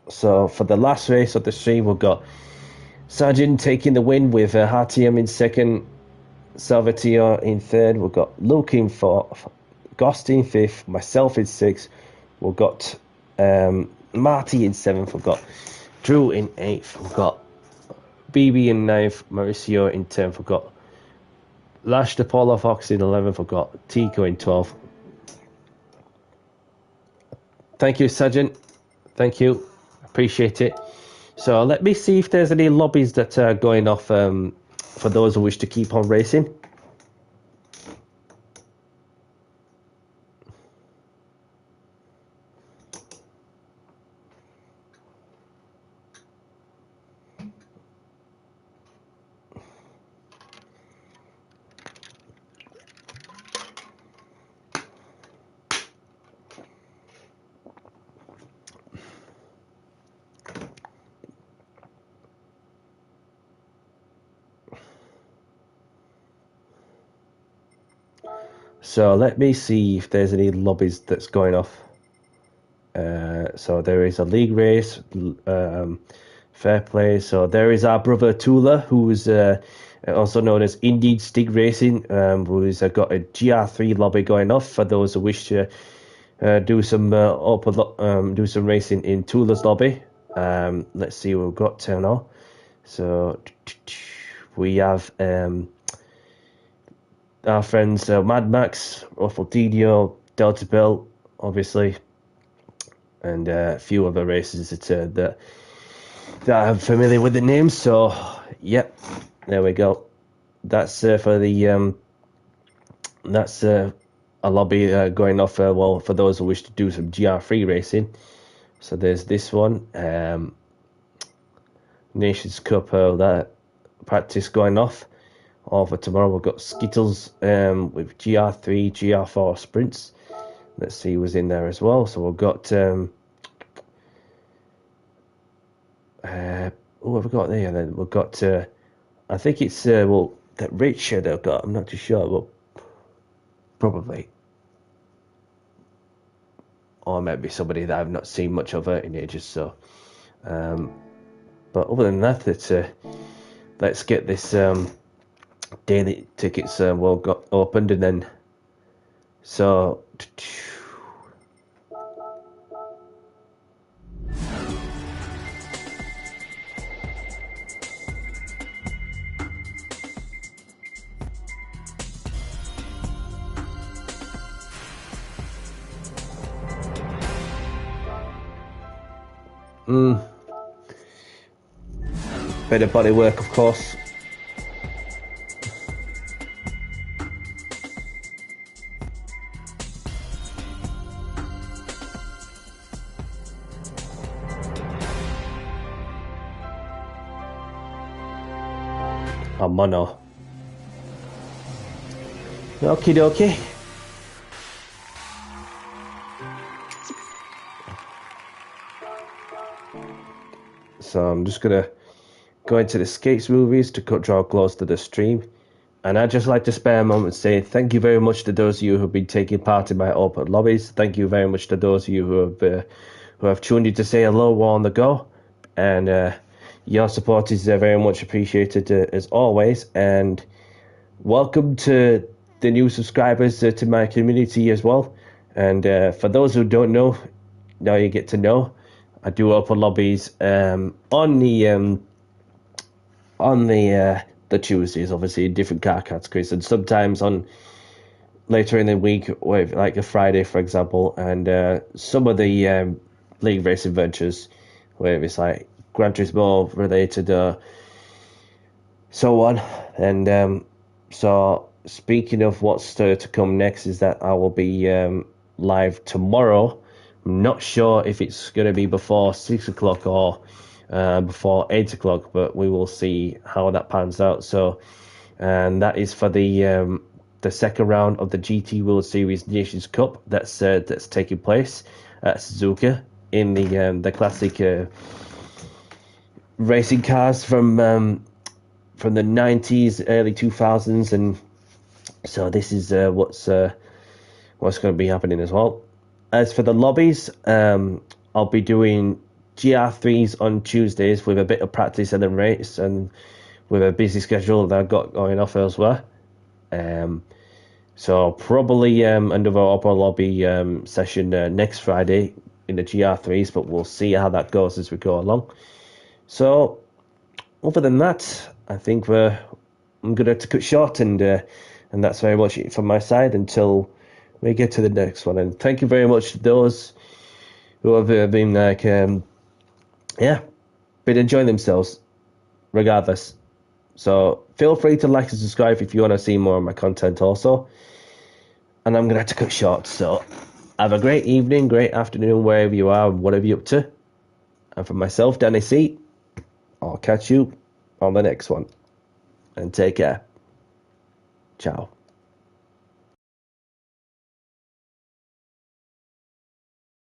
So for the last race of the stream, we've got Sergeant taking the win with HTM in second, Salvatore in third. We've got Luke in fourth, Gost in fifth, myself in sixth. We've got Marty in seventh. We've got Drew in eighth. We've got BB in ninth, Mauricio in 10th. We've got Lash the Polar Fox in 11th. We've got Tico in 12th. Thank you, Sergeant. Thank you. Appreciate it. So let me see if there's any lobbies that are going off for those who wish to keep on racing. So let me see if there's any lobbies that's going off. So there is a league race, Fair play. So there is our brother Tula, who is also known as Indeed Stig Racing, who's got a GR3 lobby going off for those who wish to do some do some racing in Tula's lobby. Let's see what we've got now. So we have our friends Mad Max, Ruffaldinho, Delta Bill, obviously, and a few other races that I'm familiar with the names. So, yep, there we go. That's for the that's a lobby going off. Well, for those who wish to do some GR3 racing. So there's this one, Nations Cup. That practice going off. Or for tomorrow, we've got Skittles with GR3, GR4 sprints. Let's see who's in there as well. So we've got who have we got there? Then we've got I think it's well, that Richard I've got. I'm not too sure, but probably, or maybe somebody that I've not seen much of in ages. So, but other than that, it's let's get this daily tickets well got opened, and then so. Bit of body work, of course. A mono. Okie dokie. So I'm just gonna go into the skates movies to draw close to the stream, and I'd just like to spare a moment and say thank you very much to those of you who've been taking part in my open lobbies. Thank you very much to those of you who have tuned in to say hello while on the go, and your support is very much appreciated as always. And welcome to the new subscribers to my community as well. And for those who don't know, now you get to know. I do open lobbies on the Tuesdays, obviously in different car categories, and sometimes on later in the week, like a Friday, for example, and some of the league racing ventures where it's like Gran Turismo related, so on. And so speaking of what's to come next, is that I will be live tomorrow. I'm not sure if it's going to be before 6 o'clock or before 8 o'clock, but we will see how that pans out. So, and that is for the second round of the GT World Series Nations Cup that's taking place at Suzuka in the classic racing cars from the 90s, early 2000s, and so this is what's going to be happening as well. As for the lobbies, I'll be doing GR3s on Tuesdays with a bit of practice and then race, and with a busy schedule that I've got going off elsewhere. So probably another open lobby session next Friday in the GR3s, but we'll see how that goes as we go along. So other than that, I think I'm going to have to cut short, and that's very much it from my side until we get to the next one. And thank you very much to those who have been been enjoying themselves regardless. So feel free to like and subscribe if you want to see more of my content also. And I'm going to have to cut short. So have a great evening, great afternoon, wherever you are, whatever you're up to. And for myself, Danny C, I'll catch you on the next one. And take care. Ciao.